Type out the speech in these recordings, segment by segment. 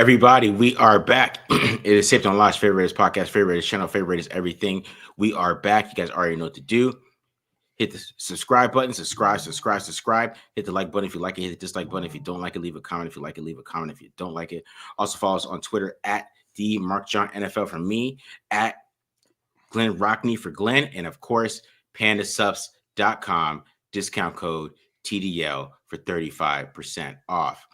everybody? We are back. It is Safe on Launch, favorite podcast, favorite channel, favorite is everything. We are back. You guys already know what to do. Hit the subscribe button, subscribe. Hit the like button if you like it. Hit the dislike button if you don't like it. Leave a comment if you like it. Leave a comment if you don't like it. Also follow us on Twitter at @DMarkJohnNFL for me, at Glen Rockney for Glenn, and of course, pandasupps.com, discount code TDL for 35% off.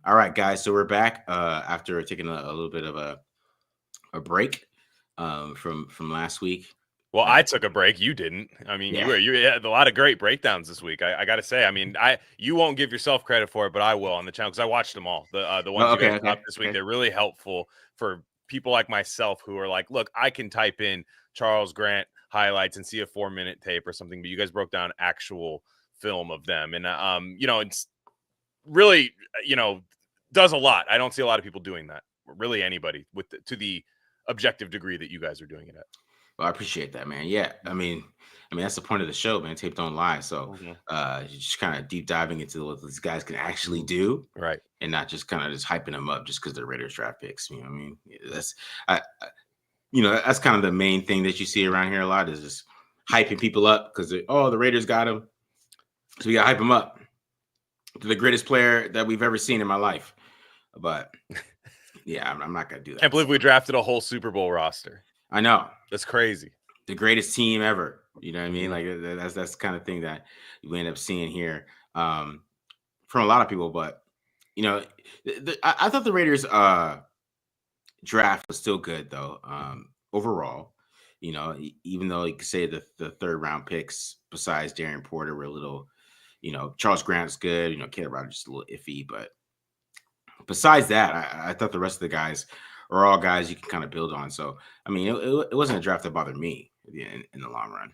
All right, guys. So we're back after taking a little bit of a break from last week. Well, I took a break. You didn't. I mean, you had a lot of great breakdowns this week. I got to say. I mean, you won't give yourself credit for it, but I will on the channel because I watched them all. The ones you guys dropped this week, they're really helpful for people like myself who are like, look, I can type in Charles Grant highlights and see a 4-minute tape or something, but you guys broke down actual film of them, and it's really does a lot. I don't see a lot of people doing that, really anybody to the objective degree that you guys are doing it at. Well, I appreciate that, man. Yeah, I mean that's the point of the show, man. Tape don't lie. So you're just kind of deep diving into what these guys can actually do, right? And not just kind of just hyping them up just because they're Raiders draft picks. You know what I mean? That's that's kind of the main thing that you see around here a lot is just hyping people up because the Raiders got him, so we got to hype them up. They're the greatest player that we've ever seen in my life. But yeah, I'm not gonna do that. Can't believe we drafted a whole Super Bowl roster. I know, that's crazy. The greatest team ever. You know what I mean? Like that's the kind of thing that we end up seeing here from a lot of people. But I thought the Raiders draft was still good though. Overall, even though you could say the third round picks besides Darren Porter were a little, Charles Grant's good. Caleb Rogers is a little iffy, but besides that, I thought the rest of the guys are all guys you can kind of build on. So, I mean, it wasn't a draft that bothered me in the long run.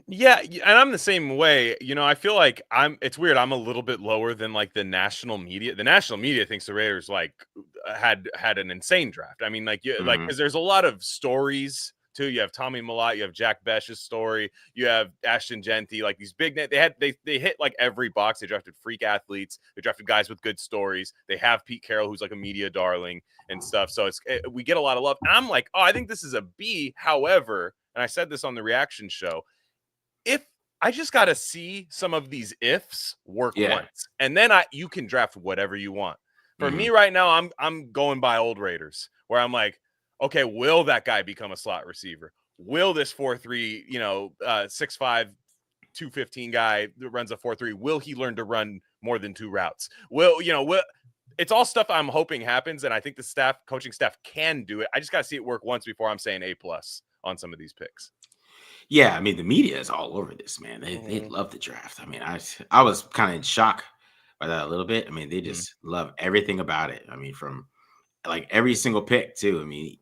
Yeah, and I'm the same way. I feel like it's weird. I'm a little bit lower than like the national media. The national media thinks the Raiders had an insane draft. I mean, because there's a lot of stories too. You have Tommy Millott, you have Jack Besh's story, you have Ashton Genty, like these big names. They hit like every box. They drafted freak athletes. They drafted guys with good stories. They have Pete Carroll, who's like a media darling and stuff. So we get a lot of love. And I'm like, I think this is a B. However, and I said this on the reaction show, if I just got to see some of these ifs work once, and then you can draft whatever you want. For me right now, I'm going by old Raiders, where I'm like, okay, will that guy become a slot receiver? Will this 4.3, 6'5", 215 guy that runs a 4.3, will he learn to run more than 2 routes? It's all stuff I'm hoping happens, and I think the coaching staff can do it. I just got to see it work once before I'm saying A+ on some of these picks. Yeah, I mean, the media is all over this, man. They love the draft. I mean, I was kind of in shock by that a little bit. I mean, they just love everything about it. I mean, from like every single pick too. I mean,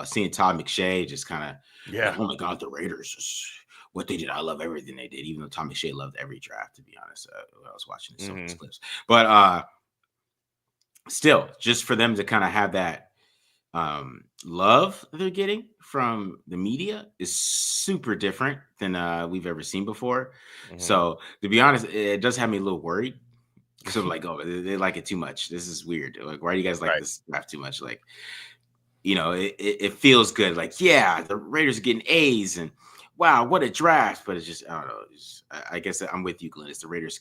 seeing Todd McShay just kind of, like, oh my God, the Raiders, what they did. I love everything they did, even though Todd McShay loved every draft, to be honest. I was watching some of these clips, but still, just for them to kind of have that love that they're getting from the media is super different than we've ever seen before. So to be honest, it does have me a little worried. So I'm like, oh, they like it too much. This is weird. Like, why do you guys like this draft too much? Like, it feels good. Like, yeah, the Raiders are getting A's and wow, what a draft. But it's just, I don't know. I guess I'm with you, Glenn. It's the Raiders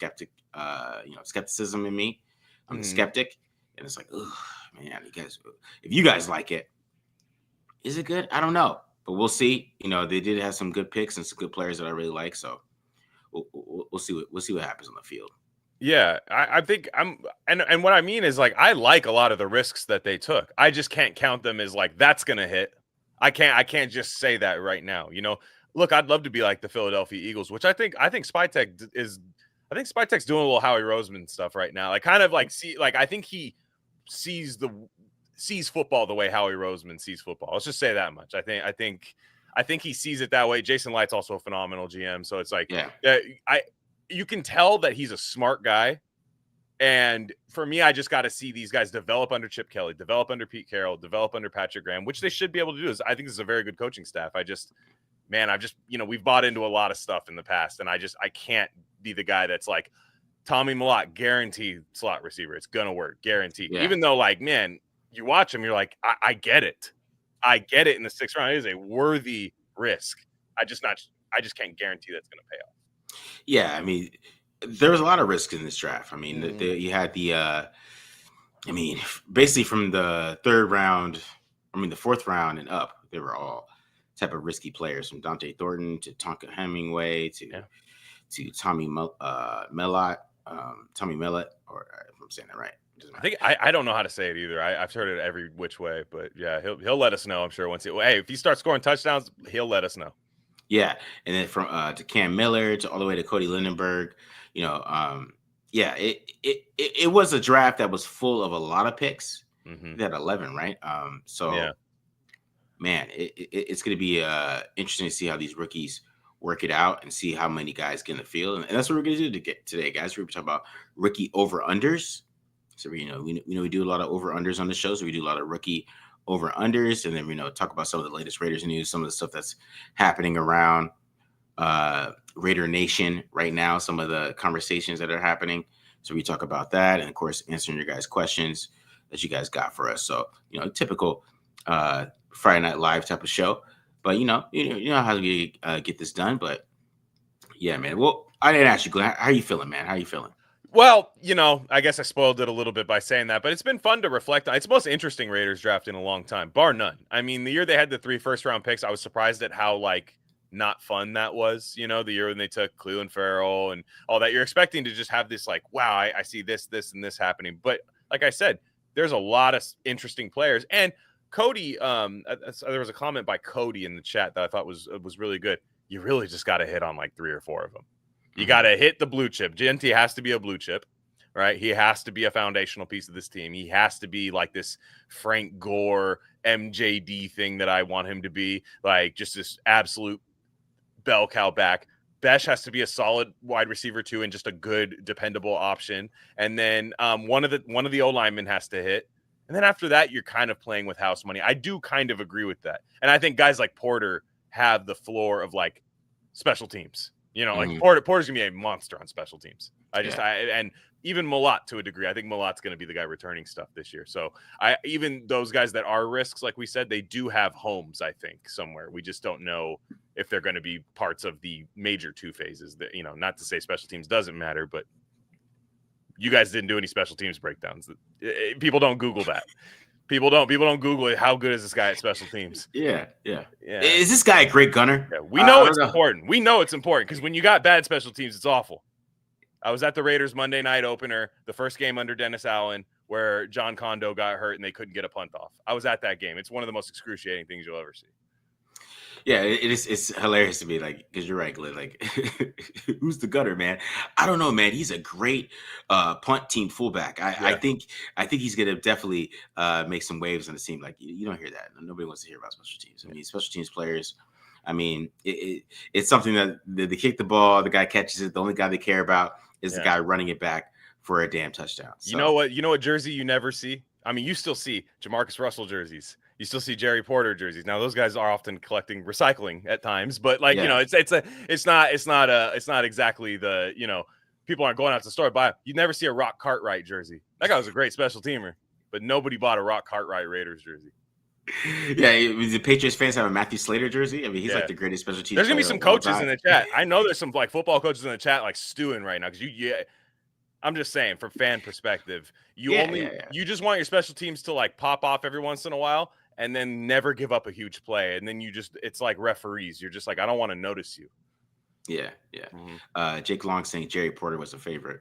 skepticism in me. I'm the skeptic. And it's like, oh man, if you guys like it, is it good? I don't know, but we'll see. They did have some good picks and some good players that I really like. So we'll see what happens on the field. Yeah, I think and what I mean is, like, I like a lot of the risks that they took. I just can't count them as like that's gonna hit. I can't just say that right now. Look, I'd love to be like the Philadelphia Eagles, which I think Spytek is. I think Spytek's doing a little Howie Roseman stuff right now. Like, kind of like I think he sees football the way Howie Roseman sees football. Let's just say that much. I think he sees it that way. Jason Light's also a phenomenal GM, so it's like, you can tell that he's a smart guy. And for me, I just got to see these guys develop under Chip Kelly, develop under Pete Carroll, develop under Patrick Graham, which they should be able to do. I think this is a very good coaching staff. We've bought into a lot of stuff in the past, and I can't be the guy that's like, Tommy Millott, guaranteed slot receiver. It's going to work, guaranteed. Yeah. Even though, like, man, you watch him, you're like, I get it. I get it in the 6th round. It is a worthy risk. I just can't guarantee that's going to pay off. Yeah, I mean, there was a lot of risk in this draft. I mean, you had I mean, basically from the 3rd round, the 4th round and up, they were all type of risky players, from Dante Thornton to Tonka Hemingway to Tommy Mellott, Tommy Mellott, or if I'm saying that right. I think I don't know how to say it either. I've heard it every which way, but yeah, he'll let us know. I'm sure once if he starts scoring touchdowns, he'll let us know. Yeah, and then from to Cam Miller to all the way to Cody Lindenberg, yeah, it was a draft that was full of a lot of picks. Mm-hmm. They had 11, right? So man, it's going to be interesting to see how these rookies work it out and see how many guys get in the field, and that's what we're going to do today, guys. We're going to talk about rookie over unders. So we do a lot of over unders on the show, so we do a lot of rookie over unders, and then talk about some of the latest Raiders news, some of the stuff that's happening around Raider Nation right now, some of the conversations that are happening. So we talk about that, and of course answering your guys' questions that you guys got for us. So typical Friday Night Live type of show, but you know how we get this done. But yeah, man. Well, I didn't ask you, Glenn. How are you feeling, man? How are you feeling? Well, I guess I spoiled it a little bit by saying that, but it's been fun to reflect on. It's the most interesting Raiders draft in a long time, bar none. I mean, the year they had the 3 first-round picks, I was surprised at how, not fun that was, the year when they took Cleveland Farrell and all that. You're expecting to just have this, wow, I see this, and this happening. But like I said, there's a lot of interesting players. And Cody, there was a comment by Cody in the chat that I thought was really good. You really just got to hit on 3 or 4 of them. You got to hit the blue chip. Genty has to be a blue chip, right? He has to be a foundational piece of this team. He has to be like this Frank Gore MJD thing that I want him to be, just this absolute bell cow back. Besh has to be a solid wide receiver too, and just a good, dependable option. And then one of the O linemen has to hit. And then after that, you're kind of playing with house money. I do kind of agree with that. And I think guys like Porter have the floor of special teams. Porter's gonna be a monster on special teams. And even Mellott to a degree. I think Mallott's gonna be the guy returning stuff this year. So even those guys that are risks, like we said, they do have homes, I think, somewhere. We just don't know if they're going to be parts of the major 2 phases. That not to say special teams doesn't matter, but you guys didn't do any special teams breakdowns. People don't Google that. People don't Google it. How good is this guy at special teams? Yeah. Is this guy a great gunner? Yeah, we know it's important. We know it's important because when you got bad special teams, it's awful. I was at the Raiders Monday night opener, the first game under Dennis Allen, where John Kondo got hurt and they couldn't get a punt off. I was at that game. It's one of the most excruciating things you'll ever see. Yeah, it's hilarious to me, because you're right, Glenn. Who's the gunner, man? I don't know, man. He's a great punt team fullback. I think he's gonna definitely make some waves on the team. You don't hear that. Nobody wants to hear about special teams. I mean, special teams players. I mean, it's something that they kick the ball, the guy catches it. The only guy they care about is the guy running it back for a damn touchdown. So. You know what jersey you never see? I mean, you still see Jamarcus Russell jerseys. You still see Jerry Porter jerseys. Now those guys are often recycling at times, but it's not exactly the, people aren't going out to the store to buy it. You never see a Rock Cartwright jersey. That guy was a great special teamer, but nobody bought a Rock Cartwright Raiders jersey. Yeah, the Patriots fans have a Matthew Slater jersey. I mean, he's the greatest special teams. There's gonna be some coaches in the chat. I know there's some football coaches in the chat stewing right now because I'm just saying, from fan perspective, you just want your special teams to pop off every once in a while and then never give up a huge play. And then it's like referees. You're just I don't want to notice you. Yeah. Mm-hmm. Jake Long saying Jerry Porter was a favorite.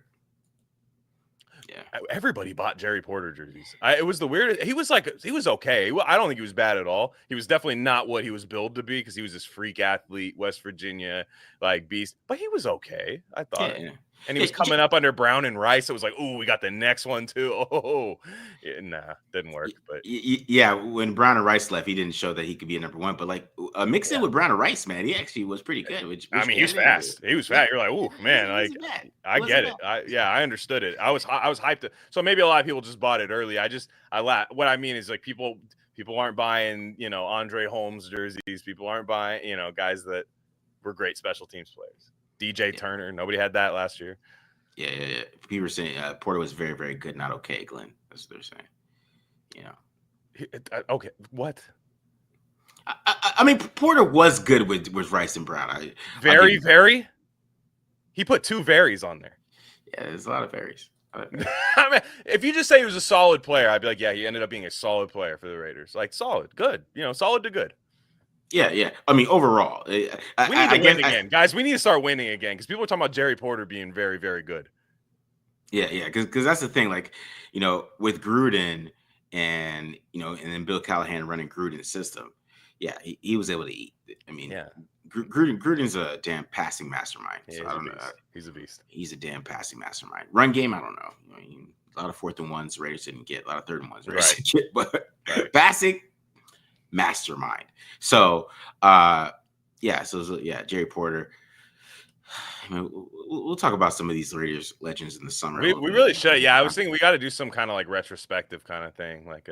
Yeah. Everybody bought Jerry Porter jerseys. It was the weirdest. He was okay. I don't think he was bad at all. He was definitely not what he was billed to be because he was this freak athlete, West Virginia, beast. But he was okay, I thought. Yeah. And he was coming up under Brown and Rice. It was ooh, we got the next one too. Oh, yeah, nah, didn't work. But yeah, when Brown and Rice left, he didn't show that he could be a number one. But mixing with Brown and Rice, man, he actually was pretty good. Which he was fast. He was fast. You're ooh, man, I get it. I understood it. I was hyped. So maybe a lot of people just bought it early. I laugh. What I mean is people aren't buying Andre Holmes jerseys. People aren't buying guys that were great special teams players. DJ Turner, nobody had that last year. Yeah. People were saying Porter was very, very good, not okay, Glenn. That's what they're saying. Okay, what? I mean, Porter was good with Rice and Brown. I'll give you that. Very. He put 2 varies on there. Yeah, there's a lot of varies. I mean, if you just say he was a solid player, I'd be like, yeah, he ended up being a solid player for the Raiders. Like solid, good, solid to good. Yeah. I mean, overall, We need to win again, guys. We need to start winning again because people are talking about Jerry Porter being very, very good. Yeah, because that's the thing. Like, with Gruden and and then Bill Callahan running Gruden's system, yeah, he was able to eat. I mean, Yeah. Gruden's a damn passing mastermind. Yeah, So I don't know. He's a beast. He's a damn passing mastermind. Run game, I don't know. A lot of 4th and 1s the Raiders didn't get. A lot of 3rd and 1s the Raiders didn't get. But passing, mastermind. So, Jerry Porter. I mean, we'll talk about some of these Raiders legends in the summer. We really should. Yeah, I was thinking we got to do some kind of like retrospective kind of thing, like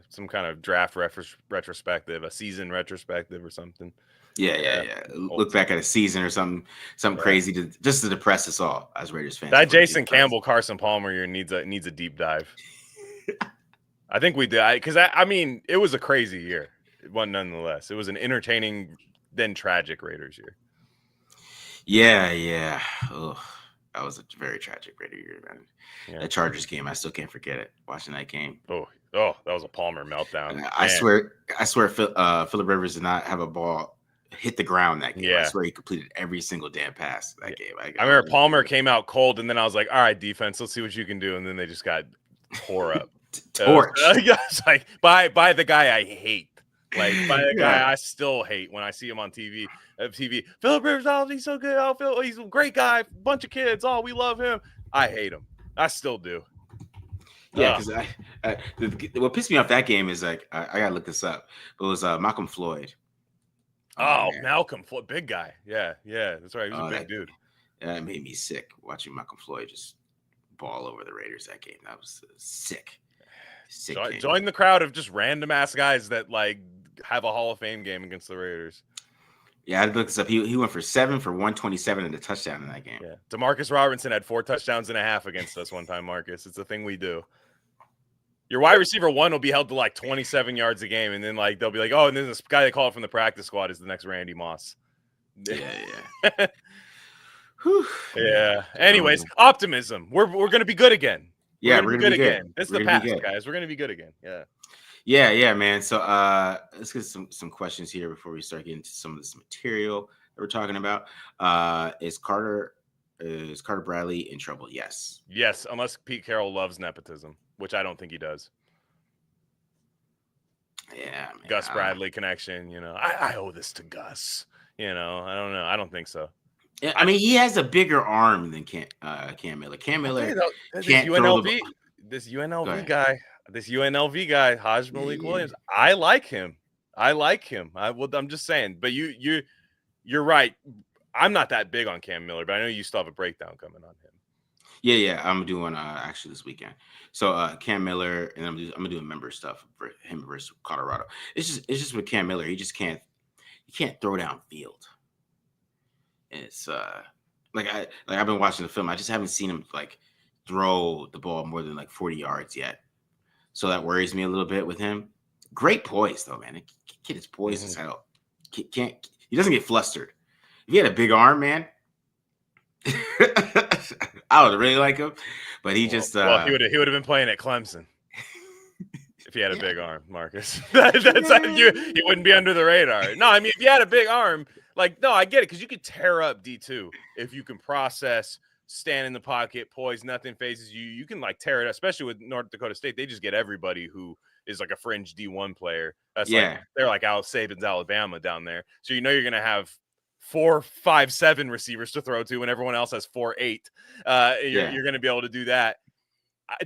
some kind of draft retrospective, a season retrospective or something. Yeah. Look back at a season or something crazy just to depress us all as Raiders fans. That Jason Campbell, Carson Palmer year needs a deep dive. I think we did because I mean it was a crazy year. It wasn't nonetheless. It was an entertaining then tragic Raiders year. Yeah. Oh, that was a very tragic Raider year, man. Yeah. The Chargers game, I still can't forget it. Watching that game. Oh, that was a Palmer meltdown. I swear, Phillip Rivers did not have a ball hit the ground that game. Yeah. I swear he completed every single damn pass that game. I remember Palmer came out cold, and then I was like, "All right, defense, let's see what you can do." And then they just got tore up. It's like by the guy I hate. Like by the guy I still hate when I see him on TV. Phillip Rivers, he's so good. He's a great guy. Bunch of kids. Oh, we love him. I hate him. I still do. Yeah, because what pissed me off that game is like I gotta look this up. But it was Malcolm Floyd. Oh, Malcolm Floyd, big guy. Yeah, that's right. He was a big dude. That made me sick watching Malcolm Floyd just ball over the Raiders that game. That was sick. Join the crowd of just random ass guys that like have a Hall of Fame game against the Raiders. Yeah, I looked this up. He went for 7 for 127 and a touchdown in that game. Yeah, Demarcus Robinson had 4 touchdowns and a half against us one time, Marcus. It's a thing we do. Your wide receiver 1 will be held to like 27 yards a game, and then like they'll be like, oh, and then this guy they call it from the practice squad is the next Randy Moss. Yeah. Yeah. Anyways, optimism. We're gonna be good again. Yeah, we're gonna be good again. This is the past, guys. We're gonna be good again. Yeah, man. So let's get some questions here before we start getting into some of this material that we're talking about. Is Carter Bradley in trouble? Yes, unless Pete Carroll loves nepotism, which I don't think he does. Yeah, man, Gus Bradley connection. I owe this to Gus. I don't know. I don't think so. Yeah, I mean, he has a bigger arm than Cam Miller. Cam Miller can't throw the ball. This UNLV guy, Haj Malik Williams. I like him. I'm just saying. But you're right. I'm not that big on Cam Miller, but I know you still have a breakdown coming on him. Yeah. I'm doing actually this weekend. So Cam Miller, and I'm gonna do member stuff for him versus Colorado. It's just with Cam Miller, he can't throw downfield. It's I've been watching the film. I just haven't seen him like throw the ball more than like 40 yards yet. So that worries me a little bit with him. Great poise though, man. The kid is poised as hell. He doesn't get flustered. If he had a big arm, man, I would really like him. But he just he would have been playing at Clemson. If he had a big arm, Marcus. He wouldn't be under the radar. No, I mean, if you had a big arm, I get it, because you could tear up D2 if you can process, stand in the pocket, poise, nothing phases you. You can tear it up, especially with North Dakota State. They just get everybody who is like a fringe D1 player. That's they're like Al Saban's Alabama down there. So you're gonna have 4, 5, 7 receivers to throw to, when everyone else has 4, 8. You're gonna be able to do that.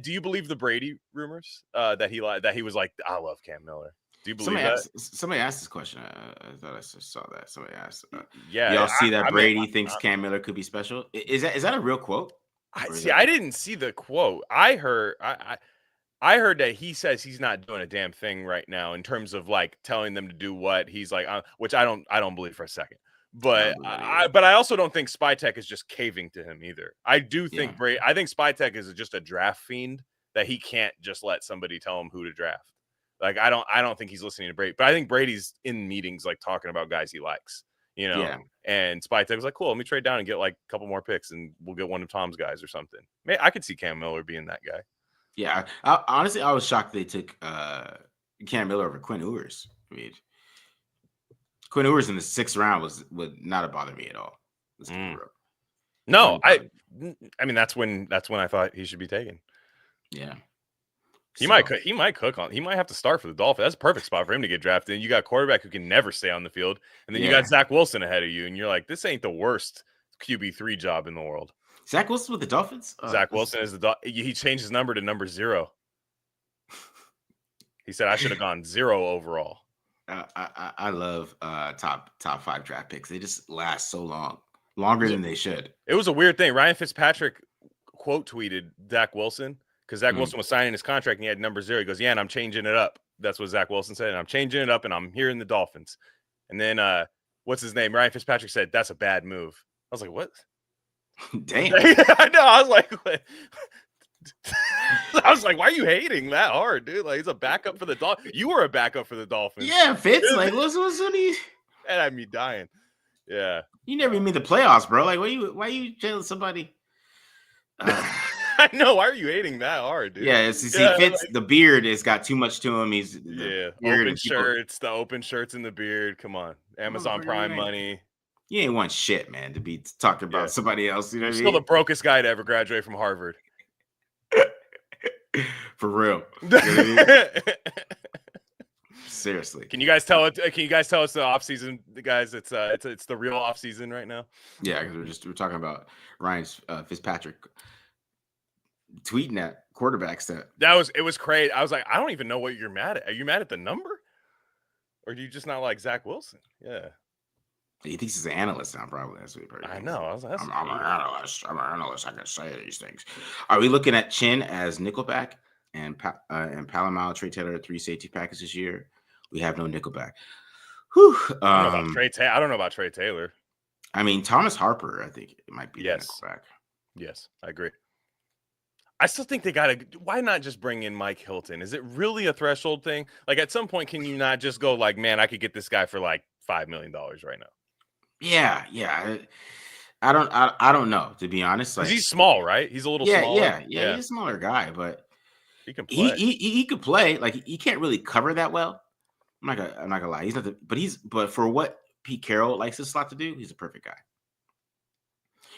Do you believe the Brady rumors that he was like, I love Cam Miller? Do you believe somebody asked this question? I thought I saw that. Somebody asked. Y'all see that Brady thinks Cam Miller could be special? Is that a real quote? I didn't see the quote. I heard that he says he's not doing a damn thing right now in terms of telling them to do what he's like, which I don't believe for a second. But I also don't think Spytek is just caving to him either. I do think I think Spytek is just a draft fiend that he can't just let somebody tell him who to draft. Like I don't think he's listening to Brady, but I think Brady's in meetings like talking about guys he likes, you know. Yeah. And Spytek was like, cool, let me trade down and get like a couple more picks, and we'll get one of Tom's guys or something. I could see Cam Miller being that guy. Yeah. Honestly, I was shocked they took Cam Miller over Quinn Ewers. I mean, Quinn Ewers in the 6th round would not have bothered me at all. Let's keep it real. No, I mean that's when I thought he should be taken. Yeah. He might cook on. He might have to start for the Dolphins. That's a perfect spot for him to get drafted. And you got a quarterback who can never stay on the field, and then you got Zach Wilson ahead of you, and you're like, this ain't the worst QB3 job in the world. Zach Wilson with the Dolphins. Zach Wilson is he changed his number to number 0. He said I should have gone 0 overall. I love top 5 draft picks. They just last so long, longer than they should. It was a weird thing. Ryan Fitzpatrick quote tweeted Zach Wilson. Because Zach Wilson was signing his contract and he had number 0. He goes, yeah, and I'm changing it up. That's what Zach Wilson said. And I'm changing it up and I'm here in the Dolphins. And then what's his name? Ryan Fitzpatrick said, that's a bad move. I was like, what? Damn. I know. I was like, what? I was like, why are you hating that hard, dude? Like, he's a backup for the Dolphins. You were a backup for the Dolphins. Yeah, Fitz. Like, what's he? That had me dying. Yeah. You never even made the playoffs, bro. Like, why you telling somebody? I know. Why are you hating that hard, dude? Yeah, Fitz, the beard has got too much to him. He's open shirts, the open shirts and the beard. Come on, Amazon Prime money. You ain't want shit, man, to be talking about somebody else. You know what I mean? Still the brokest guy to ever graduate from Harvard. For real. You know what I mean? Seriously. Can you guys tell us the off season, guys? It's the real off season right now. Yeah, because we're talking about Ryan Fitzpatrick tweeting at quarterbacks it was crazy. I was like, I don't even know what you're mad at. Are you mad at the number, or do you just not like Zach Wilson? Yeah, he thinks he's an analyst now. Probably that's what he I know. I was like, I'm an analyst. I can say these things. Are we looking at Chin as nickelback and Palomalo, Trey Taylor 3 safety package this year? We have no nickelback. Whew. I don't know about Trey Taylor. I mean, Thomas Harper, I think it might be the nickelback. Yes, I agree. I still think they why not just bring in Mike Hilton? Is it really a threshold thing? Like at some point, can you not just go like, man, I could get this guy for like $5 million right now? Yeah. I don't know, to be honest. Like, he's small, right? He's a little smaller. Yeah. He's a smaller guy, but he can play. He could play. Like he can't really cover that well. I'm not gonna lie. He's not but for what Pete Carroll likes his slot to do, he's a perfect guy.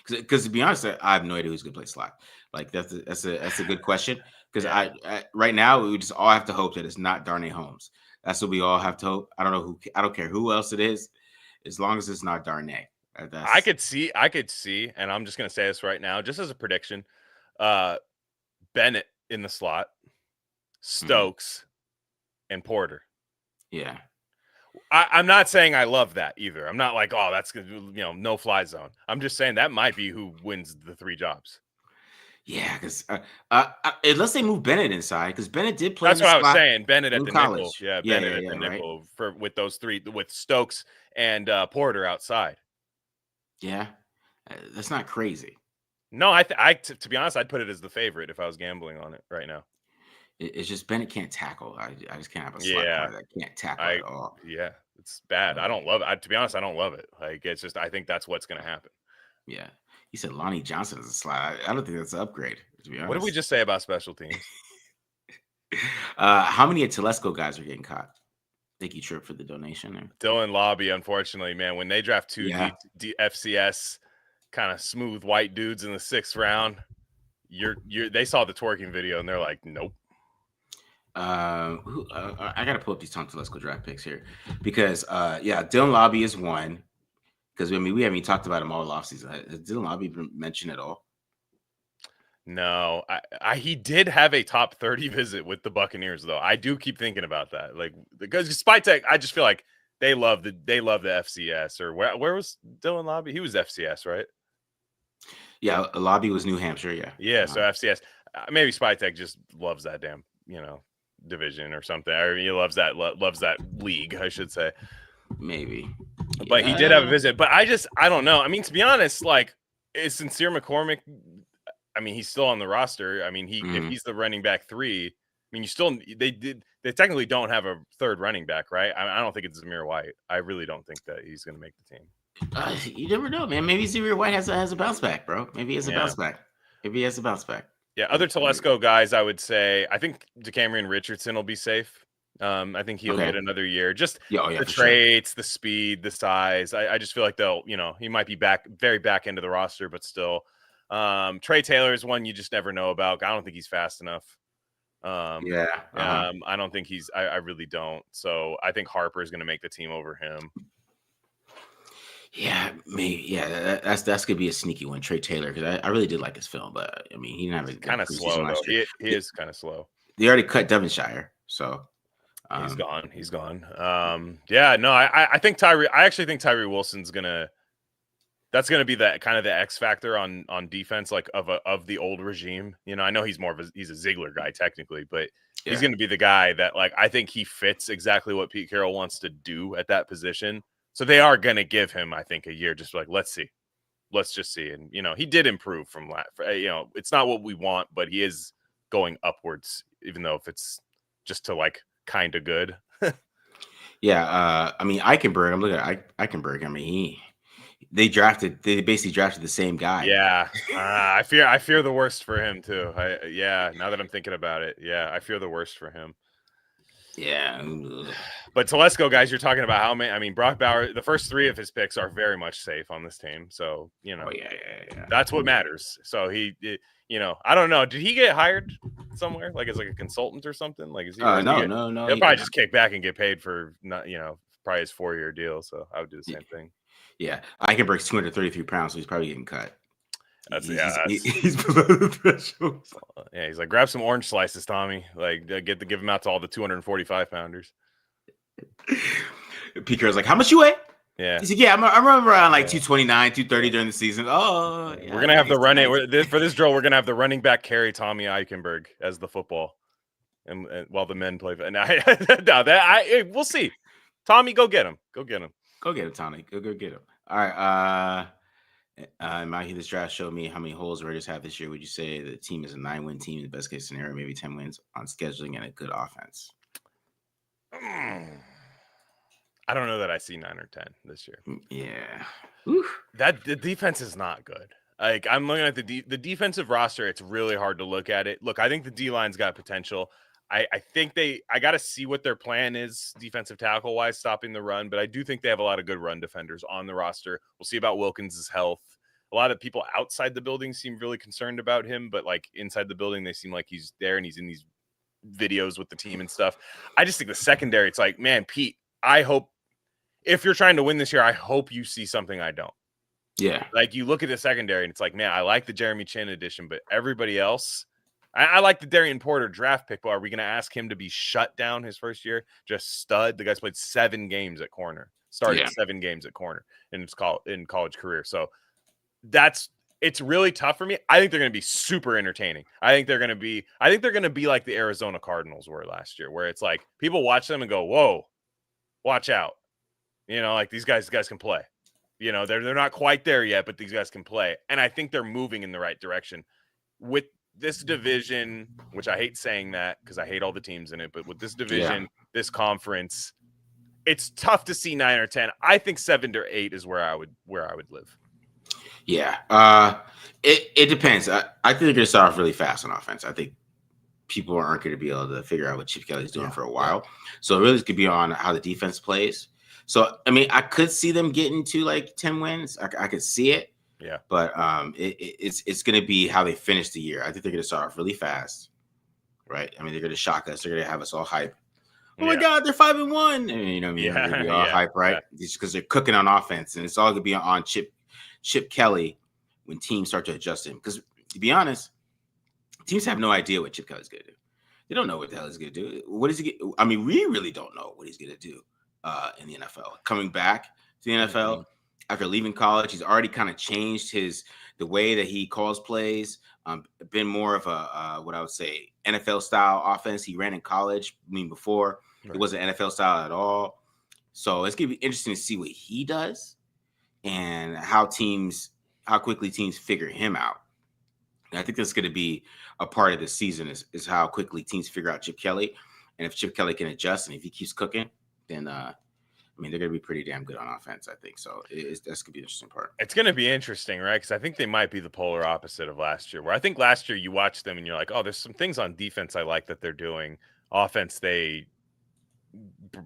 Because to be honest, I have no idea who's gonna play slot. Like that's a good question. Because I right now we just all have to hope that it's not Darnay Holmes. That's what we all have to hope. I don't care who else it is, as long as it's not Darnay. I could see, and I'm just gonna say this right now, just as a prediction. Bennett in the slot, Stokes, and Porter. Yeah. I'm not saying I love that either. I'm not like, oh, that's no fly zone. I'm just saying that might be who wins the 3 jobs. Yeah, because unless they move Bennett inside, because Bennett did play. That's what I was saying. Bennett at the college. nickel. Yeah, Bennett at the nickel with those 3, with Stokes and Porter outside. Yeah, that's not crazy. No, to be honest, I'd put it as the favorite if I was gambling on it right now. It's just Bennett can't tackle. I just can't have a slot player that can't tackle at all. Yeah, it's bad. I don't love it. To be honest, I don't love it. Like it's just I think that's what's going to happen. Yeah, he said Lonnie Johnson is a slot. I don't think that's an upgrade. To be honest, what did we just say about special teams? How many Telesco guys are getting caught? Thank you, Trip, for the donation. Dylan Lobby, unfortunately, man, when they draft 2 FCS kind of smooth white dudes in the 6th round, they saw the twerking video and they're like, nope. I gotta pull up these Tom Telesco draft picks here because Dylan Lobby is one because we haven't even talked about him all offseason. Has Dylan Lobby been mentioned at all? No, he did have a top 30 visit with the Buccaneers though. I do keep thinking about that, like because Spytek, I just feel like they love the FCS or where was Dylan Lobby? He was FCS, right? Yeah, Lobby was New Hampshire. Yeah. So FCS, maybe Spytek just loves that damn division or something, or he loves that league, I should say. Maybe, but he did have a visit. But I don't know. I mean, to be honest, like is Sincere McCormick? I mean, he's still on the roster. I mean, if he's the running back 3, mean, they technically don't have a third running back, right? I don't think it's Zamir White. I really don't think that he's going to make the team. You never know, man. Maybe Zamir White has a bounce back, bro. Maybe he has a bounce back. Maybe he has a bounce back. Yeah, other Telesco guys, I would say, I think DeCamerion Richardson will be safe. I think he'll get another year. Just the traits, the speed, the size. I just feel like he might be very back into the roster, but still. Trey Taylor is one you just never know about. I don't think he's fast enough. I don't think I really don't. So I think Harper is going to make the team over him. Yeah, maybe. Yeah, that's gonna be a sneaky one, Trey Taylor, because I really did like his film, but I mean, he didn't have a kind of slow. He is kind of slow. They already cut Devonshire, so he's gone. He's gone. I think Tyree. I actually think Tyree Wilson's gonna. That's gonna be the kind of the X factor on defense, like of the old regime. I know he's he's a Ziegler guy technically, but he's gonna be the guy that I think he fits exactly what Pete Carroll wants to do at that position. So they are going to give him, I think, a year. Just let's see. Let's just see. And, he did improve from last. It's not what we want, but he is going upwards, even though if it's just to kind of good. Yeah. I mean, Eichenberg, I'm looking at Eichenberg. I mean, they basically drafted the same guy. Yeah. I fear the worst for him, too. Now that I'm thinking about it. Yeah. I fear the worst for him. Yeah. But Telesco, guys, you're talking about how many? I mean, Brock Bowers, the first 3 of his picks are very much safe on this team. So, that's what matters. So I don't know. Did he get hired somewhere? As a consultant or something? Is he? No. He'll probably just kick back and get paid for probably his 4-year deal. So I would do the same thing. Yeah. Eichenberg's 233 pounds, so he's probably getting cut. He's below the threshold. Yeah, he's grab some orange slices, Tommy. Give them out to all the 245 pounders. Pete Carroll's how much you weigh? Yeah. He's I'm around 229, 230 during the season. Oh, yeah, we're gonna have the running for this drill. We're gonna have the running back carry Tommy Eichenberg as the football, and while the men play. And we'll see. Tommy, go get him. Go get him. Go get him, Tommy. Go get him. All right. Might hear this draft show me how many holes the Raiders have this year. Would you say the team is a 9-win team in the best case scenario, maybe 10 wins on scheduling and a good offense? I don't know that I see 9 or 10 this year. Yeah. The defense is not good. I'm looking at the defensive roster. It's really hard to look at it. Look, I think the D-line's got potential. I think I got to see what their plan is defensive tackle wise, stopping the run. But I do think they have a lot of good run defenders on the roster. We'll see about Wilkins' health. A lot of people outside the building seem really concerned about him, but inside the building, they seem like he's there and he's in these videos with the team and stuff. I just think the secondary, it's man, Pete, I hope if you're trying to win this year, I hope you see something I don't. Yeah. You look at the secondary and it's man, I like the Jeremy Chin edition, but everybody else, I like the Darian Porter draft pick, but are we going to ask him to be shut down his first year? Just stud. The guy's played 7 games at corner, started 7 games at corner in his college career. So it's really tough for me. I think they're going to be super entertaining. I think they're going to be like the Arizona Cardinals were last year, where it's people watch them and go, whoa, watch out. These guys can play. They're not quite there yet, but these guys can play. And I think they're moving in the right direction with this division, which I hate saying that because I hate all the teams in it, but with this division, this conference, it's tough to see 9 or 10. I think 7 or 8 is where I would live. Yeah. It depends. I think they're going to start off really fast on offense. I think people aren't going to be able to figure out what Chip Kelly's doing for a while. So it really could be on how the defense plays. So, I mean, I could see them getting to 10 wins. I could see it. Yeah. But it's going to be how they finish the year. I think they're going to start off really fast. Right. I mean, they're going to shock us. They're going to have us all hype. Oh my God, they're 5-1. And, we're going to be all hype, right? Just because they're cooking on offense. And it's all going to be on Chip Kelly when teams start to adjust him. Because to be honest, teams have no idea what Chip Kelly's going to do. They don't know what the hell he's going to do. What is he? I mean, we really don't know what he's going to do in the NFL. Coming back to the NFL after leaving college, he's already kind of changed the way that he calls plays. Been more of a what I would say NFL style offense he ran in college. I mean, before it wasn't NFL style at all. So it's gonna be interesting to see what he does and how quickly teams figure him out. And I think that's going to be a part of the season is how quickly teams figure out Chip Kelly. And if Chip Kelly can adjust and if he keeps cooking, then I mean, they're going to be pretty damn good on offense, I think. So that's going to be the interesting part. It's going to be interesting, right? Because I think they might be the polar opposite of last year, where I think last year you watch them and you're like, oh, there's some things on defense I like that they're doing. Offense,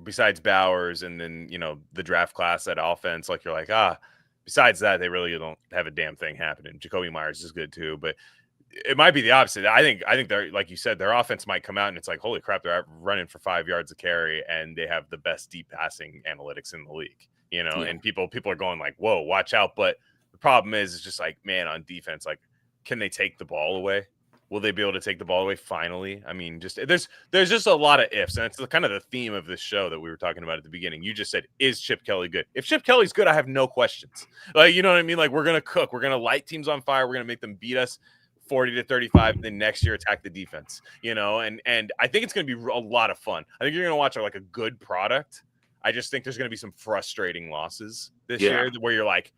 besides Bowers and then, the draft class at offense, like you're like, besides that, they really don't have a damn thing happening. Jacoby Myers is good too, but it might be the opposite. I think they're, like you said, their offense might come out and it's like, holy crap, they're running for 5 yards a carry and they have the best deep passing analytics in the league, and people are going like, whoa, watch out. But the problem is, it's just like, man, on defense, like, can they take the ball away? Will they be able to take the ball away finally? I mean, just there's just a lot of ifs, and it's kind of the theme of this show that we were talking about at the beginning. You just said, is Chip Kelly good? If Chip Kelly's good, I have no questions. Like, you know what I mean? Like, we're gonna cook, we're gonna light teams on fire, we're gonna make them beat us 40-35, and then next year attack the defense, and I think it's going to be a lot of fun. I think you're going to watch like a good product. I just think there's going to be some frustrating losses this year where you're like,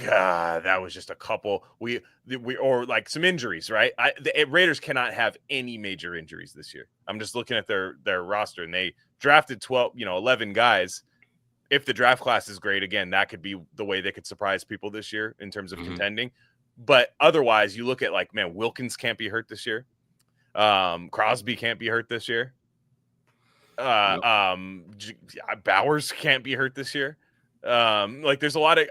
God, that was just a couple. We or like some injuries, right? The Raiders cannot have any major injuries this year. I'm just looking at their roster, and they drafted 11 guys. If the draft class is great, again, that could be the way they could surprise people this year in terms of contending. But otherwise, you look at like, man, Wilkins can't be hurt this year. Crosby can't be hurt this year. Bowers can't be hurt this year. Like, there's a lot of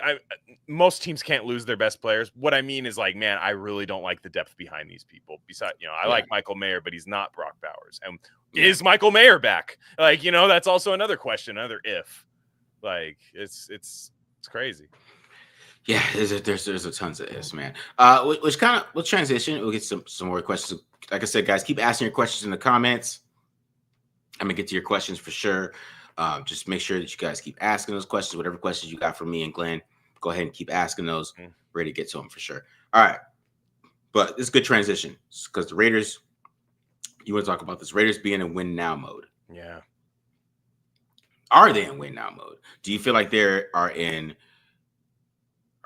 most teams can't lose their best players. What I mean is, like, man, I really don't like the depth behind these people. Besides, I like Michael Mayer, but he's not Brock Bowers. And is Michael Mayer back? Like, that's also another question, another if. Like, it's crazy. Yeah, there's a tons of ifs, man. Which kind of we'll transition. We'll get some more questions. Like I said, guys, keep asking your questions in the comments. I'm gonna get to your questions for sure. Just make sure that you guys keep asking those questions. Whatever questions you got from me and Glenn, go ahead and keep asking those. Ready to get to them for sure. All right, but this is a good transition because the Raiders. You want to talk about this? Raiders being in win now mode. Yeah. Are they in win now mode? Do you feel like they are in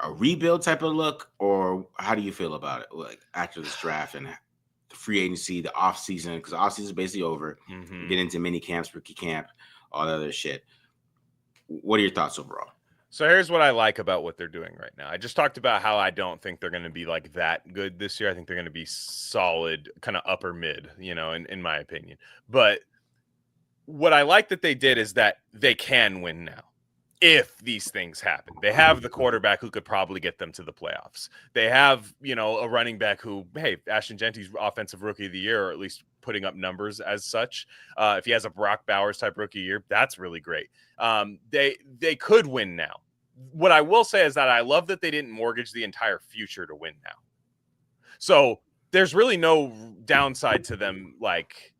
a rebuild type of look, or how do you feel about it? Like after this draft and the free agency, the off season, because the off season is basically over. Get into mini camps, rookie camp, all that other shit. What are your thoughts overall? So here's what I like about what they're doing right now. I just talked about how I don't think they're going to be like that good this year. I think they're going to be solid, kind of upper mid, in my opinion. But what I like that they did is that they can win now. If these things happen, they have the quarterback who could probably get them to the playoffs. They have, a running back who, hey, Ashton Genty's offensive rookie of the year, or at least putting up numbers as such. If he has a Brock Bowers type rookie year, that's really great. They could win now. What I will say is that I love that they didn't mortgage the entire future to win now. So there's really no downside to them, like,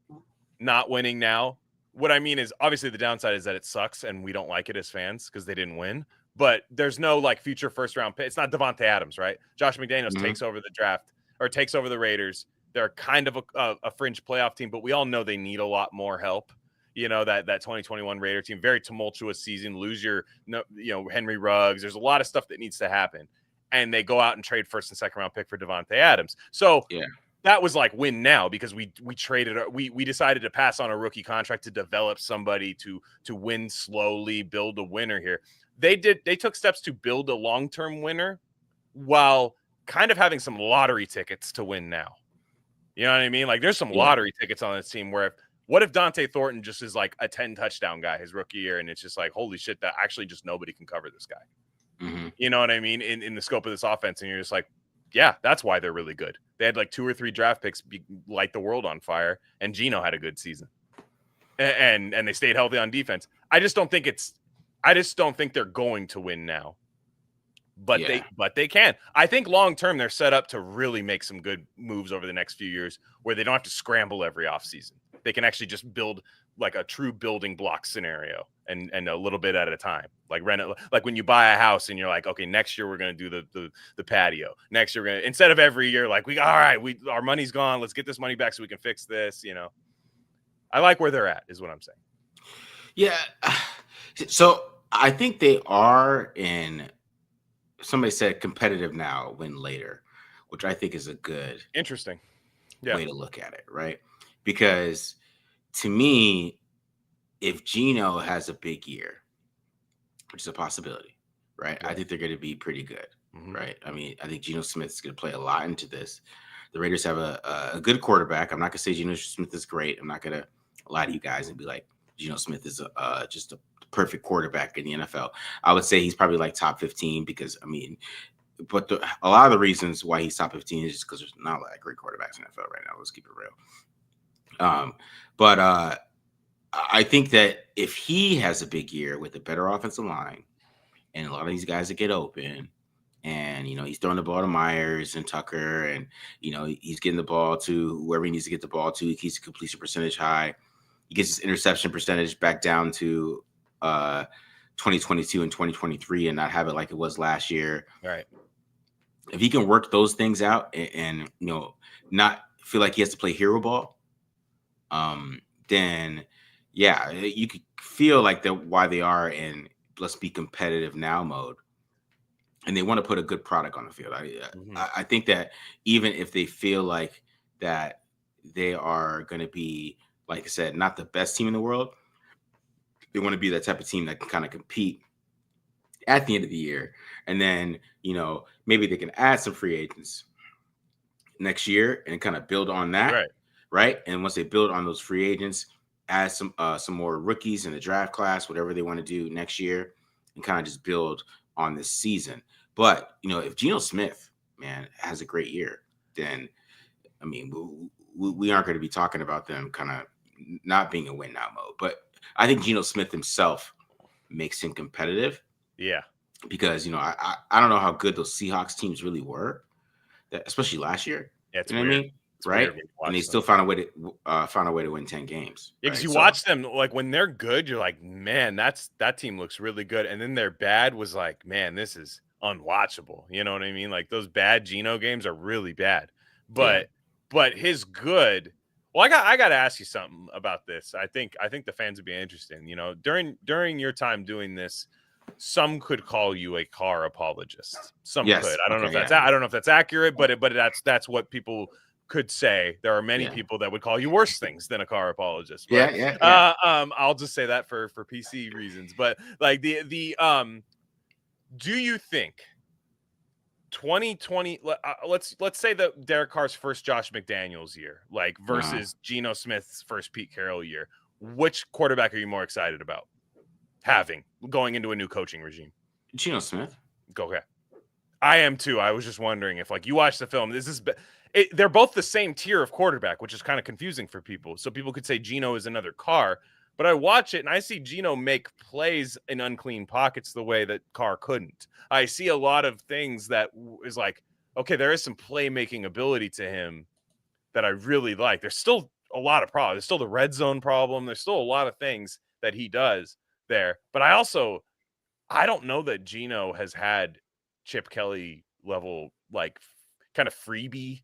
not winning now. What I mean is, obviously, the downside is that it sucks and we don't like it as fans because they didn't win. But there's no like future first round pick. It's not Devontae Adams, right? Josh McDaniels takes over the draft or takes over the Raiders. They're kind of a fringe playoff team, but we all know they need a lot more help. That 2021 Raider team, very tumultuous season. Lose your Henry Ruggs. There's a lot of stuff that needs to happen, and they go out and trade first and second round pick for Devontae Adams. So yeah. That was like win now because we decided to pass on a rookie contract to develop somebody to win slowly, build a winner here. They took steps to build a long-term winner while kind of having some lottery tickets to win now. You know what I mean? Like there's some lottery tickets on this team where what if Dante Thornton just is like a 10 touchdown guy his rookie year and it's just like, holy shit, that actually just nobody can cover this guy. You know what I mean? In the scope of this offense, and you're just like, yeah, that's why they're really good. They had like 2 or 3 draft picks light the world on fire, and Geno had a good season, and they stayed healthy on defense. I just don't think they're going to win now, but they can. I think long term they're set up to really make some good moves over the next few years, where they don't have to scramble every offseason. They can actually just build like a true building block scenario and a little bit at a time, like rent it. Like when you buy a house and you're like, okay, next year we're going to do the patio. Next year we're going to, instead of every year, like our money's gone. Let's get this money back so we can fix this. I like where they're at is what I'm saying. Yeah. So I think they are in, somebody said competitive now, win later. which I think is a good Interesting. Yeah. way to look at it, right? Because to me, if Geno has a big year, which is a possibility, right? I Yeah. think they're going to be pretty good, Mhm. right? I mean, I think Geno Smith is going to play a lot into this. The Raiders have a good quarterback. I'm not going to say Geno Smith is great. I'm not going to lie to you guys and be like, Geno Smith is just a perfect quarterback in the NFL. I would say he's probably like top 15 because, I mean, but a lot of the reasons why he's top 15 is just because there's not a lot of great quarterbacks in the NFL right now. Let's keep it real. But I think that if he has a big year with a better offensive line and a lot of these guys that get open, and he's throwing the ball to Myers and Tucker, and he's getting the ball to whoever he needs to get the ball to. He keeps the completion percentage high. He gets his interception percentage back down to 2022 and 2023, and not have it like it was last year. Right. If he can work those things out and not feel like he has to play hero ball, then yeah, you could feel like that why they are in let's be competitive now mode, and they want to put a good product on the field. I think that even if they feel like that they are going to be, like I said, not the best team in the world, they want to be that type of team that can kind of compete at the end of the year, and then maybe they can add some free agents next year and kind of build on that, right? And once they build on those free agents, add some more rookies in the draft class, whatever they want to do next year, and kind of just build on this season. But if Geno Smith, man, has a great year, then I mean, we aren't going to be talking about them kind of not being in win now mode. But I think Geno Smith himself makes him competitive. Yeah. Because I don't know how good those Seahawks teams really were, especially last year. Yeah, it's you know weird. what I mean? It's right? And they still found a way to win 10 games. Yeah, because right? you watch them, like when they're good, you're like, man, that team looks really good. And then their bad was like, man, this is unwatchable. You know what I mean? Like those bad Geno games are really bad. But his good. Well, I got to ask you something about this. I think the fans would be interested. During your time doing this, some could call you a car apologist. Some could. I don't know if that's accurate, but that's what people could say. There are many people that would call you worse things than a car apologist. But, I'll just say that for PC reasons. But like the do you think 2020? Let's say that Derek Carr's first Josh McDaniels year, like versus Geno Smith's first Pete Carroll year. Which quarterback are you more excited about having going into a new coaching regime? Geno Smith. Okay. I am too. I was just wondering if you watch the film, they're both the same tier of quarterback, which is kind of confusing for people. So people could say Geno is another Carr, but I watch it and I see Geno make plays in unclean pockets the way that Carr couldn't. I see a lot of things that is like, okay, there is some playmaking ability to him that I really like. There's still a lot of problems. There's still the red zone problem. There's still a lot of things that he does there. But I don't know that Geno has had Chip Kelly level, like kind of freebie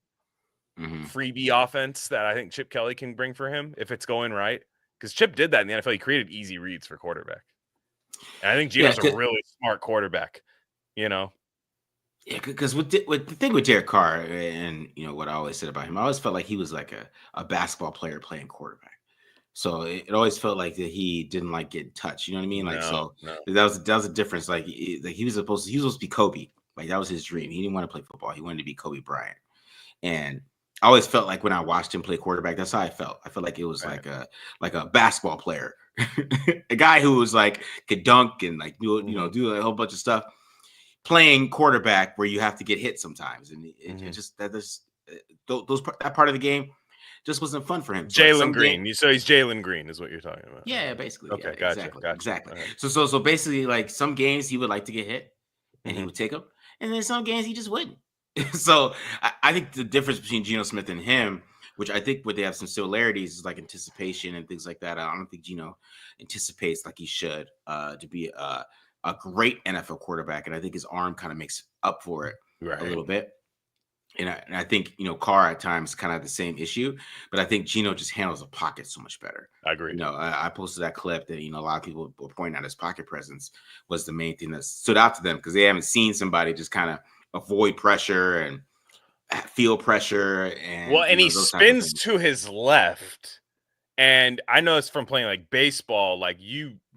offense that I think Chip Kelly can bring for him if it's going right. Because Chip did that in the NFL. He created easy reads for quarterback. And I think Geno's a really smart quarterback, Yeah, because with the thing with Derek Carr and what I always said about him, I always felt like he was like a basketball player playing quarterback. So it always felt like that he didn't like getting touched. You know what I mean? Like that was a difference. Like he was supposed to be Kobe. Like that was his dream. He didn't want to play football. He wanted to be Kobe Bryant. And I always felt like when I watched him play quarterback, that's how I felt. I felt like it was like a basketball player, a guy who was like could dunk and like do a whole bunch of stuff, playing quarterback where you have to get hit sometimes, and it just that part of the game just wasn't fun for him. Jalen Green. So he's Jalen Green is what you're talking about. Yeah, basically. Okay, yeah, gotcha. Exactly. So basically, like some games he would like to get hit, and he would take them, and then some games he just wouldn't. So I think the difference between Geno Smith and him, which I think where they have some similarities, is like anticipation and things like that. I don't think Geno anticipates like he should to be a great NFL quarterback, and I think his arm kind of makes up for it a little bit. And I think Carr at times kind of had the same issue, but I think Geno just handles the pocket so much better. I agree. I posted that clip that a lot of people were pointing out his pocket presence was the main thing that stood out to them because they haven't seen somebody just kind of avoid pressure and field pressure and Well, and he those type of spins things. to his left. And I know it's from playing like baseball. Like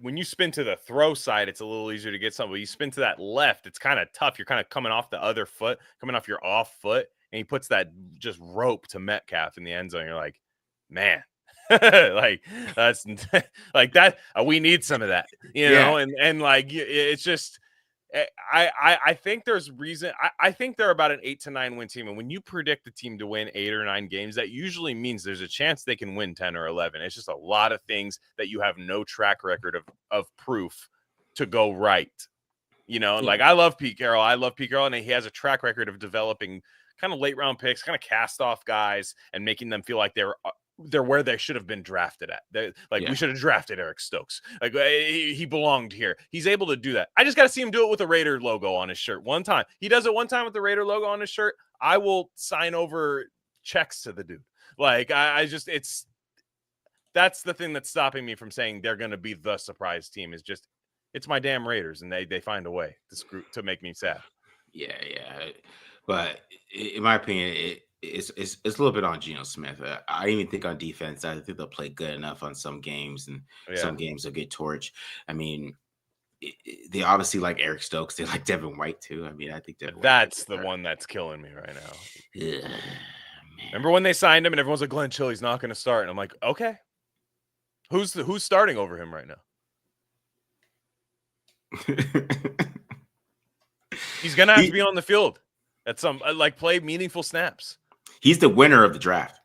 when you spin to the throw side, it's a little easier to get something. But you spin to that left, it's kind of tough. You're kind of coming off the other foot, coming off your off foot, and he puts that just rope to Metcalf in the end zone. You're like, man, like that's like that. We need some of that, Yeah. and like it's just. I think there's reason. I think they're about an 8 to 9 win team, and when you predict the team to win 8 or 9 games, that usually means there's a chance they can win 10 or 11. It's just a lot of things that you have no track record of proof to go right. Like I love Pete Carroll. And he has a track record of developing kind of late round picks, kind of cast off guys, and making them feel like they're where they should have been drafted at. We should have drafted Eric Stokes. Like he belonged here. He's able to do that. I just got to see him do it with a Raider logo on his shirt one time. He does it one time with the Raider logo on his shirt. I will sign over checks to the dude. Like that's the thing that's stopping me from saying they're going to be the surprise team. Is just it's my damn Raiders, and they find a way to make me sad. Yeah. But in my opinion, it's a little bit on Geno Smith. I even think on defense, I think they'll play good enough on some games, and some games they'll get torched. I mean, they obviously like Eric Stokes. They like Devin White too. I mean, I think that's the one that's killing me right now. Yeah, remember when they signed him and everyone's like, Glen Chilly's not going to start, and I'm like, okay, who's starting over him right now? He's gonna have to be on the field at some play meaningful snaps. He's the winner of the draft.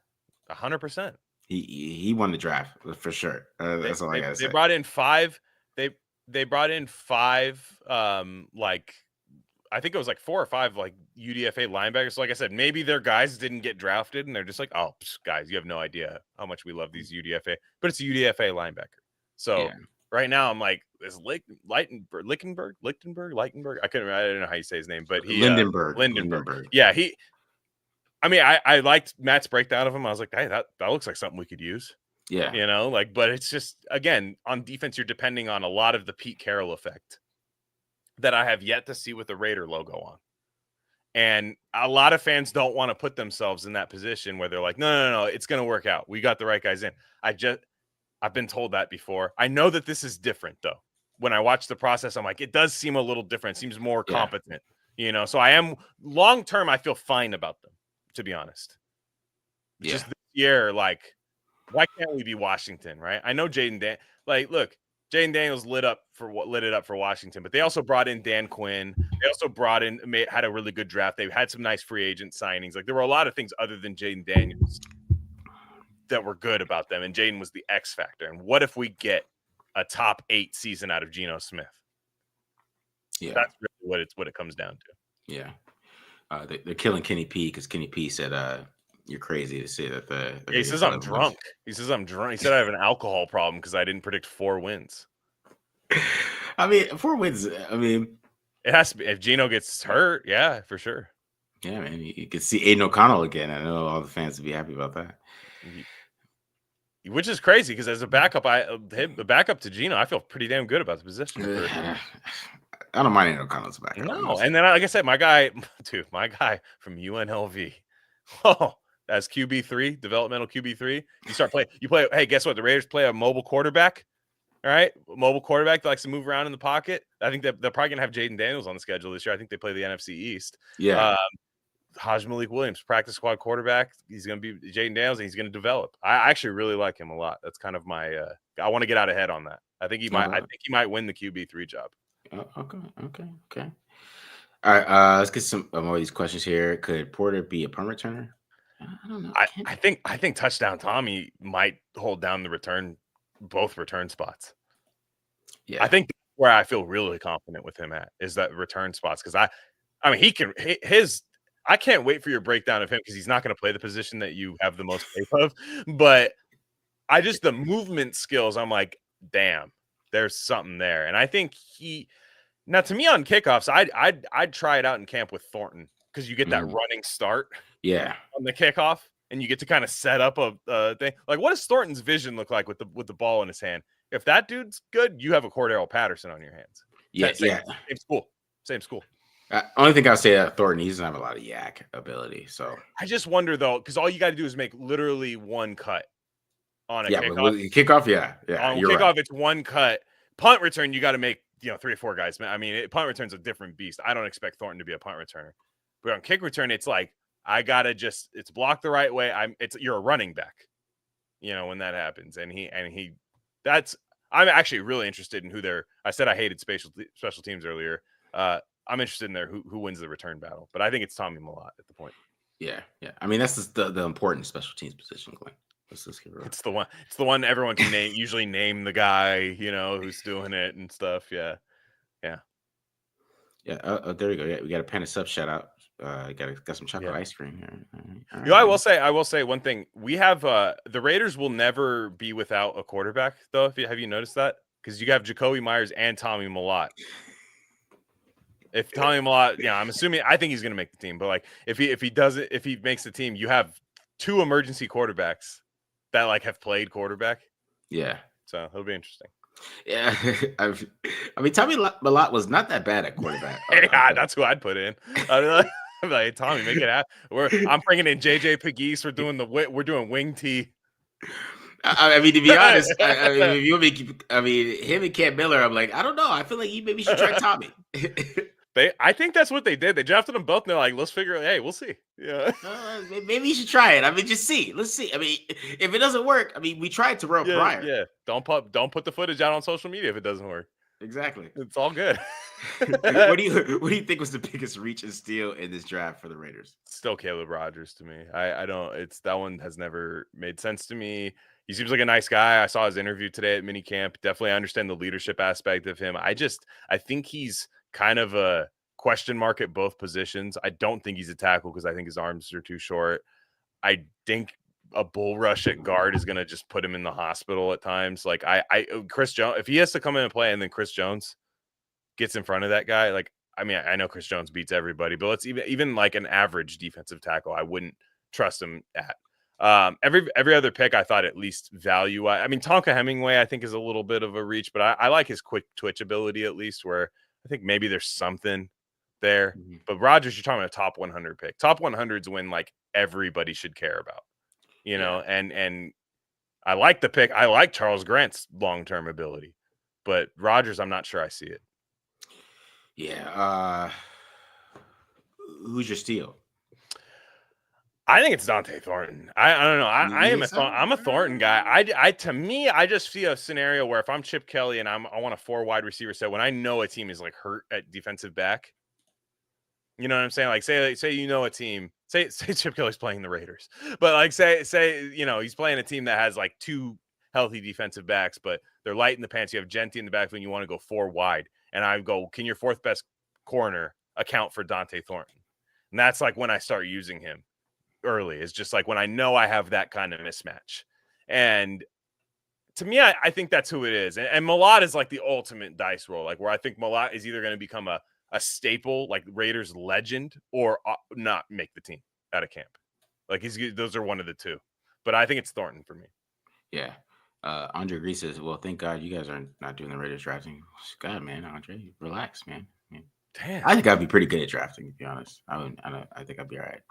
100%. He won the draft for sure. That's all I gotta say. They brought in 5. They brought in 5. I think it was like 4 or 5 like UDFA linebackers. So like I said, maybe their guys didn't get drafted, and they're just like, oh, guys, you have no idea how much we love these UDFA. But it's a UDFA linebacker. So right now I'm like, is Lichtenberg? I don't know how you say his name, but he Lindenberg. Yeah, I liked Matt's breakdown of him. I was like, hey, that looks like something we could use. Yeah. But it's just, again, on defense, you're depending on a lot of the Pete Carroll effect that I have yet to see with the Raider logo on. And a lot of fans don't want to put themselves in that position where they're like, no, it's going to work out. We got the right guys in. I've been told that before. I know that this is different, though. When I watch the process, I'm like, it does seem a little different. It seems more competent, So I am long term. I feel fine about them, to be honest. Just this year, why can't we be Washington, right? I know Jaden Jaden Daniels lit it up for Washington, but they also brought in Dan Quinn. They also had a really good draft. They had some nice free agent signings. Like there were a lot of things other than Jaden Daniels that were good about them, and Jaden was the X factor. And what if we get a top 8 season out of Geno Smith? Yeah, that's really what it comes down to. Yeah, they're killing Kenny P because Kenny P said, "You're crazy to say that." He says I'm drunk. He said I have an alcohol problem because I didn't predict 4 wins. I mean, 4 wins. I mean, it has to be if Geno gets hurt. Yeah, for sure. Yeah, man, you could see Aiden O'Connell again. I know all the fans would be happy about that. Which is crazy because as a backup, the backup to Geno, I feel pretty damn good about the position. I don't mind Aiden O'Connell's backup. No, and then like I said, my guy from UNLV. Oh, that's QB3, developmental QB3. You play. Hey, guess what? The Raiders play a mobile quarterback. All right, mobile quarterback that likes to move around in the pocket. I think that they're probably gonna have Jaden Daniels on the schedule this year. I think they play the NFC East. Yeah. Haj Malik Williams, practice squad quarterback. He's going to be Jaden Daniels, and he's going to develop. I actually really like him a lot. That's kind of my. I want to get out ahead on that. I think he might. I think he might win the QB3 job. Okay. All right. Let's get some more of these questions here. Could Porter be a punt returner? I don't know. I think Touchdown Tommy might hold down both return spots. Yeah. I think where I feel really confident with him at is that return spots because I mean he can his. I can't wait for your breakdown of him because he's not going to play the position that you have the most faith of. But the movement skills, I'm like, damn, there's something there. And I think now to me on kickoffs, I'd try it out in camp with Thornton because you get that running start. Yeah. On the kickoff, and you get to kind of set up a thing. Like, what does Thornton's vision look like with the ball in his hand? If that dude's good, you have a Cordero Patterson on your hands. Yeah. Same school. Only thing I'll say that Thornton, he doesn't have a lot of yak ability. So I just wonder though, because all you got to do is make literally one cut on a yeah, kickoff. with kickoff, yeah, On you're kickoff, right. it's one cut. Punt return, you got to make 3 or 4 guys. I mean, punt return's a different beast. I don't expect Thornton to be a punt returner, but on kick return, it's like I gotta it's blocked the right way. You're a running back, when that happens, and he that's I'm actually really interested in who they're. I said I hated special teams earlier. I'm interested in who wins the return battle, but I think it's Tommy Millott at the point. Yeah. I mean, that's the important special teams position, Glenn. Let's get real. It's the one everyone can usually name the guy, who's doing it and stuff. Yeah. There you go. Yeah, we got a Panda Sub shout out. Got some chocolate ice cream here. All right, I will say one thing. We have the Raiders will never be without a quarterback, though. Have you noticed that? Because you have Jacoby Myers and Tommy Millott. If Tommy Millott, I'm assuming, I think he's going to make the team. But like, if he makes the team, you have 2 emergency quarterbacks that like have played quarterback. Yeah. So it'll be interesting. Yeah, I mean, Tommy Millott was not that bad at quarterback. Yeah, that's who I'd put in. I'm like, Tommy, make it happen. I'm bringing in JJ Pegues. We're doing wing T. I mean, to be honest, I mean, him and Cam Miller. I'm like, I don't know. I feel like you maybe should try Tommy. I think that's what they did. They drafted them both, and they're like, let's figure it. Hey, we'll see. Yeah. Maybe you should try it. I mean, just see. Let's see. I mean, if it doesn't work, I mean, we tried Terrell Pryor. Yeah. Don't put the footage out on social media if it doesn't work. Exactly. It's all good. What do you think was the biggest reach and steal in this draft for the Raiders? Still Caleb Rogers to me. I don't. That one has never made sense to me. He seems like a nice guy. I saw his interview today at minicamp. Definitely understand the leadership aspect of him. I think he's kind of a question mark at both positions. I don't think he's a tackle because I think his arms are too short. I think a bull rush at guard is going to just put him in the hospital at times. Like Chris Jones, if he has to come in and play and then Chris Jones gets in front of that guy, like, I mean, I know Chris Jones beats everybody, but let's even like an average defensive tackle, I wouldn't trust him at. Every other pick, I thought at least value. I mean, Tonka Hemingway, I think is a little bit of a reach, but I like his quick twitch ability at least, where I think maybe there's something there. Mm-hmm. But Rogers, you're talking about a top 100 pick. Top 100s when like everybody should care about, know. And I like the pick. I like Charles Grant's long-term ability, but Rogers, I'm not sure I see it. Yeah. Who's your steal? I think it's Dante Thornton. I don't know. I'm a Thornton guy. To me, I just see a scenario where if I'm Chip Kelly and I want a 4 wide receiver set, when I know a team is like hurt at defensive back, you know what I'm saying? Like say a team, say Chip Kelly's playing the Raiders, but like say he's playing a team that has like 2 healthy defensive backs, but they're light in the pants. You have Genty in the backfield, and you want to go 4 wide, and I go, can your 4th best corner account for Dante Thornton? And that's like when I start using him. Early is just like when I know I have that kind of mismatch. And to me, I think that's who it is. And Millott is like the ultimate dice roll, like where I think Millott is either going to become a staple, like Raiders legend, or not make the team out of camp. Like those are one of the two. But I think it's Thornton for me. Yeah. Andre Grease says, well, thank God you guys are not doing the Raiders drafting. God, man, Andre, relax, man. Damn. I think I'd be pretty good at drafting, to be honest. I think I'd be all right.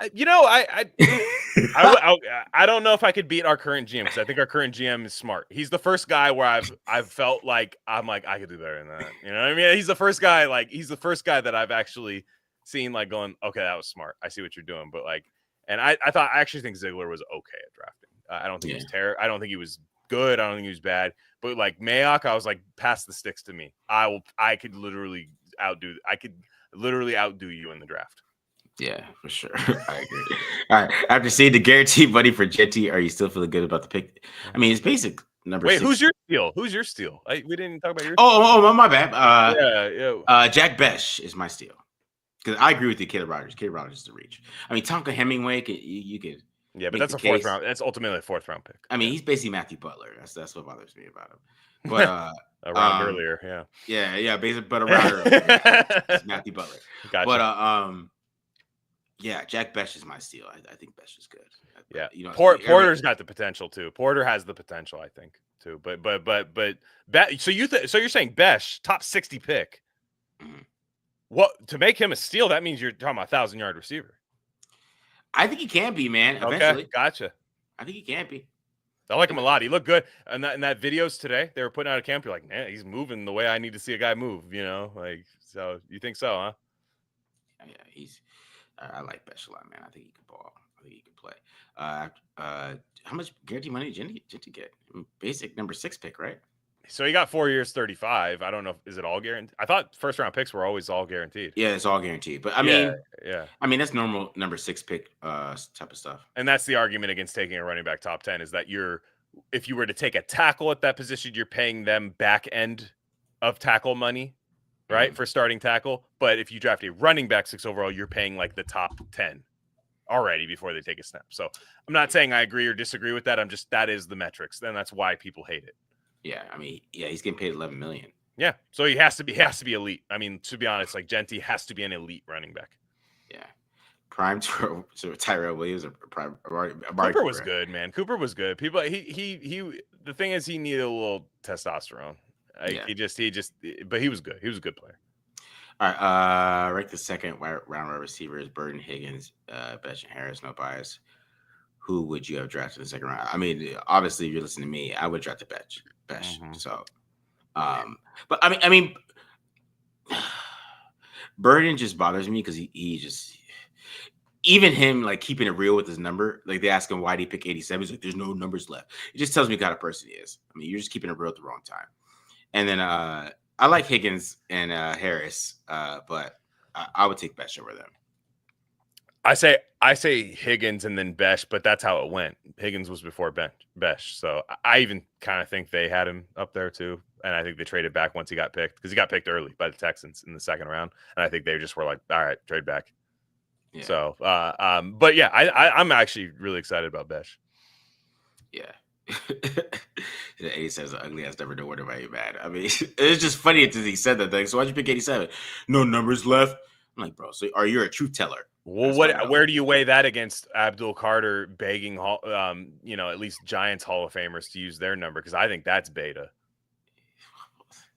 I don't know if I could beat our current GM, because I think our current GM is smart. He's the first guy where I've felt like I'm like, I could do better than that. You know what I mean? He's the first guy that I've actually seen like going, okay, that was smart. I see what you're doing. But like, and I actually think Ziegler was okay at drafting. I don't think he was terrible. I don't think he was good. I don't think he was bad. But like Mayock, I was like, pass the sticks to me. I could literally outdo you in the draft. Yeah, for sure. I agree. All right. After seeing the guaranteed money for Genty, are you still feeling good about the pick? I mean, it's basic number. Wait, 6. Who's your steal? We didn't talk about your. Oh, my bad. Yeah. Jack Besh is my steal, because I agree with you. Caleb Rogers. Caleb Rogers is the reach. I mean, Tonka Hemingway, you could. Yeah, but that's a 4th round. That's ultimately a 4th round pick. I mean, he's basically Matthew Butler. That's what bothers me about him. But a round earlier, yeah, basically, but a round earlier, it's Matthew Butler. Gotcha. But yeah, Jack Besh is my steal. I think Besh is good. Yeah, Porter's got the potential too. Porter has the potential, I think, too. But so you're saying Besh top 60 pick? Mm-hmm. Well, to make him a steal, that means you're talking about 1,000-yard receiver. I think he can be, man. Eventually, Okay, gotcha. I think he can be. I like him a lot. He looked good. And that videos today, they were putting out a camp. You're like, man, he's moving the way I need to see a guy move, like, so you think so, huh? Yeah, he's. I like Besh a lot, man. I think he can ball. I think he can play. How much guarantee money did you get? Basic number 6 pick, right? So he got 4 years, 35. I don't know. Is it all guaranteed? I thought first round picks were always all guaranteed. Yeah, it's all guaranteed. But I mean, that's normal number 6 pick type of stuff. And that's the argument against taking a running back top 10 is that if you were to take a tackle at that position, you're paying them back end of tackle money, right? For starting tackle. But if you draft a running back 6 overall, you're paying like the top 10 already before they take a snap. So I'm not saying I agree or disagree with that. That is the metrics. Then that's why people hate it. Yeah, I mean, he's getting paid $11 million. Yeah, so he has to be elite. I mean, to be honest, like Genty has to be an elite running back. Yeah, prime to Tyrell Williams or prime. Cooper was good, man. Cooper was good. People, he. The thing is, he needed a little testosterone. He just. But he was good. He was a good player. All right, rank the second round receivers: Burton, Higgins, Betch, and Harris. No bias. Who would you have drafted in the second round? I mean, obviously, if you're listening to me, I would draft the Besh. So, but I mean, Burden just bothers me because he just, even him like keeping it real with his number. Like they ask him why did he pick 87. He's like, there's no numbers left. It just tells me what kind of person he is. I mean, you're just keeping it real at the wrong time. And then I like Higgins and Harris, but I would take Besh over them. I say Higgins and then Besh, but that's how it went. Higgins was before Besh, so I even kind of think they had him up there too. And I think they traded back once he got picked because he got picked early by the Texans in the second round. And I think they just were like, all right, trade back. Yeah. So, but yeah, I'm actually really excited about Besh. Yeah. The 87 is an ugly ass number. No wonder why you're mad. I mean, it's just funny until he said that thing. So why'd you pick 87? No numbers left. I'm like, bro, so you're a truth teller. Well, where do you weigh that against Abdul Carter begging, at least Giants Hall of Famers to use their number? Because I think that's beta.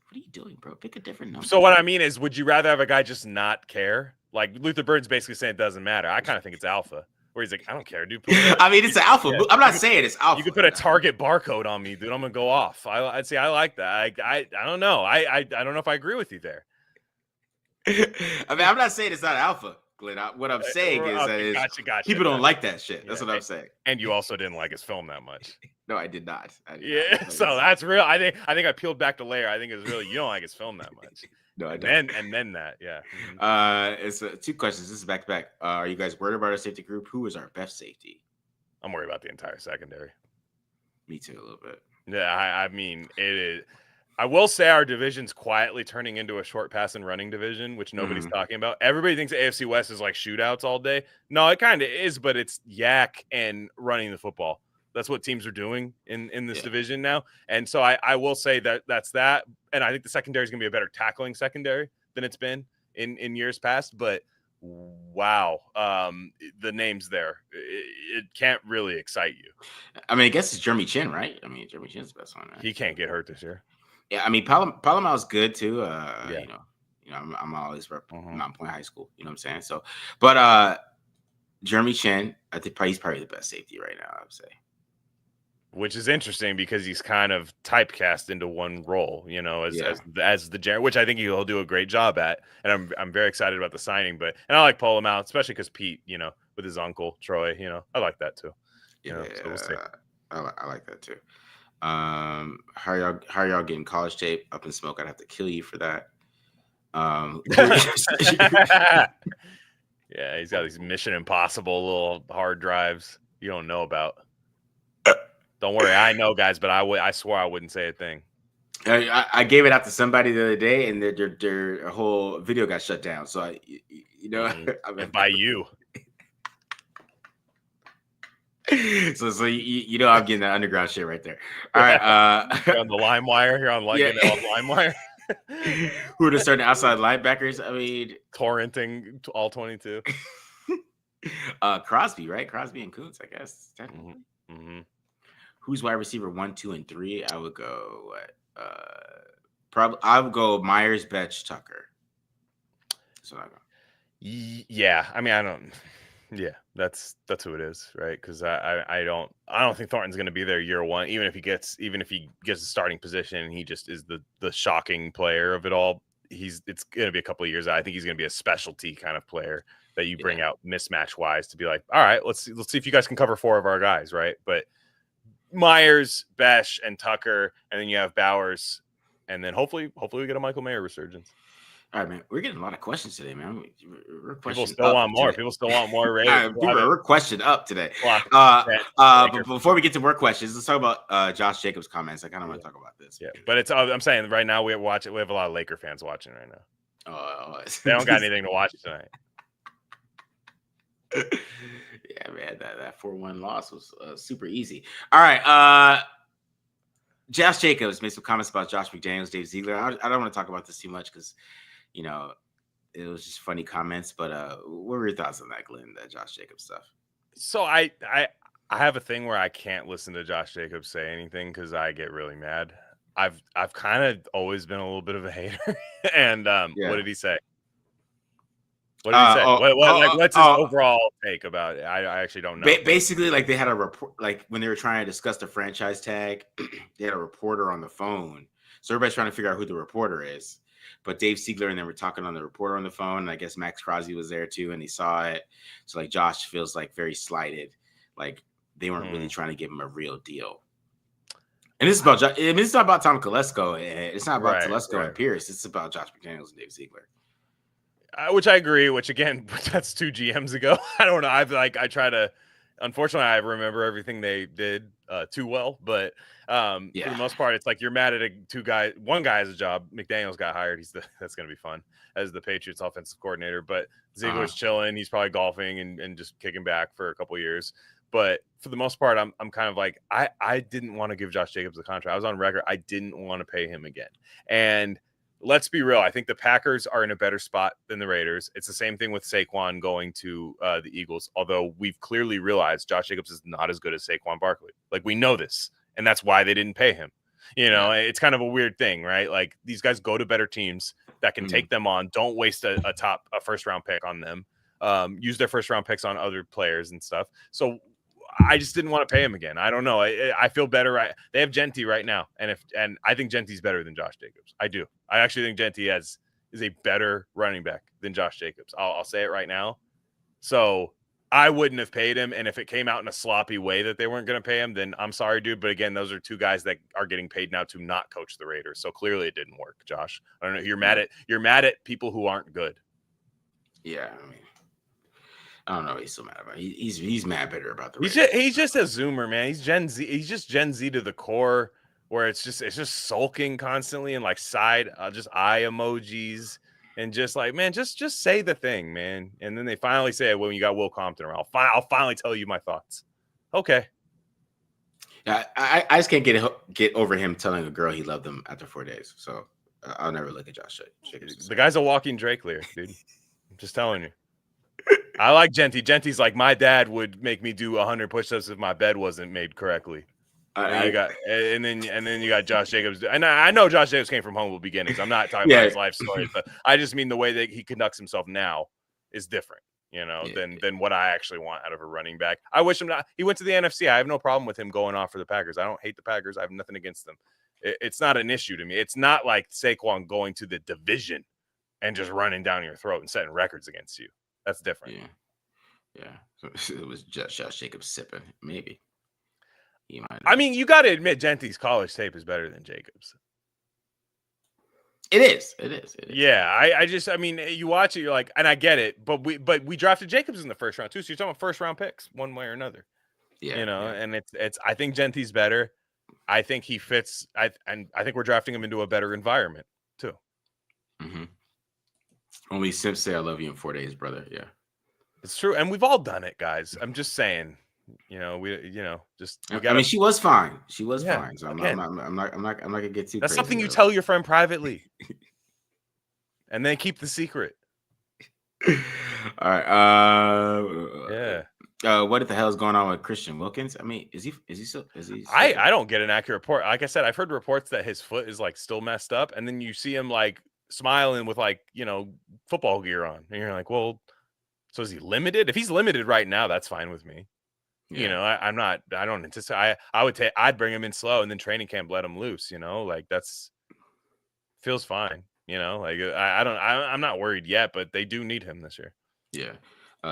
What are you doing, bro? Pick a different number. So what I mean is, would you rather have a guy just not care? Like Luther Bird's basically saying it doesn't matter. I kind of think it's alpha, where he's like, I don't care, dude. I mean, it's alpha. Yeah. I'm not saying it's alpha. You could put a Target barcode on me, dude. I'm gonna go off. I'd say I like that. I don't know. I don't know if I agree with you there. I mean, I'm not saying it's not alpha, Glenn. What I'm saying is gotcha. People don't like that shit. That's what I'm saying. And you also didn't like his film that much. No, I did not. So that's real. I think I peeled back the layer. I think it's really you don't like his film that much. No, I don't. And then that, yeah. It's 2 questions. This is back to back. Are you guys worried about our safety group? Who is our best safety? I'm worried about the entire secondary. Me too, a little bit. Yeah, I mean, it is. I will say our division's quietly turning into a short pass and running division, which nobody's talking about. Everybody thinks AFC West is like shootouts all day. No, it kind of is, but it's yak and running the football. That's what teams are doing in this division now. And so I will say that's that. And I think the secondary is going to be a better tackling secondary than it's been in years past. But wow, the names there, it can't really excite you. I mean, I guess it's Jeremy Chin, right? I mean, Jeremy Chin's the best one. Right? He can't get hurt this year. Yeah, I mean, Palomal's good too. I'm always Mount Point High School. You know what I'm saying? So, but Jeremy Chin, I think he's probably the best safety right now. I would say. Which is interesting because he's kind of typecast into one role, as the Jerry, which I think he'll do a great job at. And I'm very excited about the signing. And I like Palomal, especially because Pete, with his uncle Troy, I like that too. So we'll see. I like that too. How y'all getting college tape up in smoke? I'd have to kill you for that. Yeah, he's got these Mission Impossible little hard drives you don't know about. Don't worry, I know, guys, but I swore I wouldn't say a thing. I gave it out to somebody the other day, and their whole video got shut down. So and by you. So I'm getting that underground shit right there. All right, you're on the LimeWire. You're on LimeWire. Who are the certain outside linebackers? I mean, torrenting all 22. Crosby, right? Crosby and Kuntz, I guess. Mm-hmm. Who's wide receiver 1, 2, and 3? I would go. I would go Myers, Betch, Tucker. So I go. Yeah, I mean, I don't. Yeah, that's who it is, right? Because I don't think Thornton's going to be there year one, even if he gets a starting position and he just is the shocking player of it all. It's going to be a couple of years out. I think he's going to be a specialty kind of player that you bring out mismatch wise to be like, all right, let's see if you guys can cover 4 of our guys, right? But Myers, Besh, and Tucker, and then you have Bowers, and then hopefully we get a Michael Mayer resurgence. All right, man. We're getting a lot of questions today, man. People still want more. People still want more. We're questioned up today. But before we get to more questions, let's talk about Josh Jacobs' comments. I kind of want to talk about this. Yeah, but it's. I'm saying right now we have a lot of Laker fans watching right now. Oh, they don't got anything to watch tonight. Yeah, man, that 4-1 loss was super easy. All right, Josh Jacobs made some comments about Josh McDaniels, Dave Ziegler. I don't want to talk about this too much because, you know, it was just funny comments. But what were your thoughts on that, Glenn? That Josh Jacobs stuff? So I have a thing where I can't listen to Josh Jacobs say anything because I get really mad. I've kind of always been a little bit of a hater. And what did he say? What did he say? What's his overall take about it? I actually don't know. Basically, like they had a report, like when they were trying to discuss the franchise tag, they had a reporter on the phone. So everybody's trying to figure out who the reporter is. But Dave Ziegler and they were talking on the reporter on the phone. And I guess Max Crosby was there too, and he saw it. So like Josh feels like very slighted. Like they weren't really trying to give him a real deal. And this is about it's not about Tom Telesco. It's not about Telesco and Pierce. It's about Josh McDaniels and Dave Ziegler. Which I agree. Which again, that's 2 GMs ago. I don't know. I try to. Unfortunately, I remember everything they did too well. But for the most part, it's like you're mad at one guy has a job. McDaniels got hired. That's going to be fun as the Patriots offensive coordinator. But Ziegler's chilling. He's probably golfing and just kicking back for a couple of years. But for the most part, I'm kind of like I didn't want to give Josh Jacobs a contract. I was on record. I didn't want to pay him again. And let's be real. I think the Packers are in a better spot than the Raiders. It's the same thing with Saquon going to the Eagles, although we've clearly realized Josh Jacobs is not as good as Saquon Barkley. Like, we know this, and that's why they didn't pay him. You know, it's kind of a weird thing, right? Like, these guys go to better teams that can take them on. Don't waste a first-round pick on them. Use their first-round picks on other players and stuff. So I just didn't want to pay him again. I don't know. I feel better. They have Genty right now, and I think Genty's better than Josh Jacobs. I do. I actually think Genty is a better running back than Josh Jacobs. I'll say it right now. So I wouldn't have paid him, and if it came out in a sloppy way that they weren't going to pay him, then I'm sorry, dude. But again, those are 2 guys that are getting paid now to not coach the Raiders. So clearly, it didn't work, Josh. I don't know. You're mad at people who aren't good. Yeah, I mean, I don't know what he's so mad about. He's mad bitter about the Raiders. He's just a zoomer, man. He's Gen Z. He's just Gen Z to the core, where it's just sulking constantly and like side just eye emojis and just like, man, just say the thing, man. And then they finally say, well, when you got Will Compton around, I'll finally tell you my thoughts. Okay. Yeah, I just can't get over him telling a girl he loved them after 4 days. So I'll never look at Josh Jacobs. The guy's a walking Drake lyric, dude. I'm just telling you. I like Genty. Genty's like, my dad would make me do 100 push-ups if my bed wasn't made correctly. And then you got Josh Jacobs. And I know Josh Jacobs came from humble beginnings. I'm not talking about his life story, but I just mean the way that he conducts himself now is different, than what I actually want out of a running back. I wish him not. He went to the NFC. I have no problem with him going off for the Packers. I don't hate the Packers. I have nothing against them. It's not an issue to me. It's not like Saquon going to the division and just running down your throat and setting records against you. That's different. Yeah. So it was just Josh Jacobs sipping, maybe. I mean, you got to admit, Genty's college tape is better than Jacobs. It is. Yeah, I mean, you watch it, you're like, and I get it, but we drafted Jacobs in the first round too. So you're talking about first round picks, one way or another. Yeah, and it's. I think Genty's better. I think he fits. I think we're drafting him into a better environment too. Mm-hmm. Only Simps say I love you in 4 days, brother. Yeah, it's true, and we've all done it, guys. I'm just saying. I mean, she was fine. She was fine. So I'm not gonna get too. That's crazy something you tell your friend privately, and then keep the secret. All right. What the hell is going on with Christian Wilkins? I mean, is he still? I don't get an accurate report. Like I said, I've heard reports that his foot is like still messed up, and then you see him like smiling with like, football gear on. And you're like, well, so is he limited? If he's limited right now, that's fine with me. Yeah. I don't anticipate, I'd bring him in slow and then training camp, let him loose, like that's feels fine. I'm not worried yet, but they do need him this year. Yeah.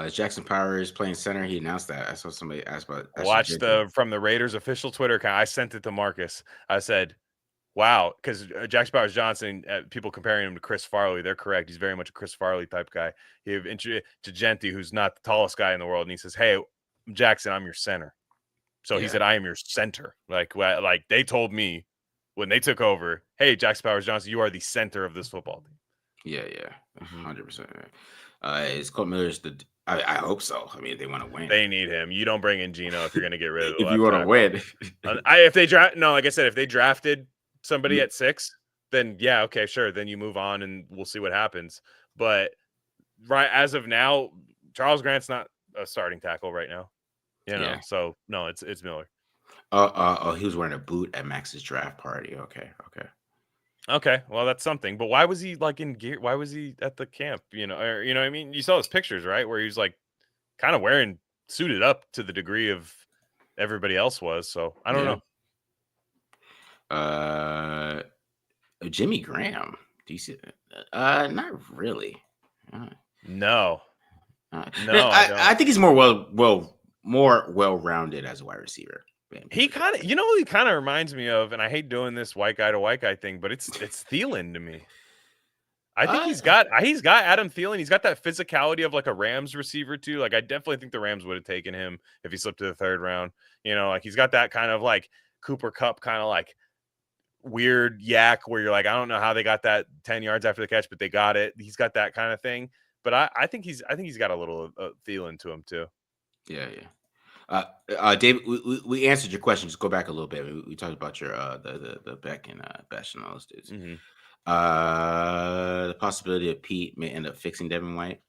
Jackson Powers playing center. He announced that. I saw somebody asked about Watch from the Raiders official Twitter account. I sent it to Marcus. I said, wow, because Jackson Powers Johnson, people comparing him to Chris Farley, they're correct. He's very much a Chris Farley type guy. He have to Genti, who's not the tallest guy in the world, and he says, "Hey, Jackson, I'm your center." So he said, "I am your center." Like they told me when they took over, "Hey, Jackson Powers Johnson, you are the center of this football team." Yeah, 100%. Is Colt Miller's the? I hope so. I mean, they want to win. They need him. You don't bring in Geno if you're going to get rid of the if you want to win. If they draft, no, like I said, if they drafted somebody at 6, then yeah, okay, sure. Then you move on and we'll see what happens. But right as of now, Charles Grant's not a starting tackle right now. So no, it's Miller. Oh, he was wearing a boot at Max's draft party. Okay, well that's something. But why was he like in gear? Why was he at the camp? Or, what I mean? You saw his pictures, right? Where he was like kind of suited up to the degree of everybody else was. So I don't know. Jimmy Graham. Do you see? Not really. No. I think he's more well-rounded as a wide receiver. He kind of reminds me of, and I hate doing this white guy to white guy thing, but it's Thielen to me. I think he's got Adam Thielen. He's got that physicality of like a Rams receiver too. Like I definitely think the Rams would have taken him if he slipped to the 3rd round. Like he's got that kind of like Cooper Kupp kind of like weird yak where you're like, I don't know how they got that 10 yards after the catch, but they got it. He's got that kind of thing. But I think he's got a little Thielen to him too. Yeah. David, we answered your question. Just go back a little bit. We talked about your the Beck and Besh and all those dudes. Mm-hmm. The possibility of Pete may end up fixing Devin White.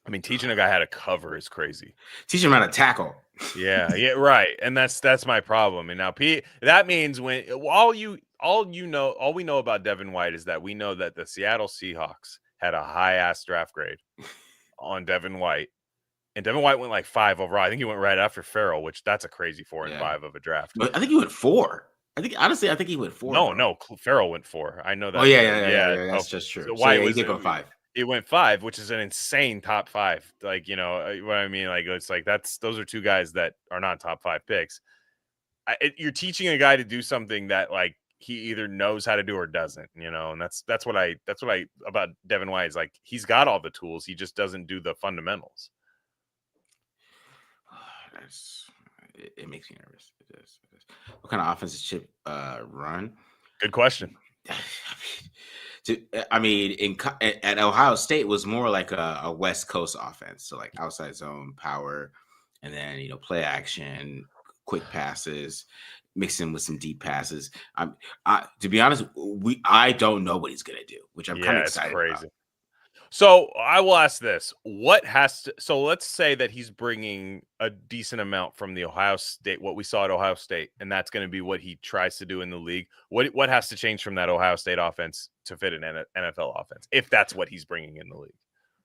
I mean, teaching a guy how to cover is crazy. Teaching him how to tackle. Yeah, right. And that's my problem. And now Pete, that means when all we know about Devin White is that we know that the Seattle Seahawks had a high ass draft grade on Devin White. And Devin White went like 5 overall. I think he went right after Farrell, which that's a crazy 4 and 5 of a draft. But I think he went 4. I think he went 4. No, Farrell went 4. I know that. Oh yeah. That's just true. So White he did go 5. It went 5, which is an insane top 5. Like, what I mean? Like, it's like those are 2 guys that are not top 5 picks. You're teaching a guy to do something that like he either knows how to do or doesn't, and that's what I about Devin White is like he's got all the tools, he just doesn't do the fundamentals. It makes me nervous. It does. What kind of offense does Chip run? Good question. I mean, at Ohio State it was more like a West Coast offense, so like outside zone power, and then play action, quick passes, mixing with some deep passes. To be honest, I don't know what he's gonna do, which I'm kind of excited about. So I will ask this: so let's say that he's bringing a decent amount from the Ohio State, what we saw at Ohio State, and that's going to be what he tries to do in the league. What has to change from that Ohio State offense to fit an NFL offense, if that's what he's bringing in the league?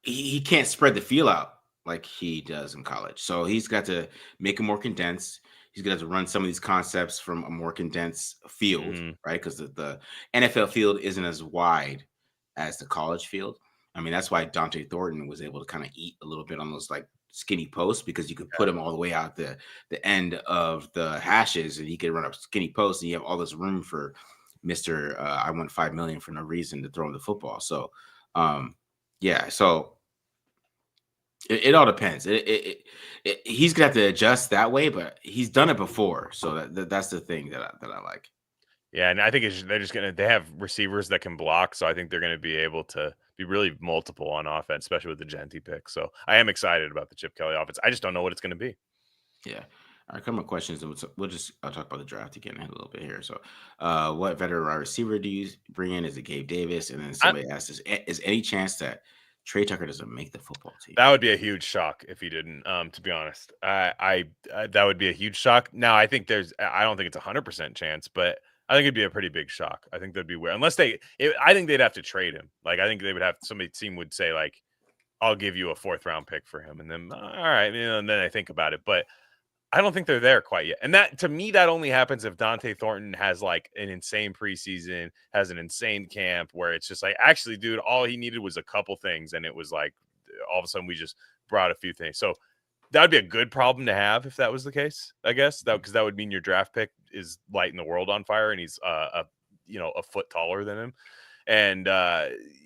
He can't spread the field out like he does in college, so he's got to make it more condensed. He's going to have to run some of these concepts from a more condensed field, right? Because the NFL field isn't as wide as the college field. I mean, that's why Dante Thornton was able to kind of eat a little bit on those like skinny posts, because you could put him all the way out the end of the hashes and he could run up skinny posts, and you have all this room for Mr. I want $5 million for no reason to throw him the football. So, so it all depends. He's gonna have to adjust that way, but he's done it before, so that's the thing that I like. Yeah, and I think they have receivers that can block, so I think they're going to be able to be really multiple on offense, especially with the Genti pick. So I am excited about the Chip Kelly offense. I just don't know what it's going to be. Yeah. All right, a couple more questions, and I'll talk about the draft again in a little bit here. So, what veteran wide receiver do you bring in? Is it Gabe Davis? And then somebody asked, is any chance that Trey Tucker doesn't make the football team? That would be a huge shock if he didn't. To be honest, that would be a huge shock. Now, I don't think it's 100% chance, but I think there's 100% chance. But I think Trey Tucker is going to make the football team. That would be a huge shock if he didn't. To be honest, that would be a huge shock. Now, I think there's 100% chance, but I think Trey Tucker is going to make the football team. I don't think it's 100% chance, but I think it'd be a pretty big shock. I think that'd be weird. Unless I think they'd have to trade him. Like, I think they would have, team would say, like, I'll give you a 4th round pick for him. And then, all right. And then I think about it. But I don't think they're there quite yet. And that, to me, that only happens if Dante Thornton has like an insane preseason, has an insane camp where it's just like, actually, dude, all he needed was a couple things. And it was like, all of a sudden we just brought a few things. So that would be a good problem to have if that was the case, I guess, because that would mean your draft pick is lighting the world on fire and he's a foot taller than him. And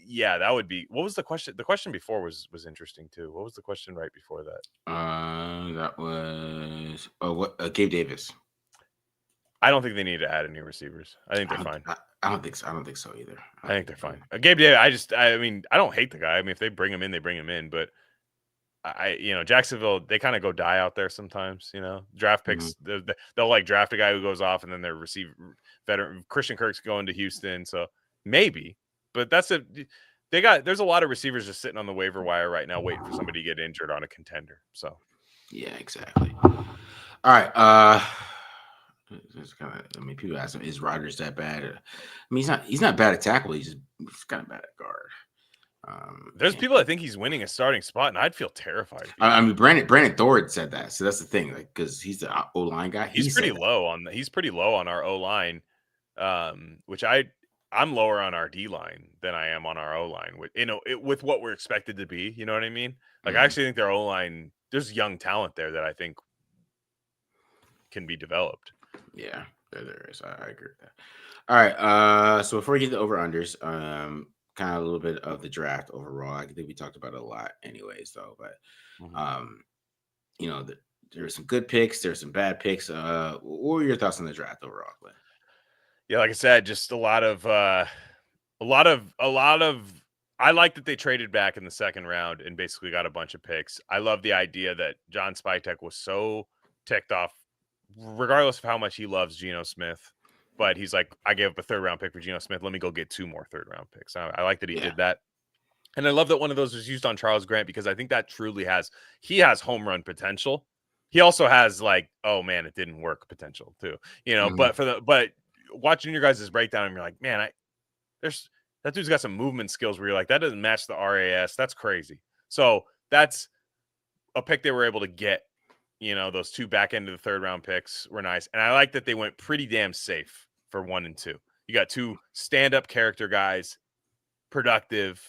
yeah, that would be. What was the question? The question before was interesting too. What was the question right before that? That was Gabe Davis. I don't think they need to add any receivers. I think they're fine. I don't think so. I don't think so either. I think they're fine. Gabe Davis. I mean, I don't hate the guy. I mean, if they bring him in, they bring him in. But Jacksonville, they kind of go die out there sometimes. Draft picks. Mm-hmm. They'll like draft a guy who goes off, and then their veteran Christian Kirk's going to Houston. So maybe, but there's a lot of receivers just sitting on the waiver wire right now, waiting for somebody to get injured on a contender. So yeah, exactly. All right. People ask him, is Rodgers that bad? I mean, he's not bad at tackle. He's kind of bad at guard. There's people that think he's winning a starting spot, and I'd feel terrified. I mean, Brandon Thorne said that, so that's the thing, like, because he's the O-line guy. He's pretty low on our O-line, which I'm lower on our D-line than I am on our O-line. With what we're expected to be, you know what I mean? Like, I actually think their O-line, there's young talent there that I think can be developed. Yeah, there is. I agree with that. All right. So before we get to over-unders, kind of a little bit of the draft overall. I think we talked about it a lot anyways, though. But, there are some good picks. There's some bad picks. What were your thoughts on the draft overall, Glenn? Yeah, like I said, just a lot of I like that they traded back in the second round and basically got a bunch of picks. I love the idea that John Spytek was so ticked off, regardless of how much he loves Geno Smith. But he's like, I gave up a 3rd round pick for Geno Smith. Let me go get 2 more 3rd round picks. I like that he did that. And I love that one of those was used on Charles Grant, because I think that truly has home run potential. He also has like, oh man, it didn't work potential too, but but watching your guys' breakdown, and you're like, man, that dude's got some movement skills where you're like, that doesn't match the RAS. That's crazy. So that's a pick they were able to get. Those 2 back end of the 3rd round picks were nice. And I like that they went pretty damn safe for 1 and 2. You got 2 stand-up character guys, productive.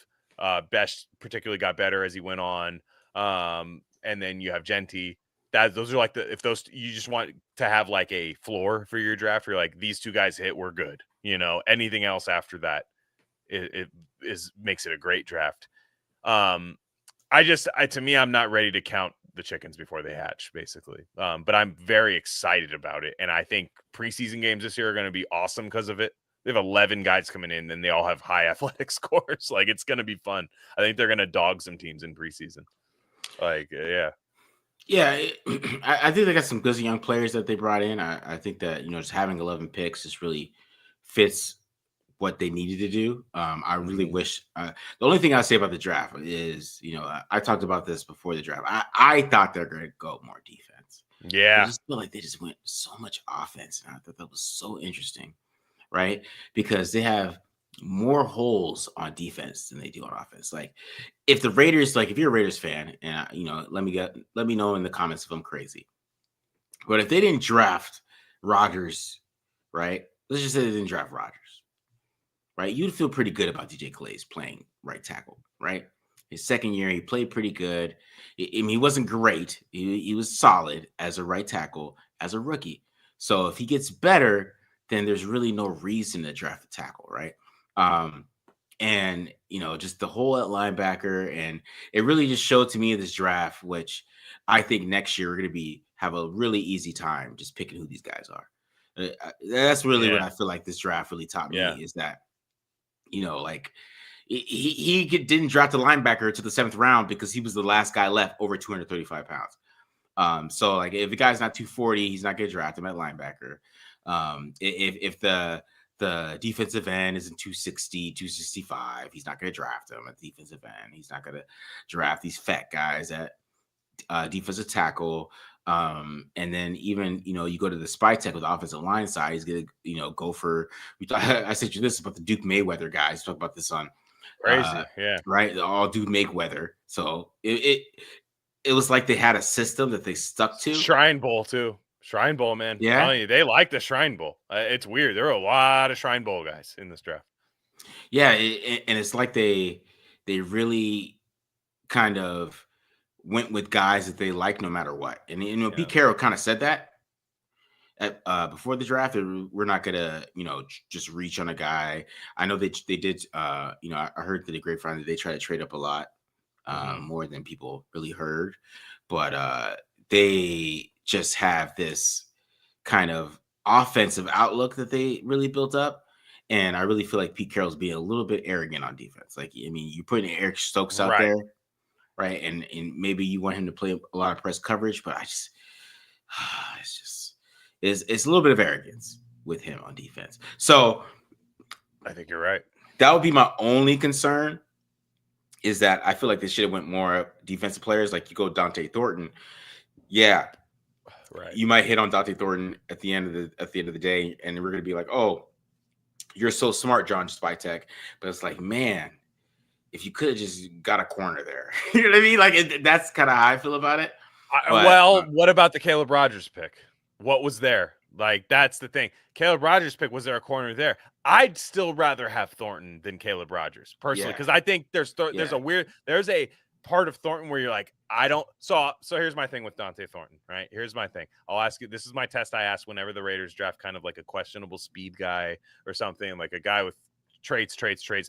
Best particularly got better as he went on. And then you have Genty. Those are like if you just want to have like a floor for your draft, you're like, these 2 guys hit, we're good. Anything else after that, it makes it a great draft. To me, I'm not ready to count the chickens before they hatch, basically. But I'm very excited about it. And I think preseason games this year are going to be awesome because of it. They have 11 guys coming in, and they all have high athletic scores. Like, it's going to be fun. I think they're going to dog some teams in preseason. Like, yeah. Yeah, I think they got some good young players that they brought in. I think that, just having 11 picks just really fits what they needed to do. I really wish the only thing I say about the draft is, I talked about this before the draft. I thought they're going to go more defense. Yeah. I just feel like they just went so much offense. And I thought that was so interesting, right? Because they have more holes on defense than they do on offense. Like, if the Raiders, if you're a Raiders fan, and let me know in the comments if I'm crazy. But if they didn't draft Rodgers, right? Let's just say they didn't draft Rodgers. Right, you'd feel pretty good about DJ Clay's playing right tackle, right? His second year, he played pretty good. I mean, he wasn't great. He was solid as a right tackle as a rookie. So if he gets better, then there's really no reason to draft a tackle, right? And just the whole at linebacker, and it really just showed to me this draft, which I think next year we're going to have a really easy time just picking who these guys are. That's really what I feel like this draft really taught me is that. He didn't draft a linebacker to the 7th round because he was the last guy left over 235 pounds. So if the guy's not 240, he's not going to draft him at linebacker. If the defensive end isn't 260, 265, he's not going to draft him at defensive end. He's not going to draft these fat guys at defensive tackle. And then even, you go to the spy tech with the offensive line side, he's gonna, go for. I sent you this about the Duke Mayweather guys. Talk about this on, Crazy. Yeah. right? All Duke Mayweather. So it was like they had a system that they stuck to. Shrine Bowl too. Shrine Bowl, man. Yeah. Telling you, they like the Shrine Bowl. It's weird. There are a lot of Shrine Bowl guys in this draft. Yeah, and it's like they really kind of went with guys that they like no matter what. And Pete Carroll kind of said that before the draft. We're not gonna just reach on a guy. I know they did. I heard that the grapevine that they try to trade up a lot, more than people really heard, but they just have this kind of offensive outlook that they really built up. And I really feel like Pete Carroll's being a little bit arrogant on defense. Like, I mean, you're putting Eric Stokes out there, right? And maybe you want him to play a lot of press coverage, but it's a little bit of arrogance with him on defense. So I think you're right. That would be my only concern, is that I feel like they should have went more defensive players. Like, you go Dante Thornton. Yeah. Right. You might hit on Dante Thornton at the end of the day, and we're gonna be like, oh, you're so smart, John Spytek. But it's like, man, if you could have just got a corner there. You know what I mean? Like, that's kind of how I feel about it. What about the Caleb Rogers pick? What was there? Like, that's the thing. Caleb Rogers pick, was there a corner there? I'd still rather have Thornton than Caleb Rogers, personally, because I think there's a part of Thornton where you're like, I don't. So here's my thing with Dante Thornton, right? Here's my thing. I'll ask you. This is my test I ask whenever the Raiders draft kind of like a questionable speed guy or something, like a guy with traits,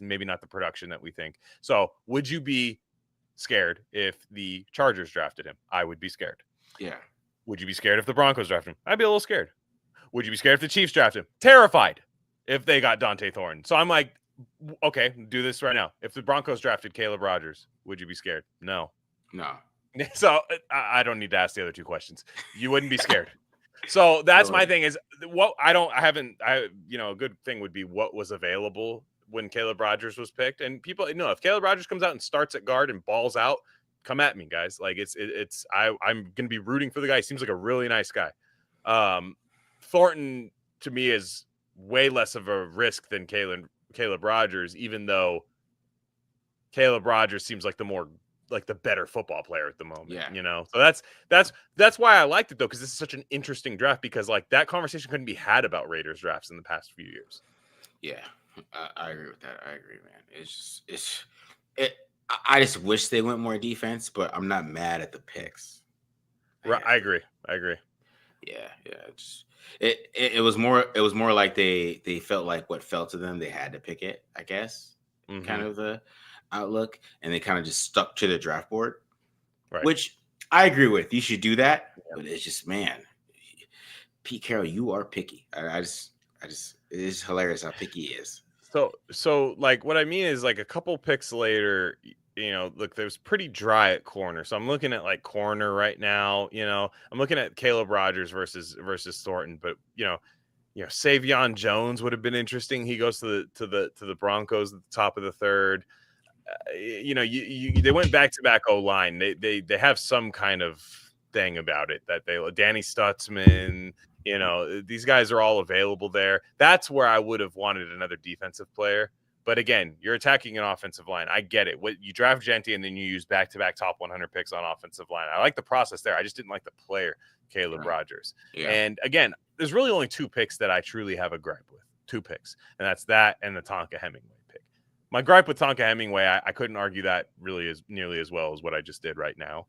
maybe not the production that we think. So would you be scared if the Chargers drafted him? I would be scared. Yeah. Would you be scared if the Broncos drafted him? I'd be a little scared. Would you be scared if the Chiefs drafted him? Terrified if they got Dante Thornton. So I'm like, okay, do this right now. If the Broncos drafted Caleb Rogers, would you be scared? No. So I don't need to ask the other two questions. You wouldn't be scared. So that's my thing is a good thing would be what was available when Caleb Rogers was picked. And people know if Caleb Rogers comes out and starts at guard and balls out, come at me, guys. Like I'm going to be rooting for the guy. He seems like a really nice guy. Thornton to me is way less of a risk than Caleb Rogers, even though Caleb Rogers seems like the better football player at the moment. Yeah. So that's why I liked it though, because this is such an interesting draft, because like that conversation couldn't be had about Raiders drafts in the past few years. Yeah, I agree with that. I agree, man. I just wish they went more defense, but I'm not mad at the picks. Right, I agree. Yeah. It was more like they felt like what fell to them, they had to pick it, I guess. Kind of the outlook, and they kind of just stuck to the draft board, right? Which I agree with. You should do that, but it's just, man, Pete Carroll, you are picky. I just it is hilarious how picky he is. So like what I mean is, like, a couple picks later, look, there's pretty dry at corner. So I'm looking at like corner right now. I'm looking at Caleb Rogers versus Thornton, but Savion Jones would have been interesting. He goes to the Broncos at the top of the third. They went back-to-back O-line. They have some kind of thing about it that Danny Stutzman, these guys are all available there. That's where I would have wanted another defensive player. But again, you're attacking an offensive line. I get it. You draft Genti and then you use back-to-back top 100 picks on offensive line. I like the process there. I just didn't like the player, Caleb Rogers. Yeah. And again, there's really only two picks that I truly have a gripe with. Two picks. And that's that and the Tonka Hemingway pick. My gripe with Tonka Hemingway, I couldn't argue that really as nearly as well as what I just did right now.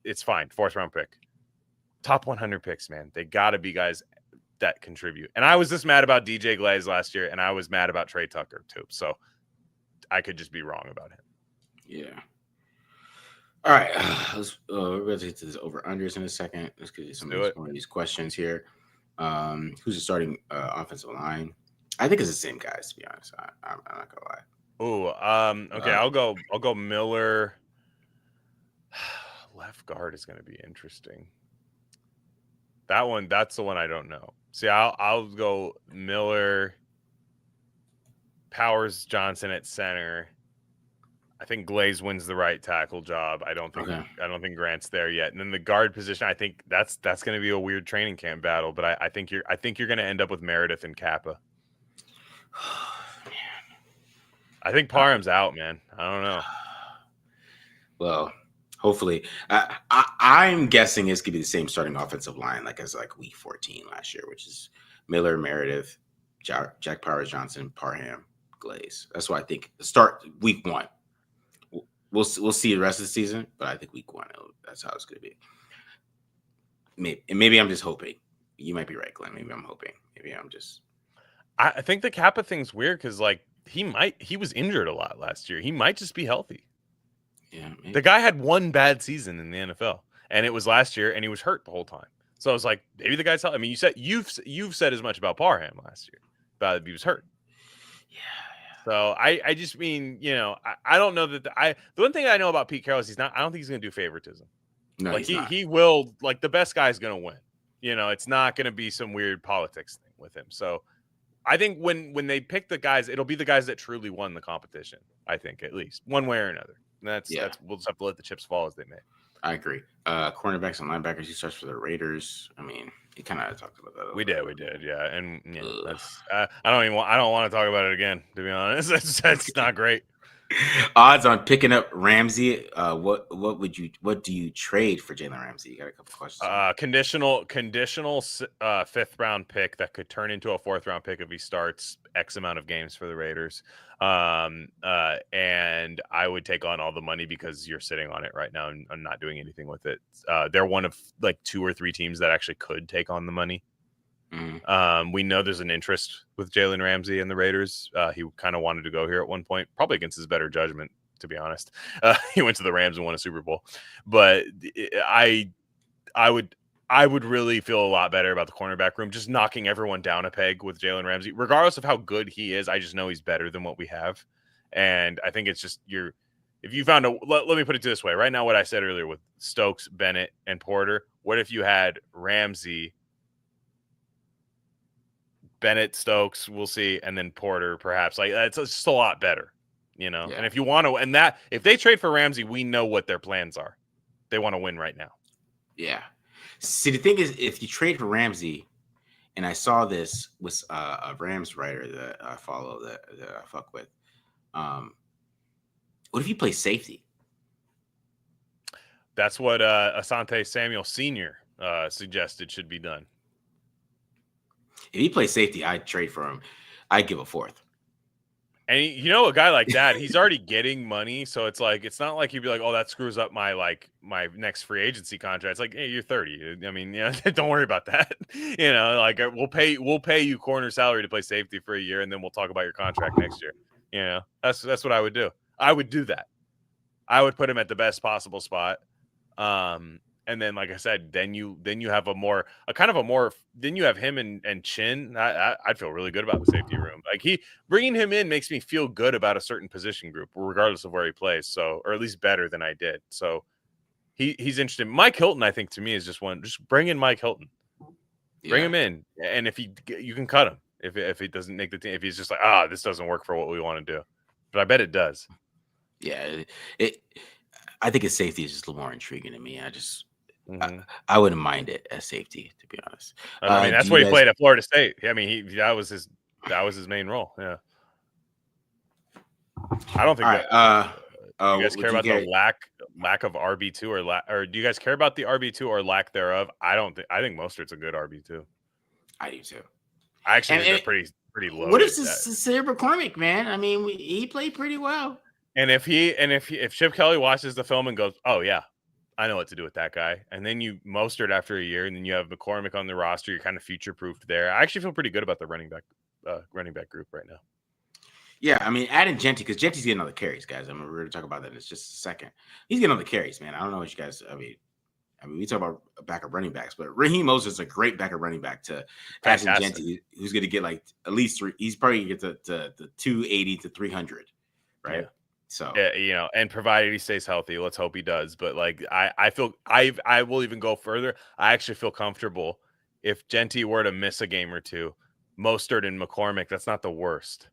It's fine. Fourth round pick. Top 100 picks, man. They got to be guys that contribute. And I was just mad about DJ Glaze last year, and I was mad about Trey Tucker too. So I could just be wrong about him. Yeah. All right. We're going to get to this over-unders in a second. Let's get some of these questions here. Who's the starting offensive line? I think it's the same guys, to be honest. I'm not gonna lie. Oh, okay. I'll go Miller. Left guard is going to be interesting. That's the one I don't know. See, I'll go Miller, Powers, Johnson at center. I think Glaze wins the right tackle job. I don't think Grant's there yet. And then the guard position, I think that's going to be a weird training camp battle. But I think you're going to end up with Meredith and Kappa. I think Parham's out, man. I don't know. Well, hopefully, I'm guessing it's gonna be the same starting offensive line like as like week 14 last year, which is Miller, Meredith, Jack Powers Johnson, Parham, Glaze. That's what I think. Start week 1. We'll see the rest of the season, but I think week 1 that's how it's gonna be. Maybe I'm just hoping. You might be right, Glenn. Maybe I'm hoping. Maybe I'm just. I think the Kappa thing's weird because like he was injured a lot last year. He might just be healthy. Yeah, maybe. The guy had one bad season in the NFL, and it was last year, and he was hurt the whole time. So I was like, maybe the guy's healthy. I mean, you've said as much about Parham last year, about he was hurt. Yeah. So I just mean, I don't know that the one thing I know about Pete Carroll is I don't think he's going to do favoritism. No, like he's not. He will, like, the best guy's going to win. It's not going to be some weird politics thing with him. So I think when they pick the guys, it'll be the guys that truly won the competition. I think at least one way or another. That's we'll just have to let the chips fall as they may. I agree. Cornerbacks and linebackers, he starts for the Raiders. I mean, he kind of talked about that. We did, yeah. And that's I don't want to talk about it again, to be honest. That's not great. Odds on picking up Ramsey. What do you trade for Jalen Ramsey? You got a couple questions. Conditional 5th round pick that could turn into a 4th round pick if he starts X amount of games for the Raiders. And I would take on all the money because you're sitting on it right now and I'm not doing anything with it. They're one of like 2 or 3 teams that actually could take on the money. Mm-hmm. We know there's an interest with Jalen Ramsey and the Raiders. He kind of wanted to go here at one point, probably against his better judgment, to be honest. He went to the Rams and won a Super Bowl. But I would really feel a lot better about the cornerback room, just knocking everyone down a peg with Jalen Ramsey. Regardless of how good he is, I just know he's better than what we have. And I think it's just if you found let me put it this way. Right now, what I said earlier with Stokes, Bennett, and Porter, what if you had Ramsey, Bennett, Stokes, we'll see, and then Porter, perhaps. Like, that's just a lot better, Yeah. And if you want to, if they trade for Ramsey, we know what their plans are. They want to win right now. Yeah. See, the thing is, if you trade for Ramsey, and I saw this with a Rams writer that I follow that I fuck with. What if you play safety? That's what Asante Samuel Sr. Suggested should be done. If he plays safety, I'd trade for him. I'd give a 4th. And a guy like that, he's already getting money, so it's like it's not like he'd be like, "Oh, that screws up my next free agency contract." It's like, "Hey, you're 30. I mean, don't worry about that." Like we'll pay you corner salary to play safety for a year, and then we'll talk about your contract next year. That's what I would do. I would do that. I would put him at the best possible spot. And then, like I said, then you have then you have him and Chin. I'd feel really good about the safety room. Like bringing him in makes me feel good about a certain position group, regardless of where he plays. So, or at least better than I did. So he's interesting. Mike Hilton, I think, to me is just bring in Mike Hilton, bring him in. And if you can cut him if he doesn't make the team, if he's just like, this doesn't work for what we want to do, but I bet it does. Yeah. I think his safety is just a little more intriguing to me. I wouldn't mind it as safety, to be honest. I mean, that's what he played at Florida State. I mean, that was his main role. Yeah. I don't think that. Do you guys care about the lack of RB2 or do you guys care about the RB2 or lack thereof? I think Mostert's a good RB2. I do too. I actually think they're pretty low. What is Cedric McCormick, man? I mean, he played pretty well. And if Chip Kelly watches the film and goes, "Oh yeah, I know what to do with that guy," and then you Mostert after a year, and then you have McCormick on the roster, you're kind of future proofed there. I actually feel pretty good about the running back group right now. Yeah, I mean, adding Genty, because Genty's getting all the carries, guys. I mean, we're going to talk about that in just a second. He's getting all the carries, man. I don't know what you guys. I mean, we talk about backup running backs, but Raheem Mostert is a great backup running back to Ashton Genty, who's going to get like at least 3. He's probably going to get the 280 to 300, right? Yeah. So and provided he stays healthy, let's hope he does. But like I feel I will even go further. I actually feel comfortable if Genty were to miss a game or two, Mostert and McCormick, that's not the worst.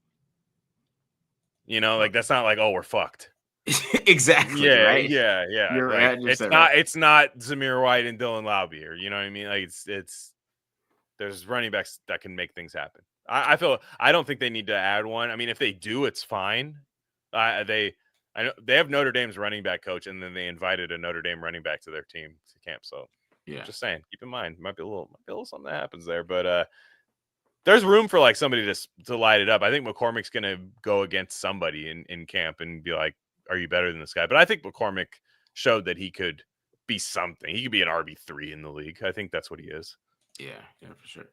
Like that's not like, oh, we're fucked. Exactly, Yeah, right? yeah. You're Like 100% right. it's not Zamir White and Dylan Laube, you know what I mean? Like it's there's running backs that can make things happen. I don't think they need to add one. I mean, if they do, it's fine. I know they have Notre Dame's running back coach, and then they invited a Notre Dame running back to their team to camp. So Yeah. just saying, keep in mind, might be a little something that happens there, but there's room for like somebody to light it up. I think McCormick's gonna go against somebody in camp and be like, "Are you better than this guy?" But I think McCormick showed that he could be something. He could be an RB3 in the league. I think that's what he is. Yeah, for sure.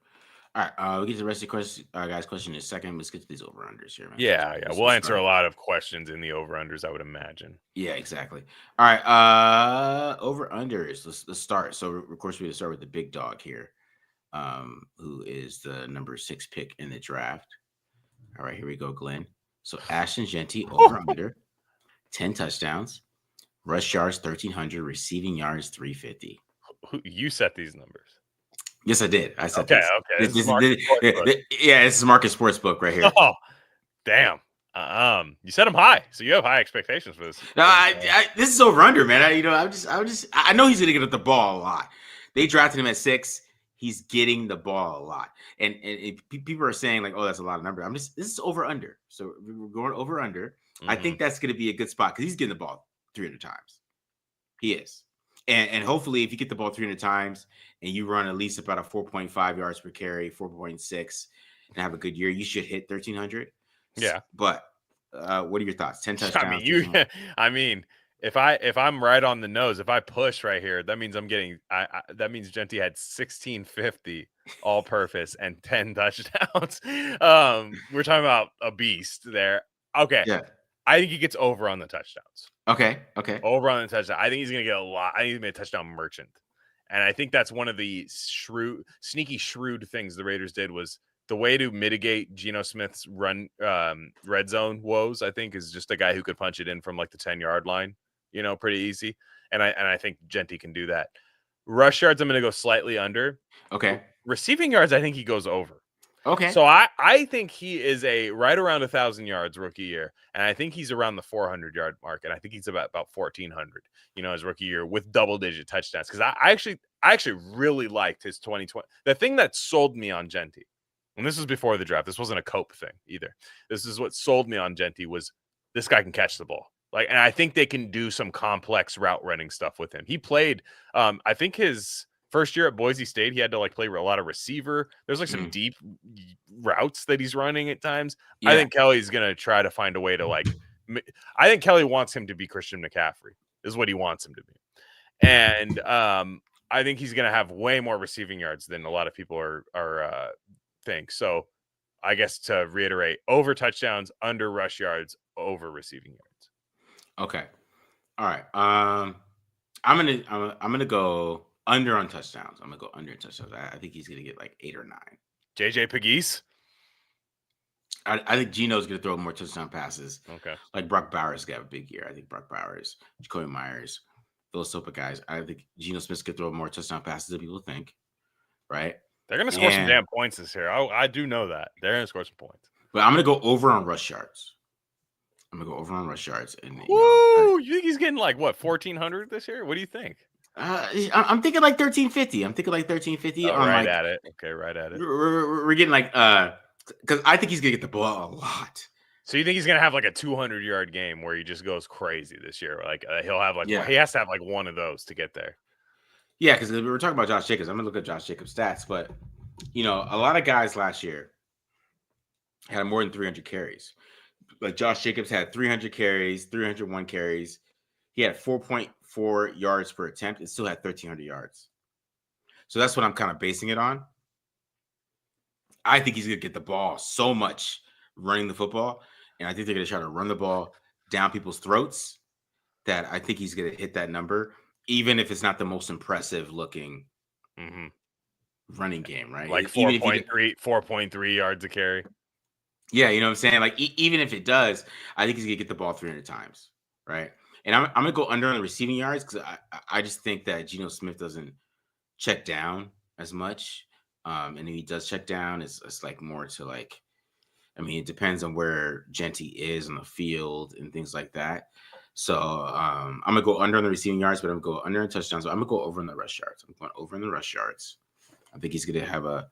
All right, we get to the rest of the question, guys. Question in a second. Let's get to these over unders here, man. Yeah. Let's We'll answer start. a lot of questions in the over unders, I would imagine. Yeah, exactly. All right, over unders. Let's start. So, of course, we're gonna start with the big dog here, who is the number 6 pick in the draft. All right, here we go, Glenn. So, Ashton Genty over under 10 touchdowns, rush yards 1,300, receiving yards 350. You set these numbers. Yes, I did. I said Okay. this. This is Marcus Yeah, this is Marcus Sportsbook right here. Oh, damn. You set them high, so you have high expectations for this. No, this is over under, man. I know he's gonna get the ball a lot. They drafted him at 6. He's getting the ball a lot, and people are saying like, "Oh, that's a lot of number." This is over under, so we're going over under. I think that's gonna be a good spot because he's getting the ball 300 times. He is, and hopefully, if you get the ball 300 times and you run at least about a 4.5 yards per carry, 4.6, and have a good year, you should hit 1,300. Yeah, but what are your thoughts? 10 touchdowns. I mean, if I'm right on the nose, if I push right here, that means I'm getting. That means Genty had 1,650 all purpose and 10 touchdowns. We're talking about a beast there. Okay, yeah. I think he gets over on the touchdowns. Okay. Over on the touchdown. I think he's going to get a lot. I think he's going to be a touchdown merchant. And I think that's one of the sneaky shrewd things the Raiders did was the way to mitigate Geno Smith's red zone woes, I think, is just a guy who could punch it in from like the 10-yard line, pretty easy. And I think Genty can do that. Rush yards, I'm going to go slightly under. Okay. Receiving yards, I think he goes over. Okay. So I think he is right around 1,000 yards rookie year, and I think he's around the 400-yard mark, and I think he's about 1,400, his rookie year with double-digit touchdowns. Because I actually really liked his 2020. The thing that sold me on Genty, and this was before the draft. This wasn't a Cope thing either. This is what sold me on Genty was this guy can catch the ball. And I think they can do some complex route running stuff with him. He played, I think his first year at Boise State, he had to play a lot of receiver. There's some deep routes that he's running at times. Yeah. I think Kelly's going to try to find a way to I think Kelly wants him to be Christian McCaffrey is what he wants him to be. And I think he's going to have way more receiving yards than a lot of people are think. So I guess to reiterate, over touchdowns, under rush yards, over receiving yards. Okay. All right. I'm going to go under on touchdowns. I'm gonna go under touchdowns. I think he's gonna get 8 or 9. JJ Pegues. I think Geno's gonna throw more touchdown passes. Okay. Like Brock Bowers gonna have a big year. I think Brock Bowers, Jacoby Myers, those type of guys. I think Geno Smith could throw more touchdown passes than people think. Right? They're gonna score some damn points this year. I do know that. They're gonna score some points. But I'm gonna go over on rush yards. And you think he's getting 1,400 this year? What do you think? I'm thinking 1,350. I'm thinking 1,350. Right at it. Okay, right at it. We're getting because I think he's gonna get the ball a lot. So you think he's gonna have a 200-yard game where he just goes crazy this year? He'll have he has to have one of those to get there. Yeah, because we were talking about Josh Jacobs. I'm gonna look at Josh Jacobs' stats, but a lot of guys last year had more than 300 carries. Like Josh Jacobs had 300 carries, 301 carries. He had 4.4 yards per attempt and still had 1,300 yards. So that's what I'm kind of basing it on. I think he's going to get the ball so much running the football. And I think they're going to try to run the ball down people's throats that I think he's going to hit that number, even if it's not the most impressive looking running game, right? 4.3 yards a carry. Yeah, you know what I'm saying? Even if it does, I think he's going to get the ball 300 times, right? And I'm going to go under on the receiving yards because I just think that Geno Smith doesn't check down as much. And if he does check down, it's more to it depends on where Genty is on the field and things like that. So I'm gonna go under on the receiving yards, but I'm gonna go under in touchdowns. So I'm gonna go over in the rush yards. I'm going over in the rush yards. I think he's gonna have a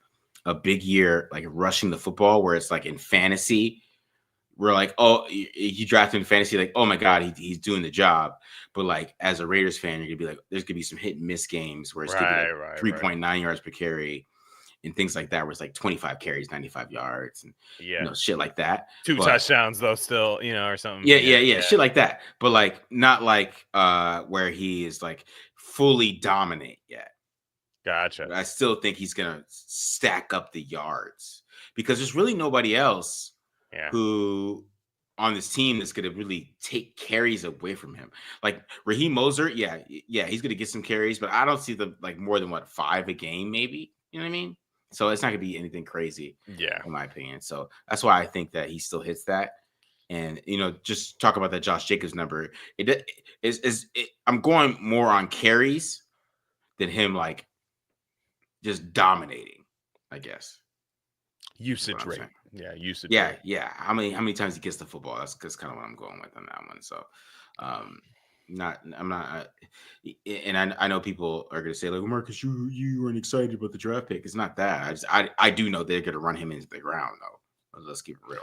big year, like rushing the football, where it's like in fantasy, we're like, oh, you draft him in fantasy, like, oh my god, he's doing the job. But like as a Raiders fan, you're gonna be like, there's gonna be some hit and miss games where it's gonna be like Right. 3.9 yards per carry and things like that, where it's like 25 carries, 95 yards, and Yeah. shit like that. 2 But touchdowns though, still, or something. yeah, shit like that. But like not like where he is like fully dominant yet. Gotcha. But I still think he's gonna stack up the yards because there's really nobody else who on this team that's gonna really take carries away from him. Like Raheem Mostert, yeah, he's gonna get some carries, but I don't see the like more than 5 a game, maybe. You know what I mean? So it's not gonna be anything crazy, in my opinion. So that's why I think that he still hits that. And just talk about that Josh Jacobs number. I'm going more on carries than him like just dominating, I guess. Usage rate. Yeah, usage Yeah, rate. yeah. How many times he gets the football? That's kind of what I'm going with on that one. So I'm not and I know people are gonna say like, Marcus, you weren't excited about the draft pick. It's not that. I do know they're gonna run him into the ground though. Let's keep it real.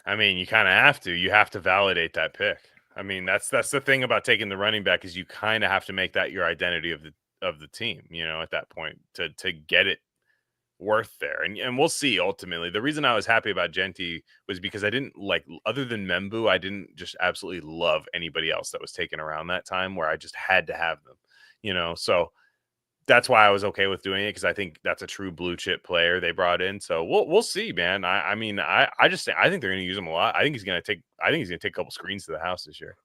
I mean, you kind of have to. You have to validate that pick. I mean, that's the thing about taking the running back is you kind of have to make that your identity of the team, at that point to get it worth there. And we'll see ultimately. The reason I was happy about Genty was because I didn't like, other than Membu, I didn't just absolutely love anybody else that was taken around that time where I just had to have them, so that's why I was okay with doing it, because I think that's a true blue chip player they brought in. So we'll see, man. I mean, I think they're going to use him a lot. I think he's going to take a couple screens to the house this year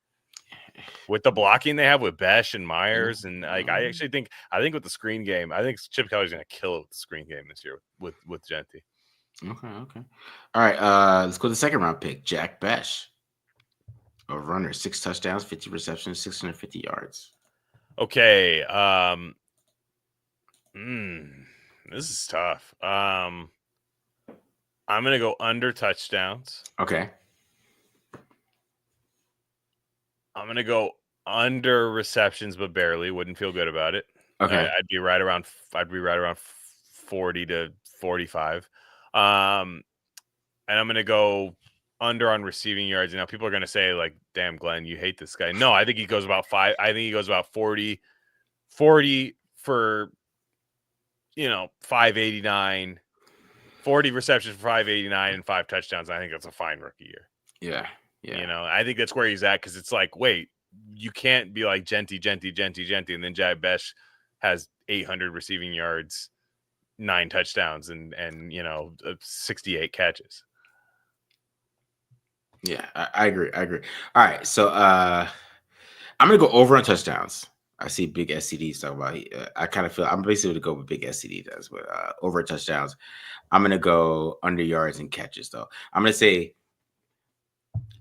with the blocking they have with Besh and Myers. And like, I think with the screen game, I think Chip Kelly's going to kill it with the screen game this year with Genty. Okay. All right. Let's go to the second round pick, Jack Besh. A runner, 6 touchdowns, 50 receptions, 650 yards. Okay. This is tough. I'm gonna go under touchdowns. Okay. I'm gonna go under receptions, but barely. Wouldn't feel good about it. Okay. I'd be right around 40 to 45. And I'm gonna go under on receiving yards. Now people are gonna say like, "Damn, Glenn, you hate this guy." No, I think he goes about 5. I think he goes about 40 for 589, 40 receptions for 589 and 5 touchdowns. I think that's a fine rookie year. Yeah. I think that's where he's at, because it's like, wait, you can't be like Genty, and then Jack Besh has 800 receiving yards, 9 touchdowns, and 68 catches. Yeah, I agree. All right, so I'm gonna go over on touchdowns. I see big SCDs talking about. I kind of feel I'm basically going to go with big SCD does, but over touchdowns, I'm gonna go under yards and catches though. I'm gonna say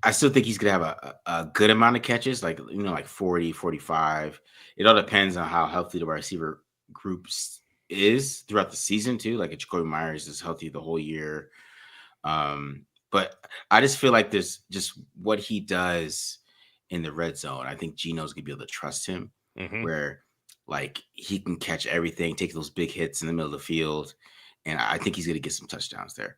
I still think he's gonna have a good amount of catches, like like 40, 45. It all depends on how healthy the receiver groups is throughout the season too. Like if Jacoby Myers is healthy the whole year. But I just feel like there's just what he does in the red zone. I think Gino's gonna be able to trust him, where like he can catch everything, take those big hits in the middle of the field, and I think he's gonna get some touchdowns there.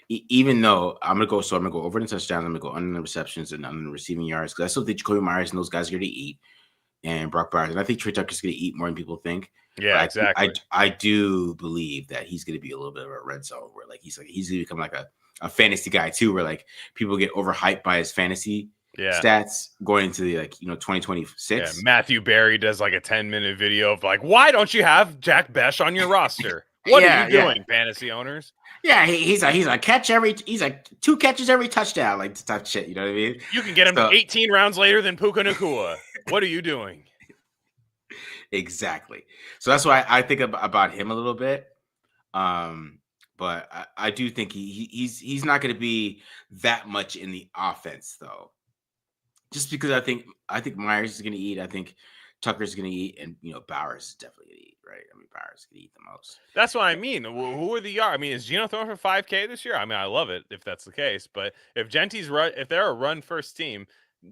Even though I'm gonna go over the touchdowns, I'm gonna go under the receptions and under the receiving yards, because I still think Jacoby Myers and those guys are gonna eat, and Brock Bowers, and I think Trey Tucker's gonna eat more than people think. Yeah, exactly. I do believe that he's gonna be a little bit of a red zone where like he's gonna become like a fantasy guy too, where like people get overhyped by his fantasy stats going into the 2026. Yeah, Matthew Berry does like a 10-minute video of like, why don't you have Jack Besh on your roster? What are you doing, fantasy owners? Yeah, he's a 2 catches every touchdown, like type shit. You know what I mean? You can get him 18 rounds later than Puka Nacua. What are you doing? Exactly. So that's why I think about him a little bit. But I do think he's not going to be that much in the offense though, just because I think Myers is going to eat. I think Tucker's going to eat, and Bowers is definitely going to eat, right? I mean, Bowers is going to eat the most. That's what I mean. Who are the yards? I mean, is Gino throwing for 5K this year? I mean, I love it if that's the case. But if Genty's if they're a run first team,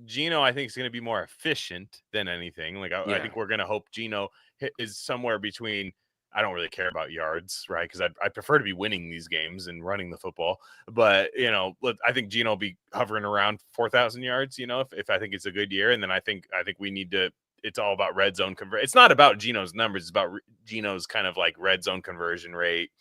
Gino, I think, is going to be more efficient than anything. Like, I think we're going to hope Gino is somewhere between. I don't really care about yards, right? Because I prefer to be winning these games and running the football. But, I think Gino will be hovering around 4,000 yards, if I think it's a good year. And then I think we need to, it's all about red zone conversion. It's not about Gino's numbers. It's about Gino's kind of like red zone conversion rate,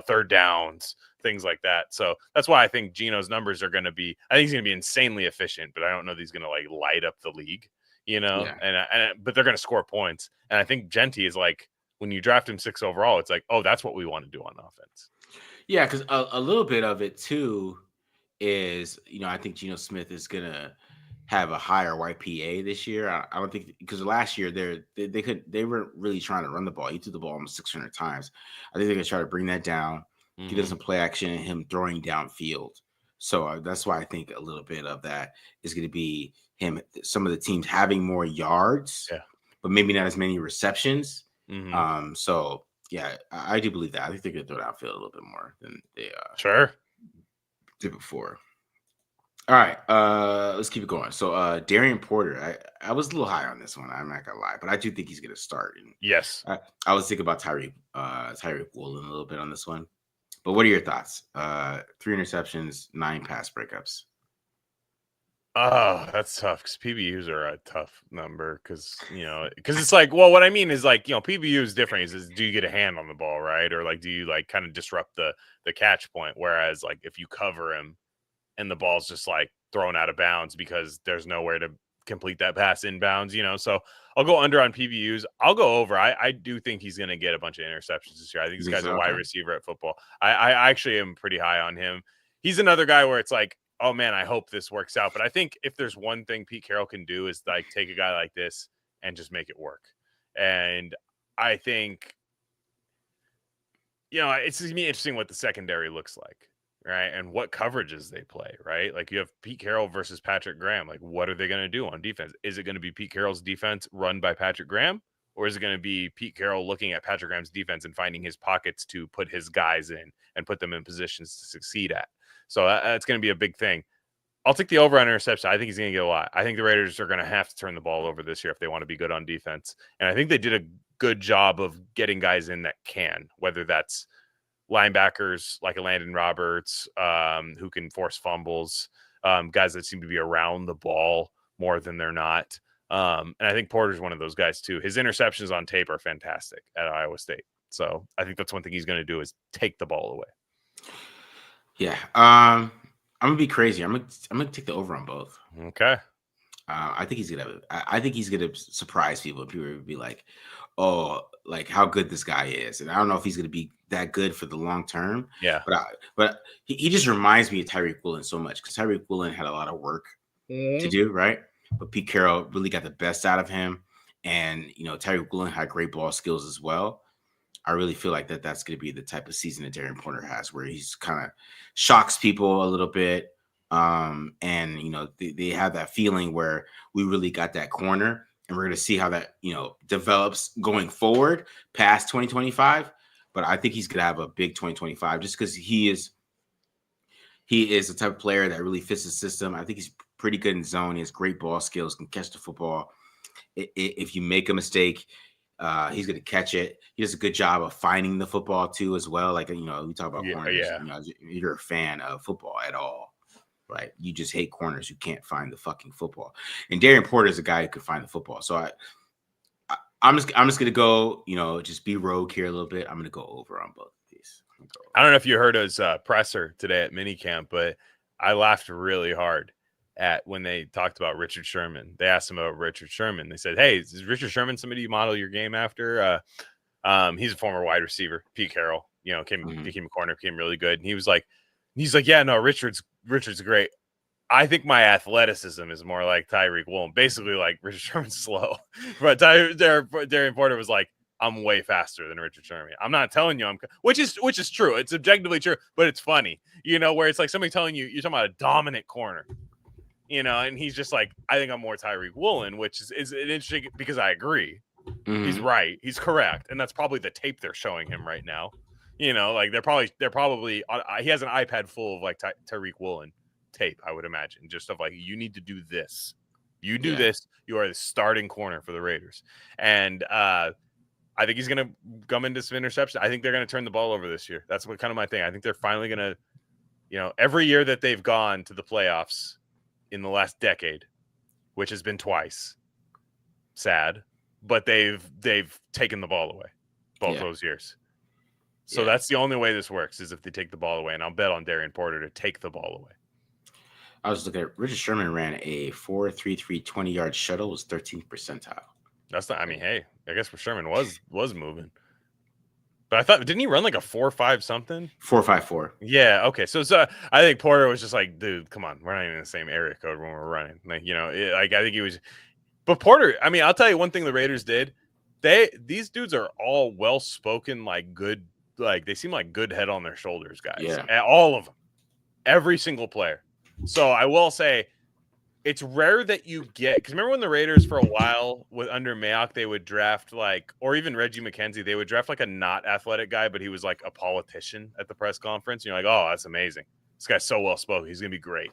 third downs, things like that. So that's why I think Gino's numbers are going to be, I think he's going to be insanely efficient, but I don't know that he's going to like light up the league, but they're going to score points. And I think Genty is like, when you draft him 6 overall, it's like, oh, that's what we want to do on offense. Yeah, because a little bit of it too is, I think Geno Smith is gonna have a higher YPA this year. I don't think, because last year they weren't really trying to run the ball. He threw the ball almost 600 times. I think they're gonna try to bring that down, get some play action, and him throwing downfield. So that's why I think a little bit of that is going to be him. Some of the teams having more yards, but maybe not as many receptions. So yeah, I do believe that. I think they're going to throw downfield a little bit more than they did before. All right, let's keep it going. So Darian Porter, I was a little high on this one. I'm not gonna lie, but I do think he's going to start. And yes, I was thinking about Tyreek Woolen a little bit on this one. But what are your thoughts? 3 interceptions, 9 pass breakups. Oh, that's tough because PBUs are a tough number because it's like, well, what I mean is like, PBU is different. Is do you get a hand on the ball, right? Or like, do you like kind of disrupt the catch point? Whereas like if you cover him and the ball's just like thrown out of bounds because there's nowhere to complete that pass inbounds, so I'll go under on PBUs. I'll go over. I do think he's going to get a bunch of interceptions this year. I think this guy's a wide receiver at football. I actually am pretty high on him. He's another guy where it's like, oh man, I hope this works out. But I think if there's one thing Pete Carroll can do is like take a guy like this and just make it work. And I think, it's going to be interesting what the secondary looks like, right? And what coverages they play, right? Like you have Pete Carroll versus Patrick Graham. Like what are they going to do on defense? Is it going to be Pete Carroll's defense run by Patrick Graham? Or is it going to be Pete Carroll looking at Patrick Graham's defense and finding his pockets to put his guys in and put them in positions to succeed at? So that's going to be a big thing. I'll take the over on interception. I think he's going to get a lot. I think the Raiders are going to have to turn the ball over this year if they want to be good on defense. And I think they did a good job of getting guys in that can, whether that's linebackers like a Landon Roberts, who can force fumbles, guys that seem to be around the ball more than they're not. And I think Porter's one of those guys too. His interceptions on tape are fantastic at Iowa State. So I think that's one thing he's going to do is take the ball away. Yeah. I'm gonna be crazy. I'm gonna take the over on both. Okay. I think he's gonna surprise people. People will be like, "Oh, like how good this guy is," and I don't know if he's gonna be that good for the long term. Yeah. But he just reminds me of Tyreek Woolen so much because Tyreek Woolen had a lot of work to do, right? But Pete Carroll really got the best out of him, and Tyreek Woolen had great ball skills as well. I really feel like that's going to be the type of season that Darian Porter has, where he's kind of shocks people a little bit. And, they have that feeling where we really got that corner, and we're going to see how that, develops going forward past 2025. But I think he's going to have a big 2025 just because he is the type of player that really fits the system. I think he's pretty good in zone. He has great ball skills, can catch the football. If you make a mistake, he's going to catch it. He does a good job of finding the football too, as well. Like, we talk about corners. Yeah. You're a fan of football at all, right? You just hate corners who can't find the fucking football. And Darian Porter is a guy who can find the football. So I'm just going to go, just be rogue here a little bit. I'm going to go over on both of these. I don't know if you heard his presser today at minicamp, but I laughed really hard at when they talked about Richard Sherman. They asked him about Richard Sherman. They said, "Hey, is Richard Sherman somebody you model your game after?" He's a former wide receiver. Pete Carroll, became a corner, became really good. And he's like, "Yeah, no, Richard's great. I think my athleticism is more like Tyreek Woolen. Basically, like Richard Sherman's slow." But Darian Porter was like, "I'm way faster than Richard Sherman. I'm not telling you which is true. It's objectively true, but it's funny, where it's like somebody telling you you're talking about a dominant corner." And he's just like, I think I'm more Tyreek Woolen, which is interesting because I agree. Mm-hmm. He's right. He's correct. And that's probably the tape they're showing him right now. Like they're probably he has an iPad full of like Tyreek Woolen tape, I would imagine, just of like, you need to do this. You do Yeah. this, you are the starting corner for the Raiders. And I think he's going to come into some interception. I think they're going to turn the ball over this year. That's what kind of my thing. I think they're finally going to, you know, every year that they've gone to the playoffs in the last decade, which has been twice, sad, but they've taken the ball away both those years. So that's the only way this works, is if they take the ball away. And I'll bet on Darian Porter to take the ball away. I was looking at Richard Sherman ran a 4.33 20-yard shuttle, was 13th percentile. That's not, I mean, hey, I guess Sherman was moving. But I thought, didn't he run like a 4.5 something? 4.54. Yeah, okay. So I think Porter was just like, dude, come on, we're not even in the same area code when we're running. Like, you know, I think he was. But Porter, I mean, I'll tell you one thing the Raiders did. These dudes are all well spoken, like good, like they seem like good head on their shoulders guys. Yeah. All of them, every single player. So I will say, it's rare that you get, because remember when the Raiders for a while under Mayock, they would draft like, or even Reggie McKenzie, they would draft like a not athletic guy, but he was like a politician at the press conference. And you're like, oh, that's amazing. This guy's so well spoken. He's going to be great.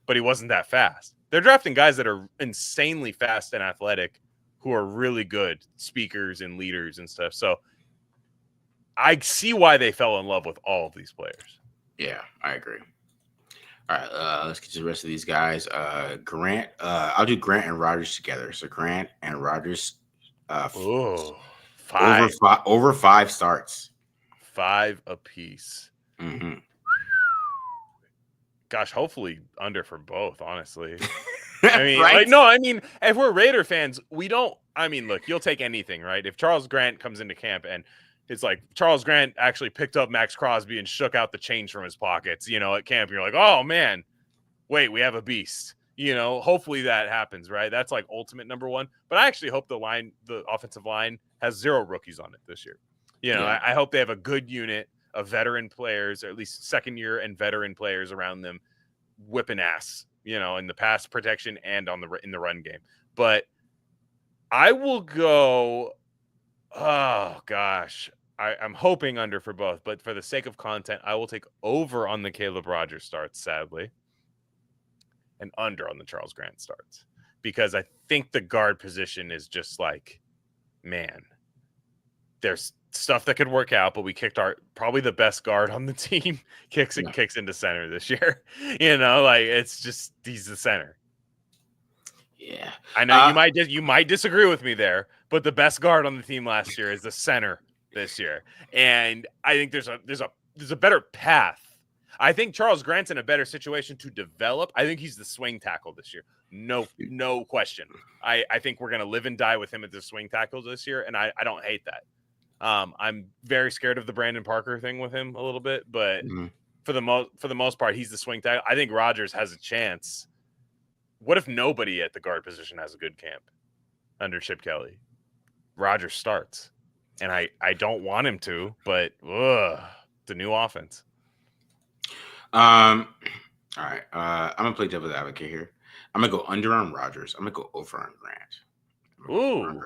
But he wasn't that fast. They're drafting guys that are insanely fast and athletic who are really good speakers and leaders and stuff. So I see why they fell in love with all of these players. Yeah, I agree. All right, let's get to the rest of these guys. Grant, I'll do Grant and Rodgers together. So Grant and Rodgers, over 5 starts, 5 apiece. Mm-hmm. Gosh, hopefully under for both. Honestly, I mean, right? like, no, I mean, if we're Raider fans, we don't. I mean, look, you'll take anything, right? If Charles Grant comes into camp and it's like Charles Grant actually picked up Max Crosby and shook out the change from his pockets, you know, at camp. You're like, oh, man, wait, we have a beast. You know, hopefully that happens, right? That's like ultimate number one. But I actually hope the offensive line has 0 rookies on it this year. You know, I hope they have a good unit of veteran players, or at least second year and veteran players around them whipping ass, you know, in the pass protection and in the run game. But I will go, oh gosh, I'm hoping under for both, but for the sake of content, I will take over on the Caleb Rogers starts, sadly, and under on the Charles Grant starts, because I think the guard position is just like, man, there's stuff that could work out, but we kicked probably the best guard on the team kicks into center this year. You know, like it's just, he's the center. Yeah, I know you might disagree with me there, but the best guard on the team last year is the center this year, and I think there's a better path. I think Charles Grant's in a better situation to develop. I think he's the swing tackle this year, no question. I think we're gonna live and die with him at the swing tackle this year, and I don't hate that. I'm very scared of the Brandon Parker thing with him a little bit, but for the most part, he's the swing tackle. I think Rodgers has a chance. What if nobody at the guard position has a good camp under Chip Kelly? Rodgers starts, and I don't want him to, but the new offense. All right. I'm gonna play devil's advocate here. I'm gonna go under on Rodgers. I'm gonna go over on Grant. Ooh,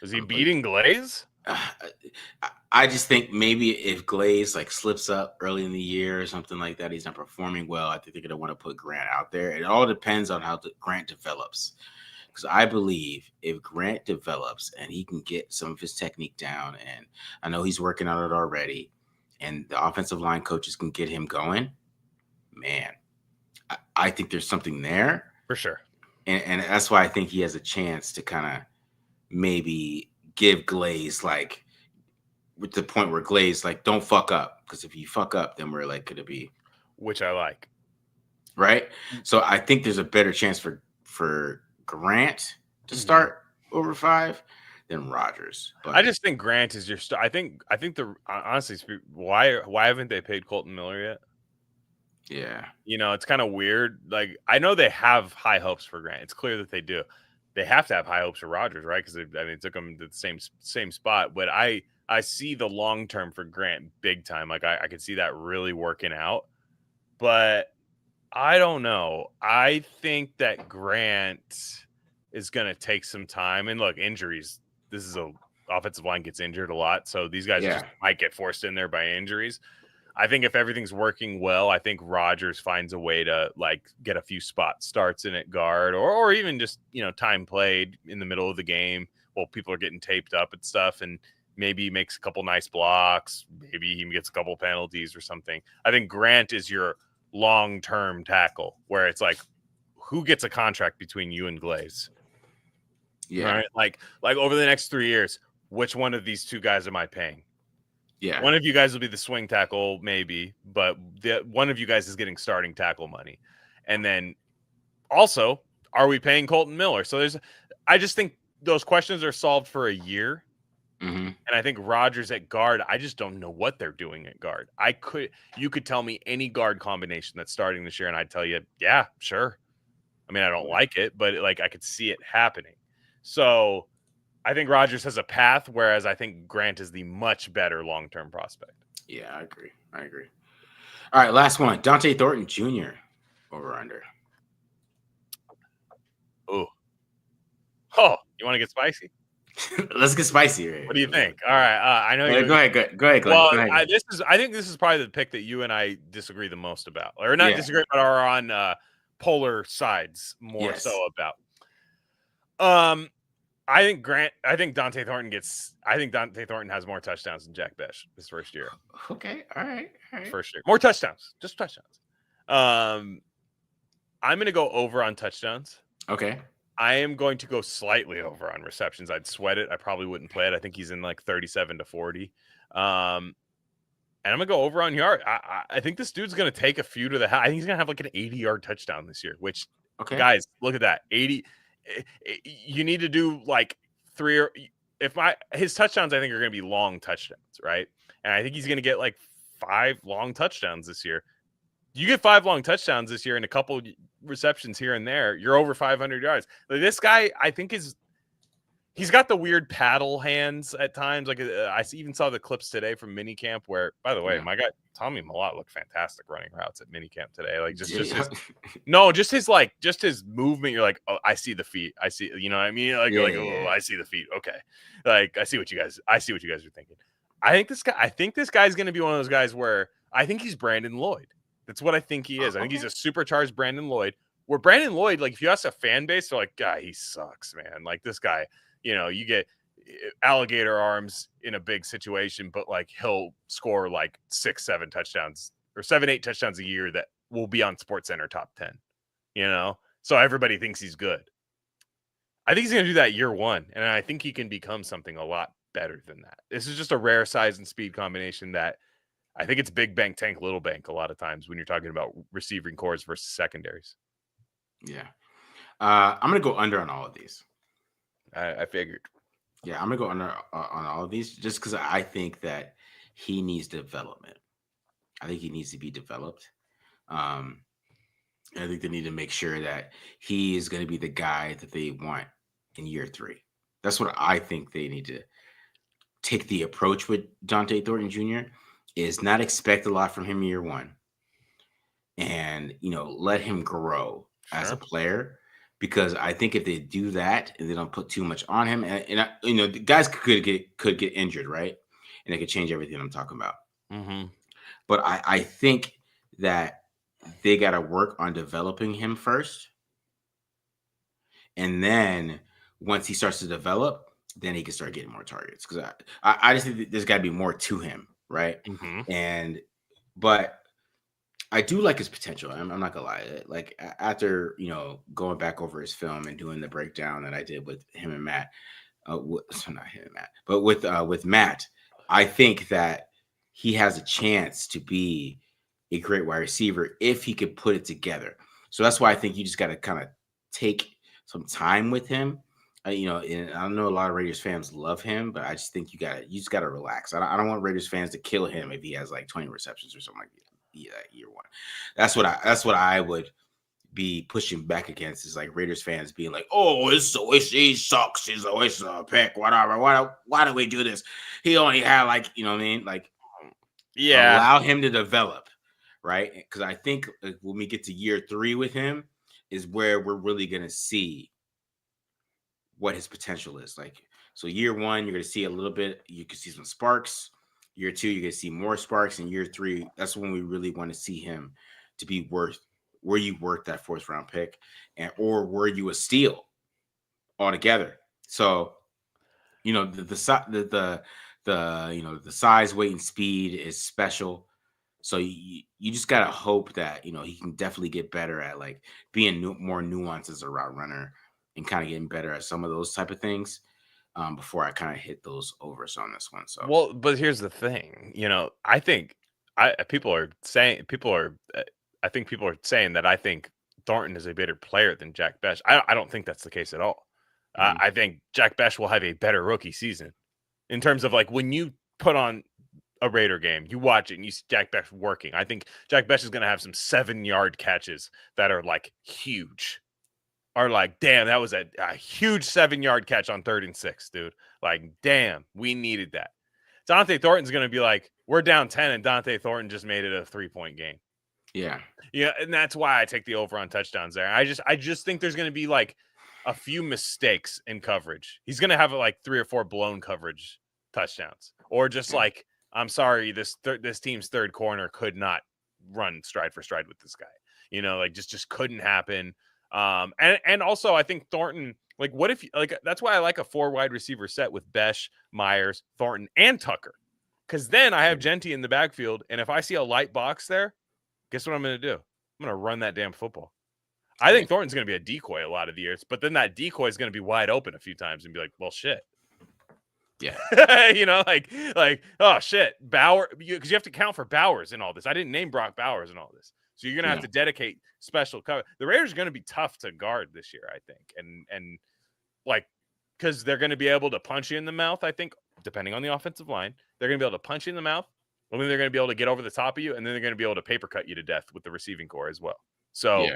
is he beating Glaze? I just think maybe if Glaze like slips up early in the year or something like that, he's not performing well, I think they're going to want to put Grant out there. It all depends on how Grant develops. Because I believe if Grant develops and he can get some of his technique down, and I know he's working on it already, and the offensive line coaches can get him going, man, I think there's something there. For sure. And that's why I think he has a chance to kind of maybe give Glaze like with the point where Glaze like don't fuck up, because if you fuck up, then we're like gonna be, which I like, right? So I think there's a better chance for Grant to start over 5 than Rodgers. But I just think Grant is your I think honestly, why haven't they paid Colton Miller yet? Yeah, you know, it's kind of weird. Like, I know they have high hopes for Grant. It's clear that they do. They have to have high hopes for Rodgers, right? Because it took them to the same spot. But I see the long term for Grant big time. Like I could see that really working out. But I don't know. I think that Grant is going to take some time. And look, injuries. This is offensive line gets injured a lot, so these guys just might get forced in there by injuries. I think if everything's working well, I think Rodgers finds a way to like get a few spot starts in at guard, or even just time played in the middle of the game while people are getting taped up and stuff, and maybe he makes a couple nice blocks, maybe he gets a couple penalties or something. I think Grant is your long-term tackle where it's like, who gets a contract between you and Glaze? Yeah. All right. Like over the next 3 years, which one of these two guys am I paying? Yeah. One of you guys will be the swing tackle, maybe, but one of you guys is getting starting tackle money. And then also, are we paying Colton Miller? So I just think those questions are solved for a year. Mm-hmm. And I think Rodgers at guard, I just don't know what they're doing at guard. You could tell me any guard combination that's starting this year, and I'd tell you, yeah, sure. I mean, I don't like it, but like I could see it happening. So I think Rodgers has a path, whereas I think Grant is the much better long-term prospect. Yeah, I agree. All right, last one. Dante Thornton Jr. over under. Oh, you want to get spicy? Let's get spicy. Right? What do you think? All right, I know. Go ahead, Glenn. Well, Go ahead. I think this is probably the pick that you and I disagree the most about, or not disagree, but are on polar sides more so about. I think Dante Thornton has more touchdowns than Jack Besh his first year. Okay, all right. First year, more touchdowns, just touchdowns. I'm gonna go over on touchdowns. Okay. I am going to go slightly over on receptions. I'd sweat it. I probably wouldn't play it. I think he's in like 37 to 40. And I'm gonna go over on yard. I think this dude's gonna take a few to the house. I think he's gonna have like an 80-yard touchdown this year. Which, guys, look at that 80. You need to do like his touchdowns, I think, are gonna be long touchdowns, right? And I think he's gonna get like 5 long touchdowns this year. You get 5 long touchdowns this year and a couple receptions here and there, you're over 500 yards. Like, this guy, I think he's got the weird paddle hands at times. Like I even saw the clips today from minicamp where, by the way, my guy Tommy Malott looked fantastic running routes at minicamp today. Like just his movement. You're like, oh, I see the feet. I see, you know what I mean? Like you're like, oh, I see the feet. Okay, like I see what you guys are thinking. I think this guy's going to be one of those guys where I think he's Brandon Lloyd. That's what I think he is. I think he's a supercharged Brandon Lloyd. Where Brandon Lloyd, like if you ask a fan base, they're like, guy, he sucks, man. Like this guy, you get alligator arms in a big situation, but like he'll score like 6-7 touchdowns or 7-8 touchdowns a year that will be on SportsCenter top 10. So everybody thinks he's good. I think he's going to do that year one, and I think he can become something a lot better than that. This is just a rare size and speed combination that I think it's big bank, tank, little bank a lot of times when you're talking about receiving cores versus secondaries. Yeah. I'm going to go under on all of these. I figured. Yeah, I'm going to go under on all of these just because I think that he needs development. I think he needs to be developed. I think they need to make sure that he is going to be the guy that they want in year 3. That's what I think they need to take the approach with Dante Thornton Jr. is not expect a lot from him in year 1 and, let him grow as a player, because I think if they do that and they don't put too much on him and the guys could get injured, right? And it could change everything I'm talking about. Mm-hmm. But I think that they got to work on developing him first. And then once he starts to develop, then he can start getting more targets. Because I just think there's got to be more to him, right? Mm-hmm. But I do like his potential. I'm not gonna lie. Like after going back over his film and doing the breakdown that I did with him and Matt, not him and Matt, but with Matt, I think that he has a chance to be a great wide receiver if he could put it together. So that's why I think you just got to kind of take some time with him. And I know a lot of Raiders fans love him, but I just think you just got to relax. I don't want Raiders fans to kill him if he has like 20 receptions or something like that. Yeah, year 1. That's what I would be pushing back against, is like Raiders fans being like, oh, he sucks. He's always a pick. Whatever. Why do we do this? He only had like, you know what I mean? Like, allow him to develop, right? Because I think when we get to year 3 with him is where we're really gonna see what his potential is. Like, so year 1, you're gonna see a little bit. You can see some sparks. Year 2, you're gonna see more sparks. In year 3, that's when we really want to see him to be worth where you worth that 4th round pick, and or were you a steal altogether. So the size, weight, and speed is special. So you just gotta hope that he can definitely get better at like being more nuanced as a route runner and kind of getting better at some of those type of things before I kind of hit those overs on this one. So Well, but here's the thing, I think I people are saying I think people are saying that I think Thornton is a better player than Jack Besh. I don't think that's the case at all. mhm, I think Jack Besh will have a better rookie season in terms of like when you put on a Raider game, you watch it and you see Jack Besh working. I think Jack Besh is going to have some 7-yard catches that are like huge. Are like, damn, that was a huge 7-yard catch on 3rd and 6, dude. Like, damn, we needed that. Dante Thornton's going to be like, we're down 10 and Dante Thornton just made it a 3-point game. yeah. Yeah, and that's why I take the over on touchdowns there. I just think there's going to be like a few mistakes in coverage. He's going to have like 3 or 4 blown coverage touchdowns, or just Yeah. like, I'm sorry, this team's 3rd corner could not run stride for stride with this guy. Like just couldn't happen. And also I think Thornton, like, what if that's why I like a 4 wide receiver set with Besh, Myers, Thornton, and Tucker. Because then I have Genty in the backfield, and if I see a light box there, guess what I'm going to do? I'm going to run that damn football. I think Thornton's going to be a decoy a lot of the years, but then that decoy is going to be wide open a few times and be like, well, shit. Yeah. like, oh, shit. Bauer, because you have to count for Bowers in all this. I didn't name Brock Bowers in all this. So you're going to have to dedicate special cover. The Raiders are going to be tough to guard this year, I think. And like, because they're going to be able to punch you in the mouth, I think, depending on the offensive line. They're going to be able to punch you in the mouth. And then they're going to be able to get over the top of you. And then they're going to be able to paper cut you to death with the receiving core as well. So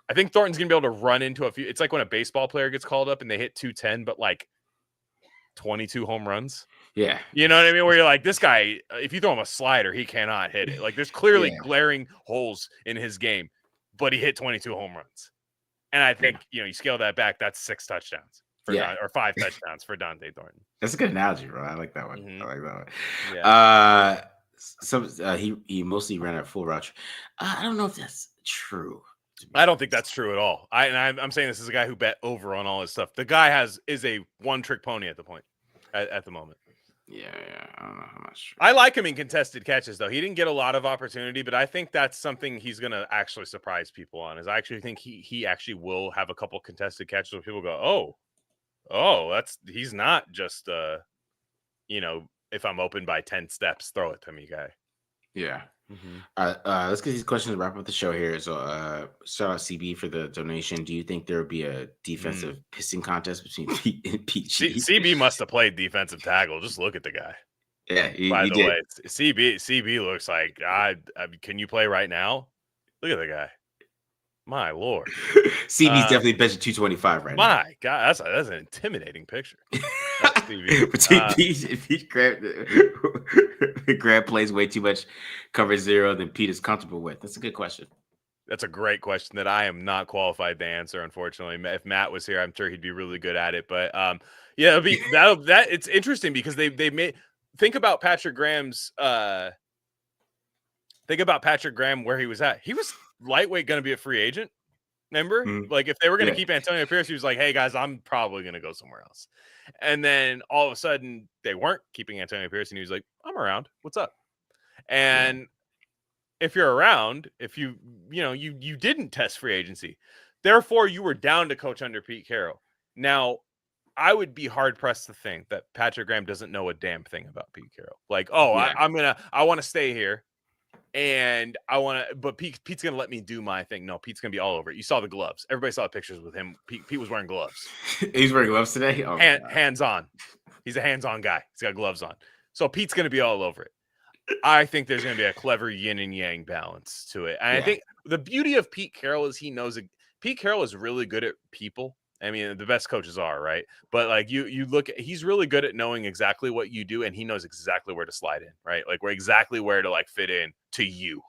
I think Thornton's going to be able to run into a few. It's like when a baseball player gets called up and they hit 210, but like 22 home runs. Yeah. You know what I mean? Where you're like, this guy, if you throw him a slider, he cannot hit it. Like there's clearly glaring holes in his game, but he hit 22 home runs. And I think, you scale that back, that's 6 touchdowns or 5 touchdowns for Dante Thornton. That's a good analogy, bro. I like that one. Mm-hmm. I like that one. Yeah. He mostly ran a full route. I don't know if that's true. I don't think that's true at all. I'm saying this is a guy who bet over on all his stuff. The guy is a one-trick pony at the moment. Yeah. I don't know how much. I like him in contested catches, though. He didn't get a lot of opportunity, but I think that's something he's going to actually surprise people on. Is I actually think he actually will have a couple contested catches where people go, oh, he's not just if I'm open by 10 steps, throw it to me, guy. Yeah. Mm-hmm. Let's get these questions to wrap up the show here. So, shout out CB for the donation. Do you think there would be a defensive pissing contest between Pete and PG? CB must have played defensive tackle. Just look at the guy. Yeah, by the did. way, CB looks like can you play right now? Look at the guy. My lord, CB's definitely benching 225 right now. My God, that's an intimidating picture. Between Pete and Pete, Grant plays way too much cover 0 than Pete is comfortable with. That's a good question. That's a great question that I am not qualified to answer. Unfortunately, if Matt was here, I'm sure he'd be really good at it. But it'll be that. It's interesting because they made think about Patrick Graham's. Think about Patrick Graham where he was at. He was lightweight going to be a free agent. Remember? Like if they were going to keep Antonio Pierce, he was like, hey guys, I'm probably going to go somewhere else. And then all of a sudden they weren't keeping Antonio Pierce and he was like, I'm around. What's up? And if you're around, if you didn't test free agency, therefore you were down to coach under Pete Carroll. Now, I would be hard pressed to think that Patrick Graham doesn't know a damn thing about Pete Carroll. Like, I want to stay here. And but Pete's gonna let me do my thing. No, Pete's gonna be all over it. You saw the gloves. Everybody saw the pictures with him. Pete was wearing gloves. He's wearing gloves today. Oh, hands on. He's a hands-on guy. He's got gloves on. So Pete's gonna be all over it. I think there's gonna be a clever yin and yang balance to it. And I think the beauty of Pete Carroll is he knows Pete Carroll is really good at people. I mean, the best coaches are, right? But like you look at, he's really good at knowing exactly what you do, and he knows exactly where to slide in, right? Like exactly where to like fit in to you.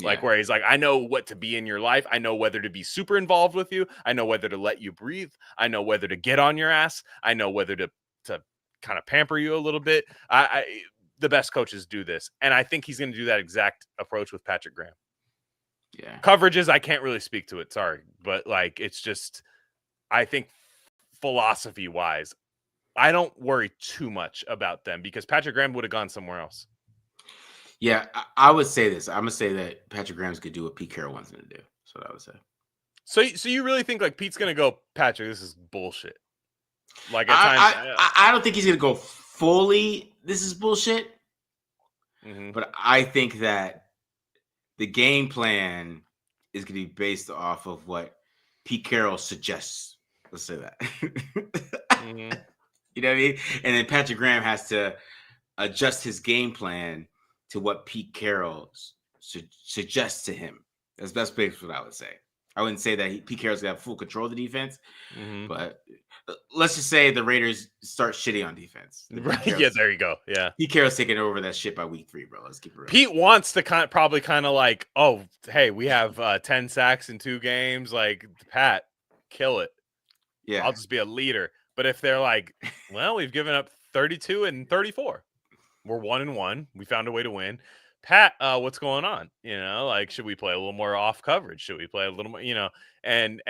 Like where he's like, I know what to be in your life. I know whether to be super involved with you. I know whether to let you breathe. I know whether to get on your ass. I know whether to kind of pamper you a little bit. the best coaches do this. And I think he's going to do that exact approach with Patrick Graham. Yeah. Coverages, I can't really speak to it. Sorry. But like, it's just, I think philosophy wise, I don't worry too much about them because Patrick Graham would have gone somewhere else. Yeah. I would say this. I'm going to say that Patrick Graham's could do what Pete Carroll wants him to do. That's what I would say. So you really think like Pete's going to go, Patrick, this is bullshit. Like at times, I don't think he's going to go fully, this is bullshit. Mm-hmm. But I think that the game plan is going to be based off of what Pete Carroll suggests. Let's say that. Mm-hmm. You know what I mean? And then Patrick Graham has to adjust his game plan to what Pete Carroll suggests to him. That's basically what I would say. I wouldn't say that Pete Carroll's going to have full control of the defense, but let's just say the Raiders start shitting on defense. Right? Yeah, there you go. Yeah, Pete Carroll's taking over that shit by week 3, bro. Let's keep it real. Pete wants to probably kind of like, oh, hey, we have 10 sacks in 2 games. Like, Pat, kill it. Yeah, I'll just be a leader. But if they're like, well, we've given up 32 and 34, we're 1-1. We found a way to win. Pat, what's going on? You know, like, should we play a little more off coverage? Should we play a little more, you know, and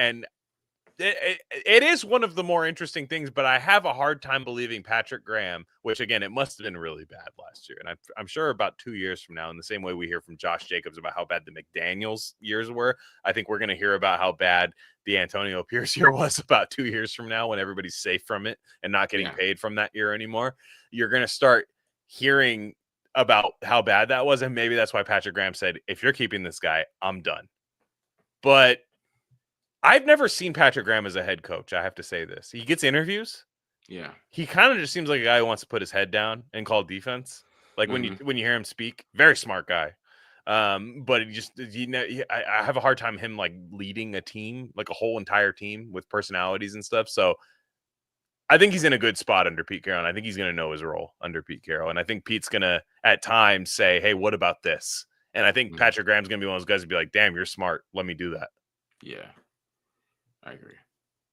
it is one of the more interesting things, but I have a hard time believing Patrick Graham, which again, it must have been really bad last year. And I'm sure about 2 years from now, in the same way we hear from Josh Jacobs about how bad the McDaniels years were, I think we're going to hear about how bad the Antonio Pierce year was about 2 years from now, when everybody's safe from it and not getting paid from that year anymore. You're going to start hearing about how bad that was. And maybe that's why Patrick Graham said, if you're keeping this guy, I'm done. But I've never seen Patrick Graham as a head coach. I have to say this. He gets interviews. Yeah. He kind of just seems like a guy who wants to put his head down and call defense. Like when you hear him speak, very smart guy. But he just, I have a hard time him like leading a team, like a whole entire team with personalities and stuff. So I think he's in a good spot under Pete Carroll. And I think he's going to know his role under Pete Carroll. And I think Pete's going to at times say, hey, what about this? And I think Patrick Graham's going to be one of those guys to be like, damn, you're smart. Let me do that. Yeah. I agree.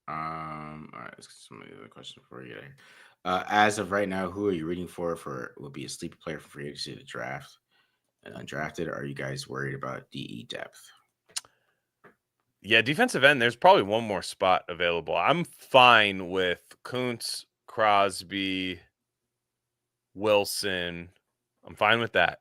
All right, let's get some other questions before we get here. As of right now, who are you rooting for would be a sleeper player for free agency to draft and undrafted? Or are you guys worried about DE depth? Yeah, defensive end, there's probably one more spot available. I'm fine with Kuntz, Crosby, Wilson. I'm fine with that,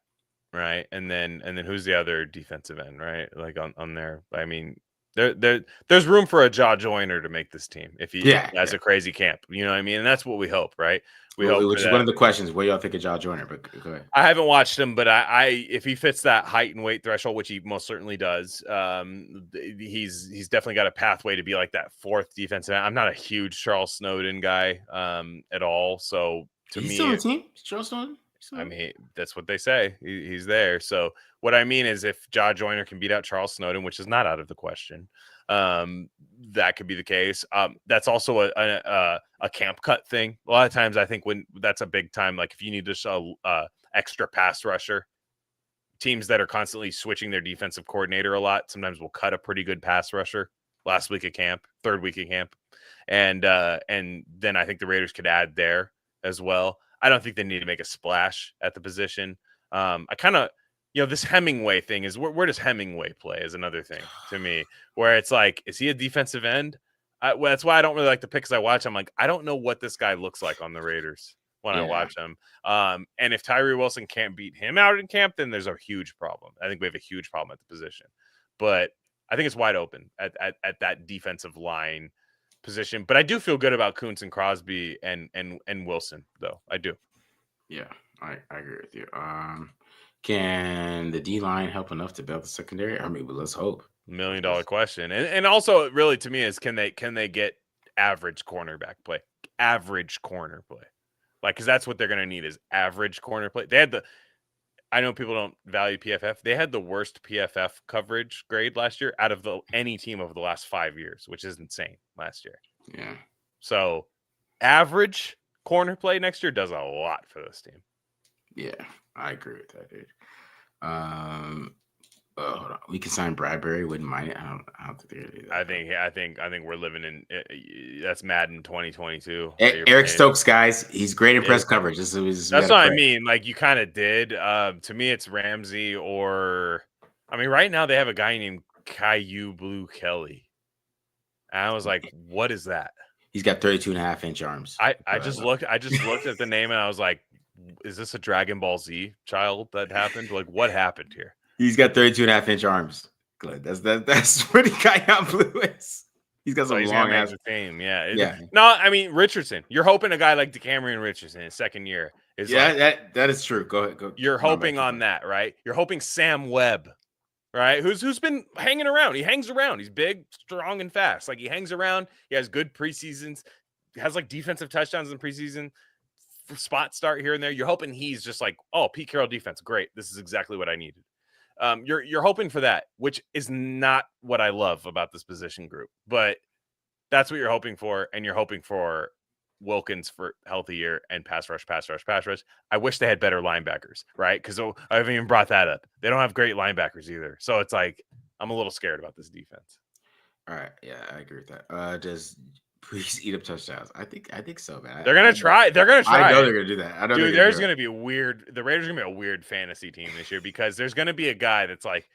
right? And then who's the other defensive end, right? Like on there. I mean, there's room for a Jaw Joyner to make this team if he has a crazy camp. You know what I mean? And that's what we hope, right? We hope, which is one of the questions. What do y'all think of Jaw Joyner? But go ahead. I haven't watched him, but I if he fits that height and weight threshold, which he most certainly does, he's definitely got a pathway to be like that 4th defensive end. I'm not a huge Charles Snowden guy at all. So to me, still on the team, Charles Snowden. I mean, that's what they say. He's there. So what I mean is, if Jaw Joyner can beat out Charles Snowden, which is not out of the question, that could be the case. That's also a camp cut thing. A lot of times, I think when that's a big time, like if you need just a extra pass rusher, teams that are constantly switching their defensive coordinator a lot, sometimes will cut a pretty good pass rusher last week of camp, 3rd week of camp, and then I think the Raiders could add there as well. I don't think they need to make a splash at the position. I kind of, this Hemingway thing is where does Hemingway play is another thing to me, where it's like, is he a defensive end? Well, that's why I don't really like the picks I watch. I'm like, I don't know what this guy looks like on the Raiders when I watch him. And if Tyree Wilson can't beat him out in camp, then there's a huge problem. I think we have a huge problem at the position, but I think it's wide open at that defensive line position. But I do feel good about Kuntz and Crosby and Wilson, though. I do. Yeah, I agree with you. Can the D line help enough to build the secondary? I mean, let's hope. $1 million question. And also, really, to me, is can they get average cornerback play? Average corner play. Like, because that's what they're going to need is average corner play. They had I know people don't value PFF. They had the worst PFF coverage grade last year out of any team over the last 5 years, which is insane last year. Yeah. So average corner play next year does a lot for this team. Yeah, I agree with that, dude. Hold on. We can sign Bradbury. Wouldn't mind it. I don't think they're gonna do that. I think we're living in that's Madden 2022. Eric Stokes, guys, he's great in press Exactly. coverage. We That's gotta what I pray. mean. Like, you kind of did. To me, it's Ramsey or, I mean, right now they have a guy named Caillou Blue Kelly. And I was like, what is that? He's got 32.5-inch arms. I just looked at the name and I was like, is this a Dragon Ball Z child that happened? Like, what happened here? He's got 32.5-inch arms. Glenn, that's what Caillou Blue is. He's got some long ass. Yeah. Yeah. No, I mean, Richardson. You're hoping a guy like DeCamerion Richardson in his second year is that is true. Go ahead. You're hoping on that, right? You're hoping Sam Webb, right? Who's been hanging around. He hangs around. He's big, strong, and fast. Like, he hangs around. He has good preseasons. He has like defensive touchdowns in preseason. Spot start here and there. You're hoping he's just like, oh, Pete Carroll defense. Great. This is exactly what I needed. You're hoping for that, which is not what I love about this position group, but that's what you're hoping for. And you're hoping for Wilkins for healthy year and pass rush. I wish they had better linebackers, right? Because I haven't even brought that up. They don't have great linebackers either. So it's like, I'm a little scared about this defense. All right. Yeah, I agree with that. Does please eat up touchdowns? I think so, man. They're gonna try. They're gonna try. I know they're gonna do that. I know. Dude, there's gonna be a weird. The Raiders are gonna be a weird fantasy team this year because there's gonna be a guy that's like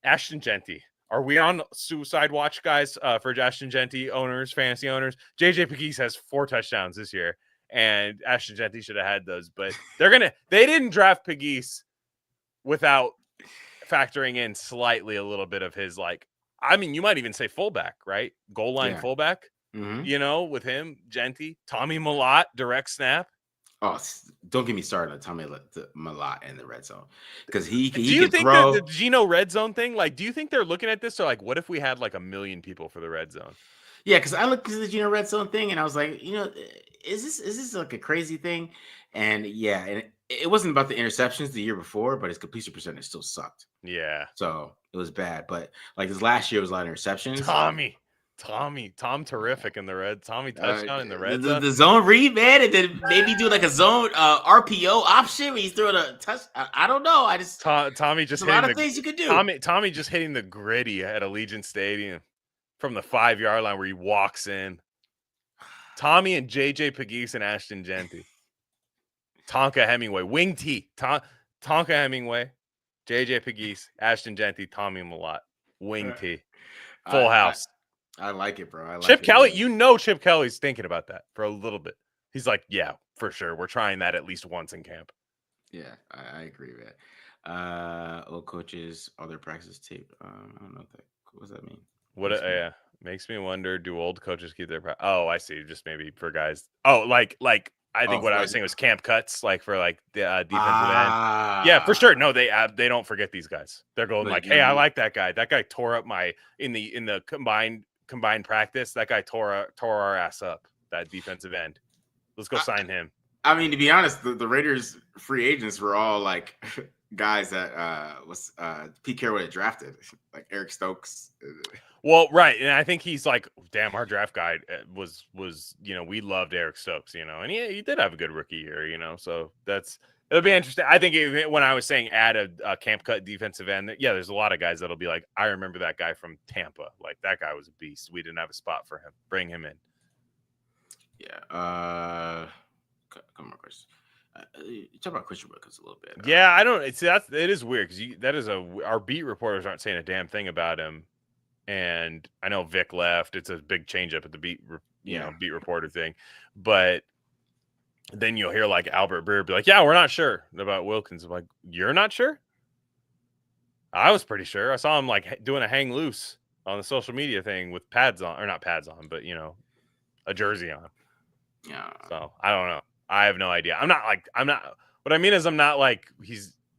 Ashton Genty. Are we on suicide watch, guys? For Ashton Genty owners, fantasy owners, JJ Pegues has 4 touchdowns this year, and Ashton Genty should have had those. But they didn't draft Pegues without factoring in slightly a little bit of his, like, I mean, you might even say fullback, right? Goal line fullback. Mm-hmm. You know, with him, Genty, Tommy Millott, direct snap. Oh, don't get me started on Tommy Millott in the red zone, because he do you can think throw the Geno red zone thing? Like, do you think they're looking at this? So, like, what if we had like 1 million people for the red zone? Yeah, because I looked at the Geno red zone thing and I was like, is this like a crazy thing? And yeah, and it wasn't about the interceptions the year before, but his completion percentage still sucked. Yeah, so it was bad. But like this last year was a lot of interceptions. Tom terrific in the red. Tommy touchdown in the red zone. The zone read, man, and then maybe do like a zone RPO option where he's throwing a touch. I don't know. I just Tommy just a lot of things you could do. Tommy just hitting the gritty at Allegiant Stadium from the 5-yard line where he walks in. Tommy and JJ Pegues and Ashton Genty. Tonka Hemingway, wing T. Tonka Hemingway, JJ Pegues, Ashton Genty, Tommy Millott, wing T. Full house. I like it, bro. Chip Kelly, Chip Kelly's thinking about that for a little bit. He's like, yeah, for sure. We're trying that at least once in camp. Yeah, I agree with that. Old coaches, all their practice tape. I don't know what does that mean? Yeah, makes me wonder, do old coaches keep their Oh, I see. Just maybe for guys. Oh, like I think what I was saying was camp cuts, like for like the defensive end. Yeah, for sure. No, they don't forget these guys. They're going like, hey, I like that guy. That guy tore up in the combined practice. That guy tore our ass up. That defensive end. Let's go sign him. I mean, to be honest, the Raiders free agents were all like guys that Pete Carroll had drafted, like Eric Stokes. Well, right, and I think he's like, damn, our draft guide was we loved Eric Stokes, and he did have a good rookie year, so it'll be interesting. I think when I was saying add a camp cut defensive end, yeah, there's a lot of guys that'll be like, I remember that guy from Tampa, like that guy was a beast. We didn't have a spot for him. Bring him in. Yeah. Come on, Chris. Talk about Christian Wilkins a little bit. Yeah, I don't. It is weird because our beat reporters aren't saying a damn thing about him. And I know Vic left. It's a big change up at the beat reporter thing. But then you'll hear like Albert Breer be like, yeah, we're not sure about Wilkins. I'm like, you're not sure? I was pretty sure. I saw him like doing a hang loose on the social media thing with pads on, or not pads on, but a jersey on. Yeah. So I don't know. I have no idea. I'm not. What I mean is I'm not like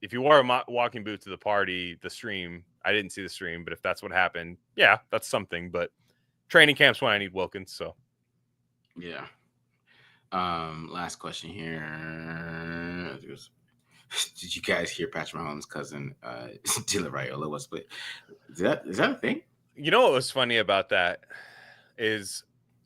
if you wore a walking boot to the party, the stream, I didn't see the stream, but if that's what happened, yeah, that's something. But training camp's when I need Wilkins. So, yeah. Last question here. Did you guys hear Patrick Mahomes' cousin, Dylan Raiola was split? Is that a thing? You know what was funny about that is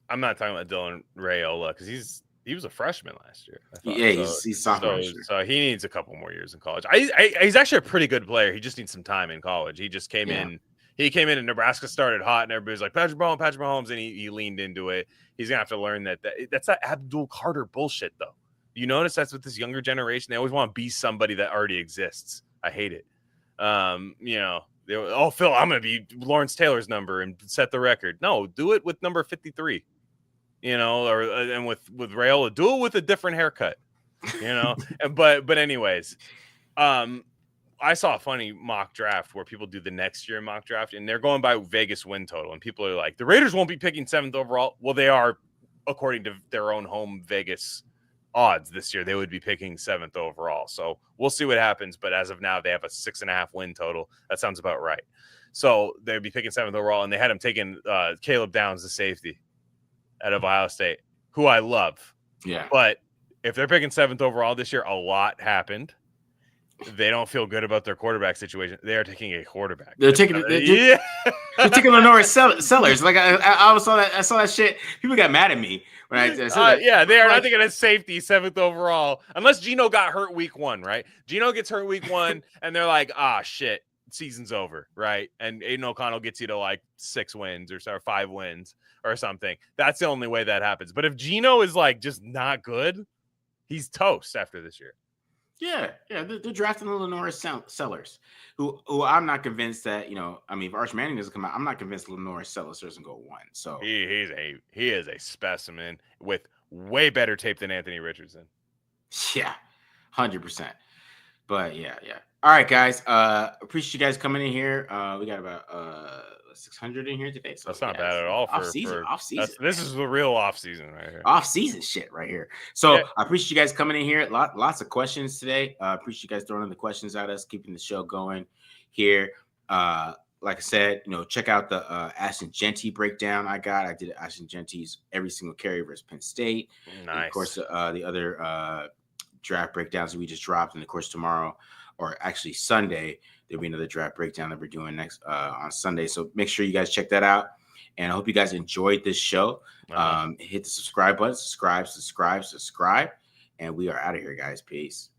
I'm not talking about Dylan Raiola because He was a freshman last year, I thought. Yeah, So, he's sophomore. so he needs a couple more years in college. He's actually a pretty good player. He just needs some time in college. He just came in. He came in and Nebraska started hot, and everybody's like Patrick Mahomes, and he leaned into it. He's gonna have to learn that's that Abdul Carter bullshit, though. You notice that's with this younger generation. They always want to be somebody that already exists. I hate it. You know, Phil, I'm gonna be Lawrence Taylor's number and set the record. No, do it with number 53. You know, and with Rayola, do it with a different haircut. You know, but anyways, I saw a funny mock draft where people do the next year mock draft, and they're going by Vegas win total, and people are like, the Raiders won't be picking 7th overall. Well, they are, according to their own home Vegas odds this year. They would be picking 7th overall. So we'll see what happens. But as of now, they have a 6.5 win total. That sounds about right. So they'd be picking 7th overall, and they had him taking Caleb Downs, the safety out of Ohio State, who I love. Yeah. But if they're picking 7th overall this year, a lot happened. They don't feel good about their quarterback situation. They are taking a quarterback. They're taking they're taking Lenore Sellers. Like I saw that shit. People got mad at me when I said that. Yeah, they are not taking a safety 7th overall unless Gino got hurt week 1, right? Gino gets hurt week 1, and they're like, shit, season's over, right? And Aiden O'Connell gets you to like 6 wins or 5 wins or something. That's the only way that happens. But if Gino is like just not good, he's toast after this year. Yeah, they're drafting the Lenore Sellers, who I'm not convinced that, you know, I mean, if Arch Manning doesn't come out, I'm not convinced Lenore Sellers doesn't go 1. So he is a specimen with way better tape than Anthony Richardson. Yeah, 100%. But yeah. All right, guys. Appreciate you guys coming in here. We got about 600 in here today. So that's not bad at all. Off season. This is the real off season right here. Off season shit right here. So I appreciate you guys coming in here. Lots of questions today. Appreciate you guys throwing in the questions at us, keeping the show going here. Like I said, you know, check out the Ashton Jeanty breakdown I did Ashton Jeanty's every single carry versus Penn State. Nice. And of course, the other draft breakdowns that we just dropped, and of course tomorrow, or actually Sunday, there'll be another draft breakdown that we're doing next on Sunday. So make sure you guys check that out. And I hope you guys enjoyed this show. Hit the subscribe button, subscribe. And we are out of here, guys. Peace.